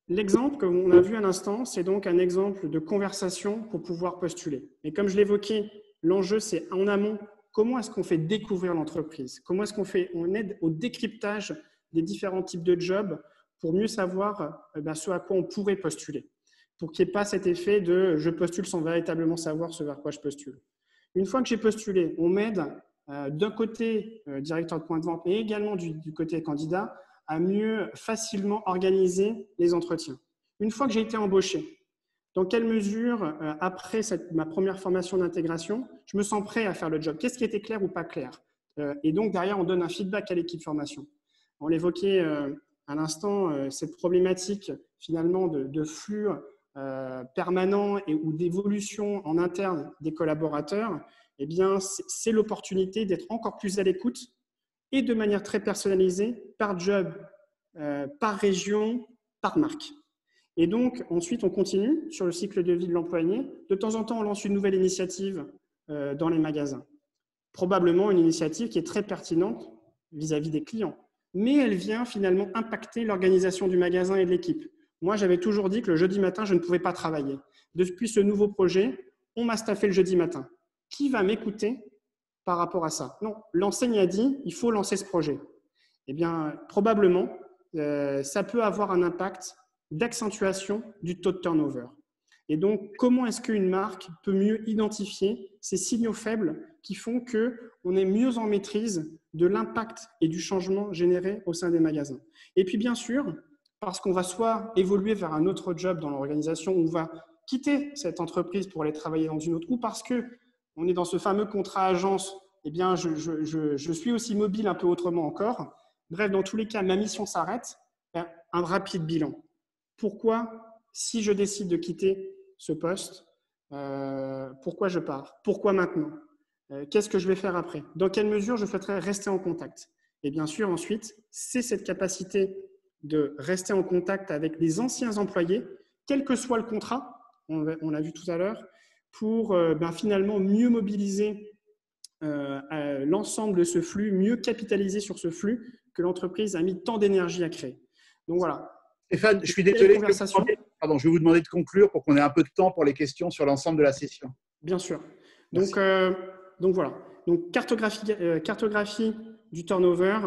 L'exemple que l'on a vu à l'instant, c'est donc un exemple de conversation pour pouvoir postuler. Et comme je l'évoquais, l'enjeu, c'est en amont, comment est-ce qu'on fait découvrir l'entreprise? Comment est-ce qu'on aide au décryptage des différents types de jobs pour mieux savoir ce à quoi on pourrait postuler, pour qu'il n'y ait pas cet effet de je postule sans véritablement savoir ce vers quoi je postule. Une fois que j'ai postulé, on m'aide d'un côté directeur de point de vente, mais également du côté candidat, à mieux facilement organiser les entretiens. Une fois que j'ai été embauché, dans quelle mesure, après ma première formation d'intégration, je me sens prêt à faire le job? Qu'est-ce qui était clair ou pas clair? Et donc, derrière, on donne un feedback à l'équipe formation. On l'évoquait à l'instant, cette problématique finalement de flux permanent ou d'évolution en interne des collaborateurs. Eh bien, c'est l'opportunité d'être encore plus à l'écoute et de manière très personnalisée, par job, par région, par marque. Et donc, ensuite, on continue sur le cycle de vie de l'employé. De temps en temps, on lance une nouvelle initiative dans les magasins. Probablement une initiative qui est très pertinente vis-à-vis des clients. Mais elle vient finalement impacter l'organisation du magasin et de l'équipe. Moi, j'avais toujours dit que le jeudi matin, je ne pouvais pas travailler. Depuis ce nouveau projet, on m'a staffé le jeudi matin. Qui va m'écouter par rapport à ça? Non, l'enseigne a dit, il faut lancer ce projet. Eh bien, probablement, ça peut avoir un impact d'accentuation du taux de turnover. Et donc, comment est-ce qu'une marque peut mieux identifier ces signaux faibles qui font qu'on est mieux en maîtrise de l'impact et du changement généré au sein des magasins? Et puis, bien sûr, parce qu'on va soit évoluer vers un autre job dans l'organisation, ou on va quitter cette entreprise pour aller travailler dans une autre, ou parce qu'on est dans ce fameux contrat agence, eh bien, je suis aussi mobile un peu autrement encore. Bref, dans tous les cas, ma mission s'arrête. Un rapide bilan. Pourquoi, si je décide de quitter ce poste, pourquoi je pars? Pourquoi maintenant? Qu'est-ce que je vais faire après? Dans quelle mesure je souhaiterais rester en contact? Et bien sûr, ensuite, c'est cette capacité de rester en contact avec les anciens employés, quel que soit le contrat, on l'a vu tout à l'heure, pour finalement mieux mobiliser l'ensemble de ce flux, mieux capitaliser sur ce flux que l'entreprise a mis tant d'énergie à créer. Donc voilà. Stéphane, je suis désolé, je vais vous demander de conclure pour qu'on ait un peu de temps pour les questions sur l'ensemble de la session. Bien sûr. Donc voilà. Donc cartographie du turnover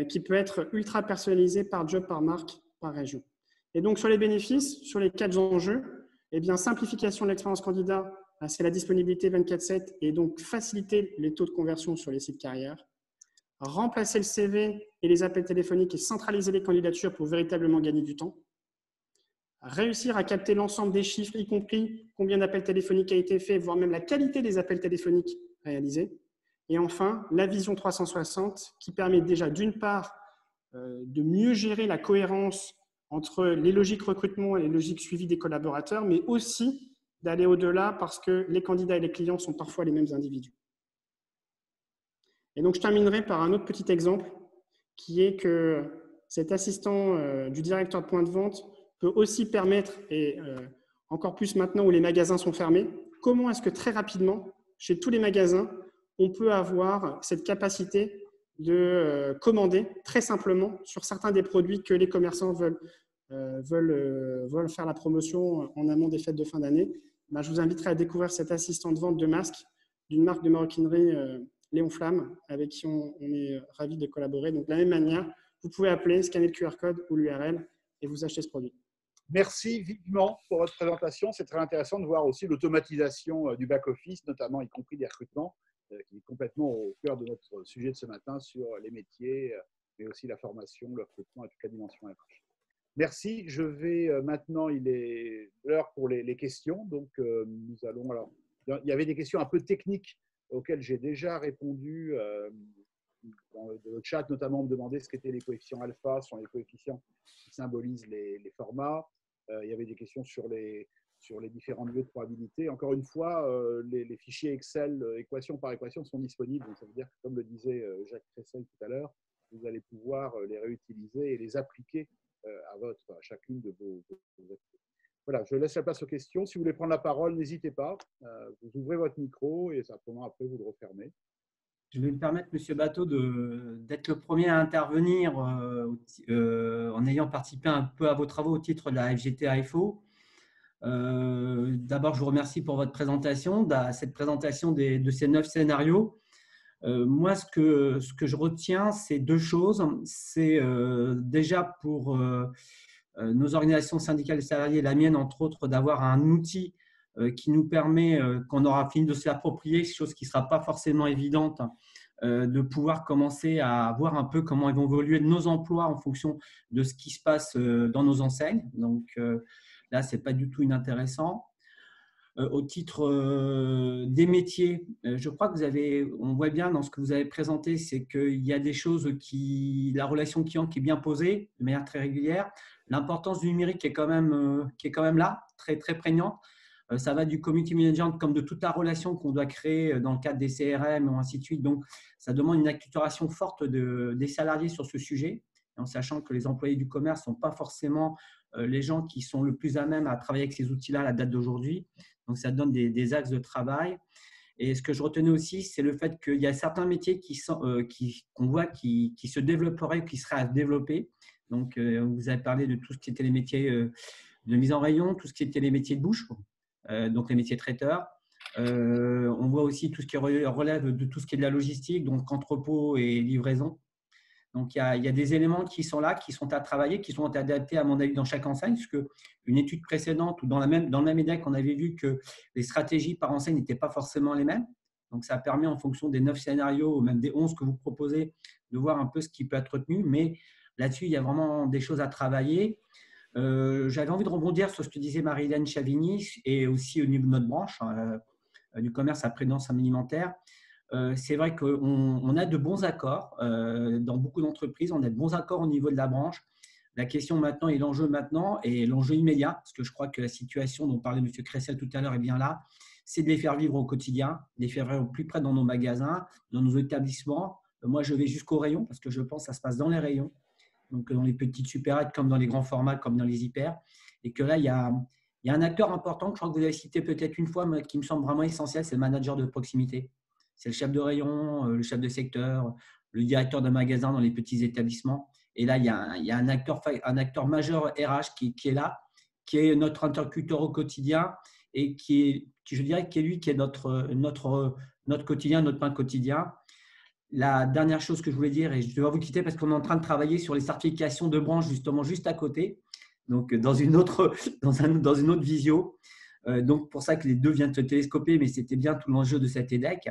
qui peut être ultra personnalisée par job, par marque, par région. Et donc sur les bénéfices, sur les 4 enjeux, eh bien simplification de l'expérience candidat, c'est la disponibilité 24/7 et donc faciliter les taux de conversion sur les sites carrières. Remplacer le CV et les appels téléphoniques et centraliser les candidatures pour véritablement gagner du temps. Réussir à capter l'ensemble des chiffres, y compris combien d'appels téléphoniques a été fait, voire même la qualité des appels téléphoniques réalisés. Et enfin, la vision 360 qui permet déjà d'une part de mieux gérer la cohérence entre les logiques recrutement et les logiques suivies des collaborateurs, mais aussi d'aller au-delà parce que les candidats et les clients sont parfois les mêmes individus. Et donc, je terminerai par un autre petit exemple qui est que cet assistant du directeur de point de vente peut aussi permettre, et encore plus maintenant où les magasins sont fermés, comment est-ce que très rapidement, chez tous les magasins, on peut avoir cette capacité de commander très simplement sur certains des produits que les commerçants veulent faire la promotion en amont des fêtes de fin d'année. Je vous inviterai à découvrir cet assistant de vente de masques d'une marque de maroquinerie Léon Flamme, avec qui on est ravis de collaborer. Donc, de la même manière, vous pouvez appeler, scanner le QR code ou l'URL et vous achetez ce produit. Merci vivement pour votre présentation. C'est très intéressant de voir aussi l'automatisation du back-office, notamment y compris des recrutements, qui est complètement au cœur de notre sujet de ce matin sur les métiers, mais aussi la formation, le recrutement et toute la dimension RH. Merci. Je vais maintenant, il est l'heure pour les questions. Donc, nous allons… Alors, il y avait des questions un peu techniques auxquelles j'ai déjà répondu dans le chat, notamment, on me demandait ce qu'étaient les coefficients alpha, ce sont les coefficients qui symbolisent les formats. Il y avait des questions sur les différents niveaux de probabilité. Encore une fois, les fichiers Excel, équation par équation, sont disponibles. Donc, ça veut dire que, comme le disait Jacques Cressel tout à l'heure, vous allez pouvoir les réutiliser et les appliquer à chacune de vos activités. Voilà, je laisse la place aux questions. Si vous voulez prendre la parole, n'hésitez pas. Vous ouvrez votre micro et simplement après, vous le refermez. Je vais me permettre, Monsieur Bateau, d'être le premier à intervenir en ayant participé un peu à vos travaux au titre de la FGT-AFO. D'abord, je vous remercie pour votre présentation, cette présentation de ces 9 scénarios. Moi, ce que je retiens, c'est 2 choses. C'est déjà pour nos organisations syndicales et salariés, la mienne entre autres, d'avoir un outil qui nous permet, qu'on aura fini de se l'approprier, chose qui ne sera pas forcément évidente, de pouvoir commencer à voir un peu comment ils vont évoluer nos emplois en fonction de ce qui se passe dans nos enseignes. Donc là, ce n'est pas du tout inintéressant. Au titre des métiers, je crois que on voit bien dans ce que vous avez présenté, c'est qu'il y a des choses la relation client qui est bien posée de manière très régulière. L'importance du numérique est quand même là, très, très prégnante. Ça va du community management comme de toute la relation qu'on doit créer dans le cadre des CRM et ainsi de suite. Donc, ça demande une acculturation forte des salariés sur ce sujet, en sachant que les employés du commerce ne sont pas forcément les gens qui sont le plus à même à travailler avec ces outils-là à la date d'aujourd'hui. Donc, ça donne des axes de travail. Et ce que je retenais aussi, c'est le fait qu'il y a certains métiers qu'on voit qui se développeraient, qui seraient à développer. Donc, vous avez parlé de tout ce qui était les métiers de mise en rayon, tout ce qui était les métiers de bouche, donc les métiers traiteurs. On voit aussi tout ce qui relève de tout ce qui est de la logistique, donc entrepôt et livraison. Donc, il y a des éléments qui sont là, qui sont à travailler, qui sont adaptés, à mon avis, dans chaque enseigne, puisque une étude précédente ou dans le même EDEC, on avait vu que les stratégies par enseigne n'étaient pas forcément les mêmes. Donc, ça permet, en fonction des 9 scénarios, ou même des 11 que vous proposez, de voir un peu ce qui peut être retenu. Mais là-dessus, il y a vraiment des choses à travailler. J'avais envie de rebondir sur ce que disait Marie-Hélène Chavigny et aussi au niveau de notre branche du commerce à prudence alimentaire. C'est vrai qu'on a de bons accords dans beaucoup d'entreprises, on a de bons accords au niveau de la branche. La question maintenant et l'enjeu maintenant et l'enjeu immédiat, parce que je crois que la situation dont parlait M. Cressel tout à l'heure est bien là, c'est de les faire vivre au quotidien, de les faire vivre au plus près dans nos magasins, dans nos établissements. Moi, je vais jusqu'au rayon parce que je pense que ça se passe dans les rayons, donc dans les petites supérettes comme dans les grands formats, comme dans les hyper, et que là, il y a un acteur important que je crois que vous avez cité peut-être une fois, mais qui me semble vraiment essentiel, c'est le manager de proximité. C'est le chef de rayon, le chef de secteur, le directeur d'un magasin dans les petits établissements. Et là, il y a un acteur majeur RH qui est là, qui est notre interlocuteur au quotidien et je dirais, qui est notre quotidien, notre pain quotidien. La dernière chose que je voulais dire, et je dois vous quitter parce qu'on est en train de travailler sur les certifications de branche justement juste à côté, donc dans une autre visio. Donc pour ça que les deux viennent se télescoper, mais c'était bien tout l'enjeu de cet EDEC.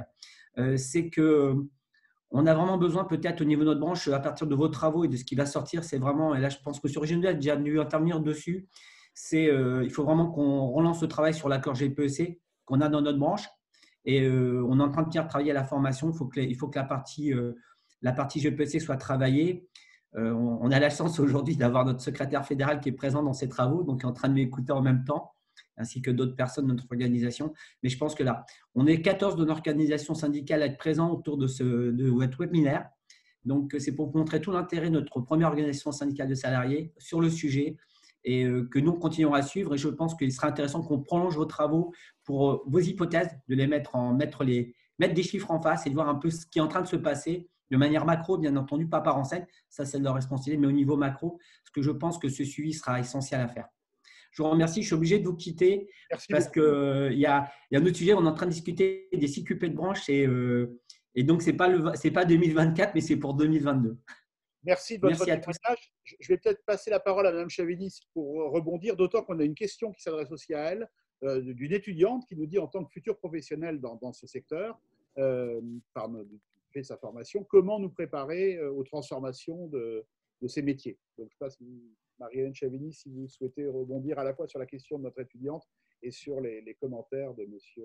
C'est qu'on a vraiment besoin peut-être au niveau de notre branche, à partir de vos travaux et de ce qui va sortir, c'est vraiment, et là je pense que sur Régional a déjà dû intervenir dessus, il faut vraiment qu'on relance le travail sur l'accord GPEC qu'on a dans notre branche. Et on est en train de travailler à la formation. Il faut que la partie GPEC soit travaillée. On a la chance aujourd'hui d'avoir notre secrétaire fédéral qui est présent dans ces travaux, donc qui est en train de m'écouter en même temps, ainsi que d'autres personnes de notre organisation. Mais je pense que là, on est 14 de notre organisation syndicale à être présents autour de votre webinaire. Donc, c'est pour vous montrer tout l'intérêt de notre première organisation syndicale de salariés sur le sujet et que nous continuerons à suivre. Et je pense qu'il sera intéressant qu'on prolonge vos travaux pour vos hypothèses, de les mettre des chiffres en face et de voir un peu ce qui est en train de se passer de manière macro, bien entendu, pas par enseigne, ça c'est de leur responsabilité, mais au niveau macro, parce que je pense que ce suivi sera essentiel à faire. Je vous remercie, je suis obligé de vous quitter. Merci parce qu'il y a un autre sujet, on est en train de discuter des CQP de branche et donc ce n'est pas 2024, mais c'est pour 2022. Merci de votre témoignage. Je vais peut-être passer la parole à Mme Chavigny pour rebondir, d'autant qu'on a une question qui s'adresse aussi à elle, d'une étudiante qui nous dit, en tant que future professionnelle dans ce secteur, par fait sa formation, comment nous préparer aux transformations de ces métiers. Donc, je passe Marie-Hélène Chavigny, si vous souhaitez rebondir à la fois sur la question de notre étudiante et sur les commentaires de monsieur.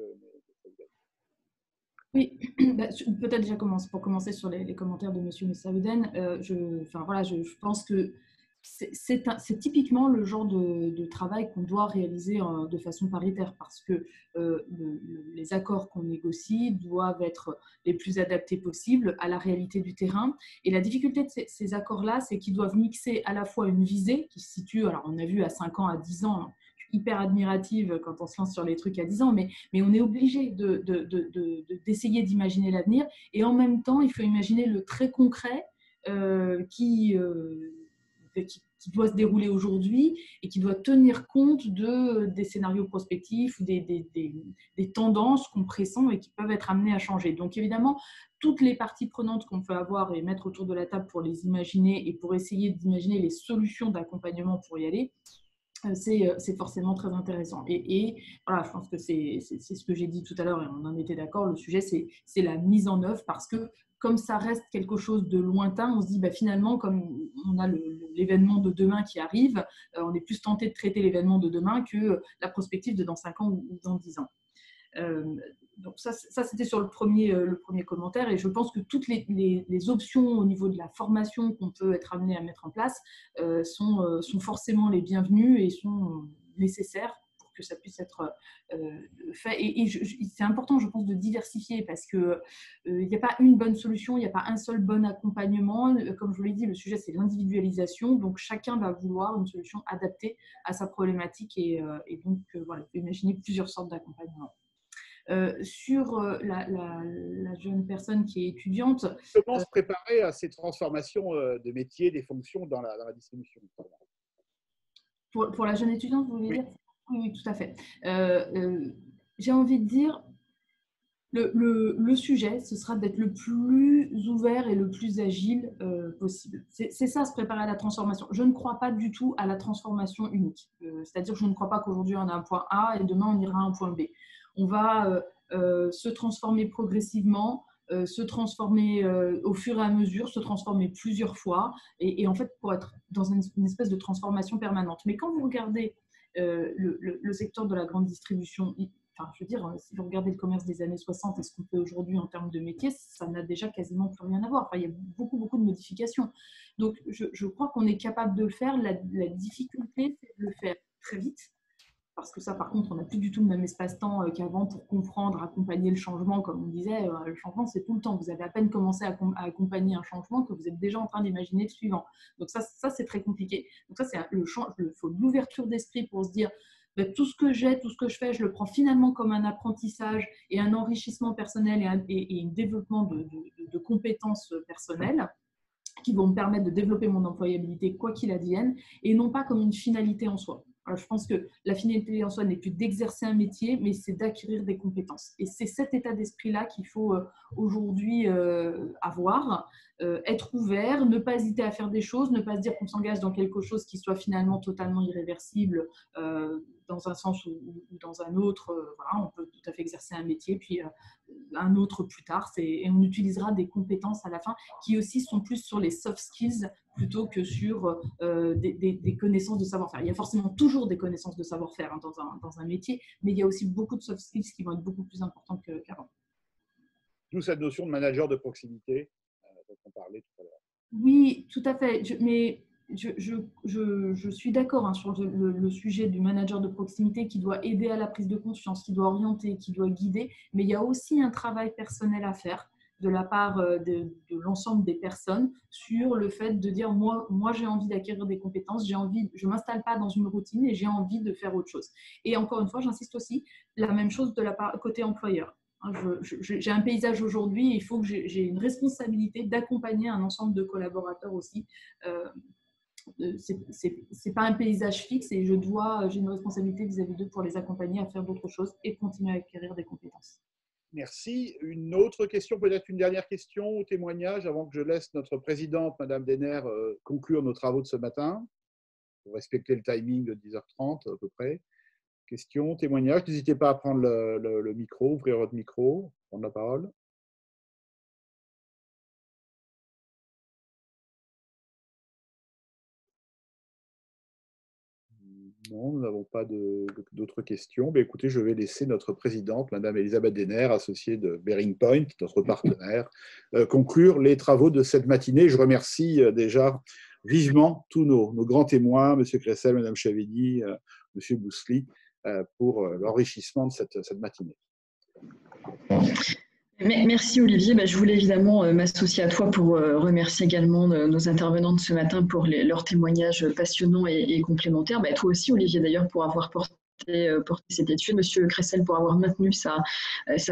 Oui, bah, peut-être déjà pour commencer sur les commentaires de Monsieur Messaouden, je pense que c'est typiquement le genre de travail qu'on doit réaliser de façon paritaire parce que les accords qu'on négocie doivent être les plus adaptés possibles à la réalité du terrain. Et la difficulté de ces accords-là, c'est qu'ils doivent mixer à la fois une visée qui se situe, alors on a vu à 5 ans, à 10 ans, hyper admirative quand on se lance sur les trucs à 10 ans, mais on est obligé d'essayer d'imaginer l'avenir. Et en même temps, il faut imaginer le très concret qui doit se dérouler aujourd'hui et qui doit tenir compte des scénarios prospectifs ou des tendances qu'on pressent et qui peuvent être amenées à changer. Donc évidemment, toutes les parties prenantes qu'on peut avoir et mettre autour de la table pour les imaginer et pour essayer d'imaginer les solutions d'accompagnement pour y aller, c'est forcément très intéressant. Et voilà, je pense que c'est ce que j'ai dit tout à l'heure et on en était d'accord. Le sujet, c'est la mise en œuvre parce que comme ça reste quelque chose de lointain, on se dit finalement, comme on a l'événement de demain qui arrive, on est plus tenté de traiter l'événement de demain que la prospective de dans 5 ans ou dans 10 ans. Donc ça c'était sur le premier commentaire et je pense que toutes les options au niveau de la formation qu'on peut être amené à mettre en place sont forcément les bienvenues et sont nécessaires pour que ça puisse être fait. Et c'est important, je pense, de diversifier parce qu'il n'y a pas une bonne solution, il n'y a pas un seul bon accompagnement. Comme je vous l'ai dit, le sujet, c'est l'individualisation. Donc, chacun va vouloir une solution adaptée à sa problématique et donc, voilà, il faut imaginer plusieurs sortes d'accompagnement. Sur la jeune personne qui est étudiante. Comment se préparer à ces transformations de métiers, des fonctions dans la distribution? Pour la jeune étudiante, vous voulez dire? Oui, tout à fait. J'ai envie de dire, le sujet, ce sera d'être le plus ouvert et le plus agile possible. C'est ça, se préparer à la transformation. Je ne crois pas du tout à la transformation unique. C'est-à-dire que je ne crois pas qu'aujourd'hui, on a un point A et demain, on ira à un point B. On va se transformer progressivement, se transformer au fur et à mesure, se transformer plusieurs fois, et en fait, pour être dans une espèce de transformation permanente. Mais quand vous regardez le secteur de la grande distribution, enfin, je veux dire, si vous regardez le commerce des années 60 et ce qu'on fait aujourd'hui en termes de métier, ça n'a déjà quasiment plus rien à voir. Enfin, il y a beaucoup, beaucoup de modifications. Donc, je crois qu'on est capable de le faire. La difficulté, c'est de le faire très vite. Parce que ça, par contre, on n'a plus du tout le même espace-temps qu'avant pour comprendre, accompagner le changement. Comme on disait, le changement, c'est tout le temps. Vous avez à peine commencé à accompagner un changement que vous êtes déjà en train d'imaginer le suivant. Donc ça c'est très compliqué. Donc ça, c'est il faut de l'ouverture d'esprit pour se dire, tout ce que j'ai, tout ce que je fais, je le prends finalement comme un apprentissage et un enrichissement personnel et un développement de compétences personnelles qui vont me permettre de développer mon employabilité quoi qu'il advienne, et non pas comme une finalité en soi. Alors, je pense que la finalité en soi n'est plus d'exercer un métier, mais c'est d'acquérir des compétences. Et c'est cet état d'esprit-là qu'il faut aujourd'hui avoir, être ouvert, ne pas hésiter à faire des choses, ne pas se dire qu'on s'engage dans quelque chose qui soit finalement totalement irréversible dans un sens ou dans un autre. Voilà, on peut tout à fait exercer un métier, puis un autre plus tard, et on utilisera des compétences à la fin qui aussi sont plus sur les soft skills plutôt que sur des connaissances de savoir-faire. Il y a forcément toujours des connaissances de savoir-faire hein, dans un métier, mais il y a aussi beaucoup de soft skills qui vont être beaucoup plus importants qu'avant. D'où cette notion de manager de proximité dont on parlait tout à l'heure. Oui, tout à fait. Mais je suis d'accord hein, sur le sujet du manager de proximité qui doit aider à la prise de conscience, qui doit orienter, qui doit guider, mais il y a aussi un travail personnel à faire de la part de l'ensemble des personnes sur le fait de dire moi j'ai envie d'acquérir des compétences, je ne m'installe pas dans une routine et j'ai envie de faire autre chose. Et encore une fois, j'insiste aussi, la même chose de la part côté employeur. J'ai un paysage aujourd'hui, il faut que j'ai une responsabilité d'accompagner un ensemble de collaborateurs aussi. C'est pas un paysage fixe et j'ai une responsabilité vis-à-vis d'eux pour les accompagner à faire d'autres choses et continuer à acquérir des compétences. Merci. Une autre question, peut-être une dernière question ou témoignage avant que je laisse notre présidente, Madame Denner, conclure nos travaux de ce matin, pour respecter le timing de 10h30 à peu près. Question, témoignage, n'hésitez pas à prendre le micro, ouvrir votre micro, prendre la parole. Non, nous n'avons pas d'autres questions. Mais écoutez, je vais laisser notre présidente, Madame Elisabeth Denner, associée de Bearing Point, notre partenaire, conclure les travaux de cette matinée. Je remercie déjà vivement tous nos grands témoins, M. Cressel, Mme Chavigny, M. Bousselit, pour l'enrichissement de cette matinée. Merci Olivier. Je voulais évidemment m'associer à toi pour remercier également nos intervenants de ce matin pour leurs témoignages passionnants et complémentaires. Toi aussi Olivier d'ailleurs pour avoir porté cette étude, Monsieur Cressel pour avoir maintenu sa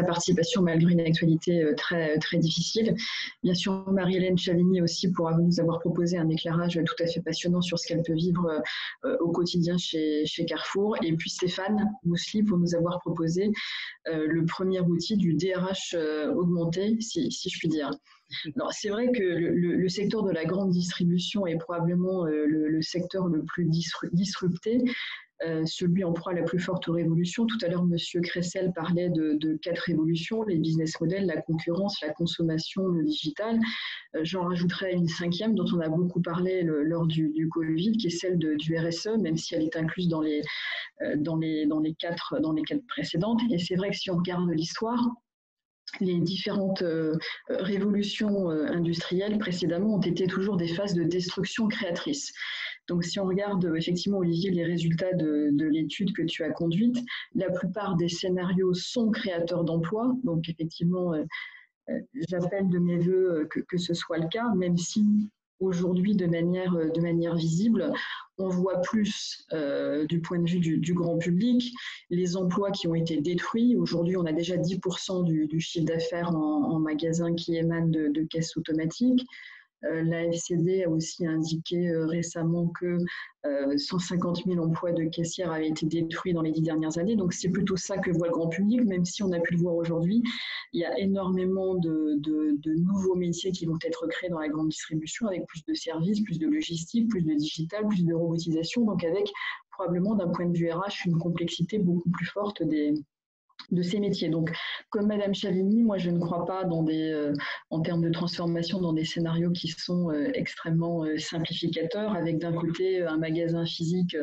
participation malgré une actualité très, très difficile. Bien sûr, Marie-Hélène Chavigny aussi pour nous avoir proposé un éclairage tout à fait passionnant sur ce qu'elle peut vivre au quotidien chez Carrefour. Et puis Stéphane Bousselit pour nous avoir proposé le premier outil du DRH augmenté, si je puis dire. Alors, c'est vrai que le secteur de la grande distribution est probablement le secteur le plus disrupté, celui en proie à la plus forte révolution. Tout à l'heure, M. Cressel parlait de 4 révolutions, les business models, la concurrence, la consommation, le digital. J'en rajouterai une 5e dont on a beaucoup parlé lors du Covid, qui est celle du RSE, même si elle est incluse dans les 4 précédentes. Et c'est vrai que si on regarde l'histoire, les différentes révolutions industrielles précédemment ont été toujours des phases de destruction créatrice. Donc si on regarde effectivement, Olivier, les résultats de l'étude que tu as conduite, la plupart des scénarios sont créateurs d'emplois. Donc effectivement, j'appelle de mes voeux que ce soit le cas, même si aujourd'hui, de manière visible, on voit plus du point de vue du grand public les emplois qui ont été détruits. Aujourd'hui, on a déjà 10% du chiffre d'affaires en magasin qui émane de caisses automatiques. La FCD a aussi indiqué récemment que 150 000 emplois de caissières avaient été détruits dans les 10 dernières années. Donc, c'est plutôt ça que voit le grand public, même si on a pu le voir aujourd'hui. Il y a énormément de nouveaux métiers qui vont être créés dans la grande distribution avec plus de services, plus de logistique, plus de digital, plus de robotisation. Donc, avec probablement d'un point de vue RH, une complexité beaucoup plus forte de ces métiers. Donc, comme Madame Chavigny, moi, je ne crois pas en termes de transformation dans des scénarios qui sont extrêmement simplificateurs, avec d'un côté un magasin physique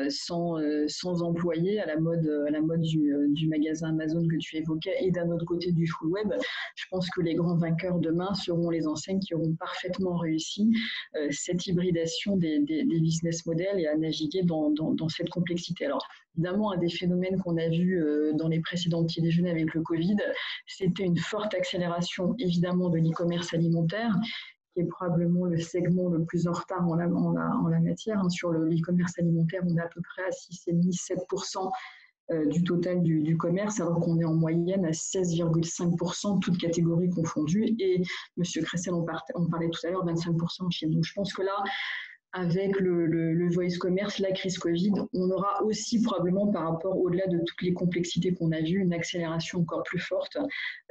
sans employés à la mode du magasin Amazon que tu évoquais, et d'un autre côté du full web. Je pense que les grands vainqueurs demain seront les enseignes qui auront parfaitement réussi cette hybridation des business models et à naviguer dans cette complexité. Alors, évidemment, un des phénomènes qu'on a vu dans les précédents petits déjeuners avec le Covid, c'était une forte accélération évidemment de l'e-commerce alimentaire, qui est probablement le segment le plus en retard en la matière. Sur l'e-commerce alimentaire, on est à peu près à 6,5-7% du total du commerce, alors qu'on est en moyenne à 16,5%, toutes catégories confondues. Et M. Cressel, on parlait tout à l'heure, 25% en Chine. Donc je pense que là, avec le voice commerce, la crise Covid, on aura aussi probablement, par rapport au-delà de toutes les complexités qu'on a vues, une accélération encore plus forte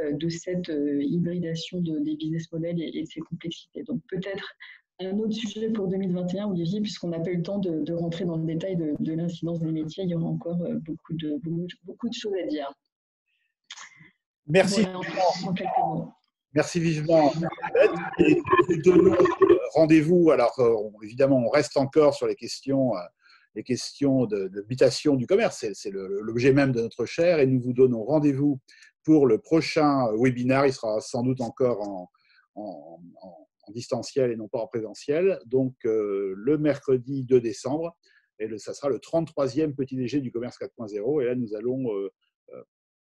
de cette hybridation des business models et de ces complexités. Donc peut-être un autre sujet pour 2021, Olivier, puisqu'on n'a pas eu le temps de rentrer dans le détail de l'incidence des métiers, il y aura encore beaucoup de choses à dire. Merci. Voilà, en quelques mots. Merci vivement. Et nous donnons rendez-vous. Alors, évidemment, on reste encore sur les questions de l'habitation du commerce. C'est l'objet même de notre chaire. Et nous vous donnons rendez-vous pour le prochain webinaire. Il sera sans doute encore en distanciel et non pas en présentiel. Donc, le mercredi 2 décembre. Et ça sera le 33e petit déjeuner du commerce 4.0. Et là, nous allons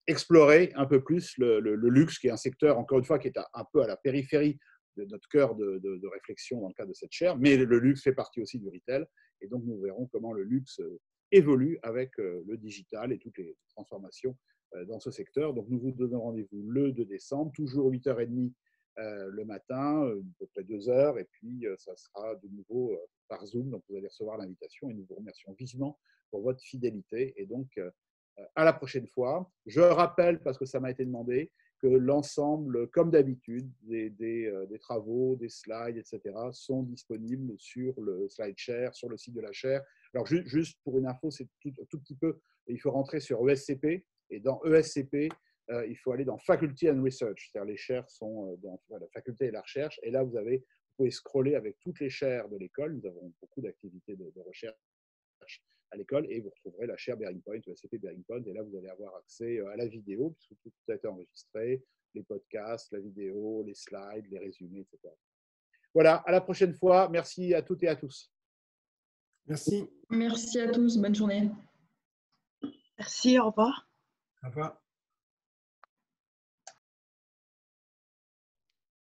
explorer un peu plus le luxe, qui est un secteur, encore une fois, qui est un peu à la périphérie de notre cœur de réflexion dans le cadre de cette chaire, mais le luxe fait partie aussi du retail, et donc nous verrons comment le luxe évolue avec le digital et toutes les transformations dans ce secteur. Donc nous vous donnons rendez-vous le 2 décembre, toujours 8h30 le matin, à peu près 2 heures, et puis ça sera de nouveau par Zoom, donc vous allez recevoir l'invitation, et nous vous remercions vivement pour votre fidélité, et donc à la prochaine fois. Je rappelle, parce que ça m'a été demandé, que l'ensemble, comme d'habitude, des travaux, des slides, etc., sont disponibles sur le SlideShare, sur le site de la chaire. Alors, juste pour une info, c'est tout petit peu, il faut rentrer sur ESCP, et dans ESCP, il faut aller dans Faculty and Research, c'est-à-dire les chaires sont dans la faculté et la recherche, et là, vous pouvez scroller avec toutes les chaires de l'école. Nous avons beaucoup d'activités de recherche recherche à l'école, et vous retrouverez la chaire Bearing Point, la CP Bearing Point, et là, vous allez avoir accès à la vidéo, puisque tout a été enregistré, les podcasts, la vidéo, les slides, les résumés, etc. Voilà, à la prochaine fois. Merci à toutes et à tous. Merci. Merci à tous. Bonne journée. Merci, au revoir. Au revoir.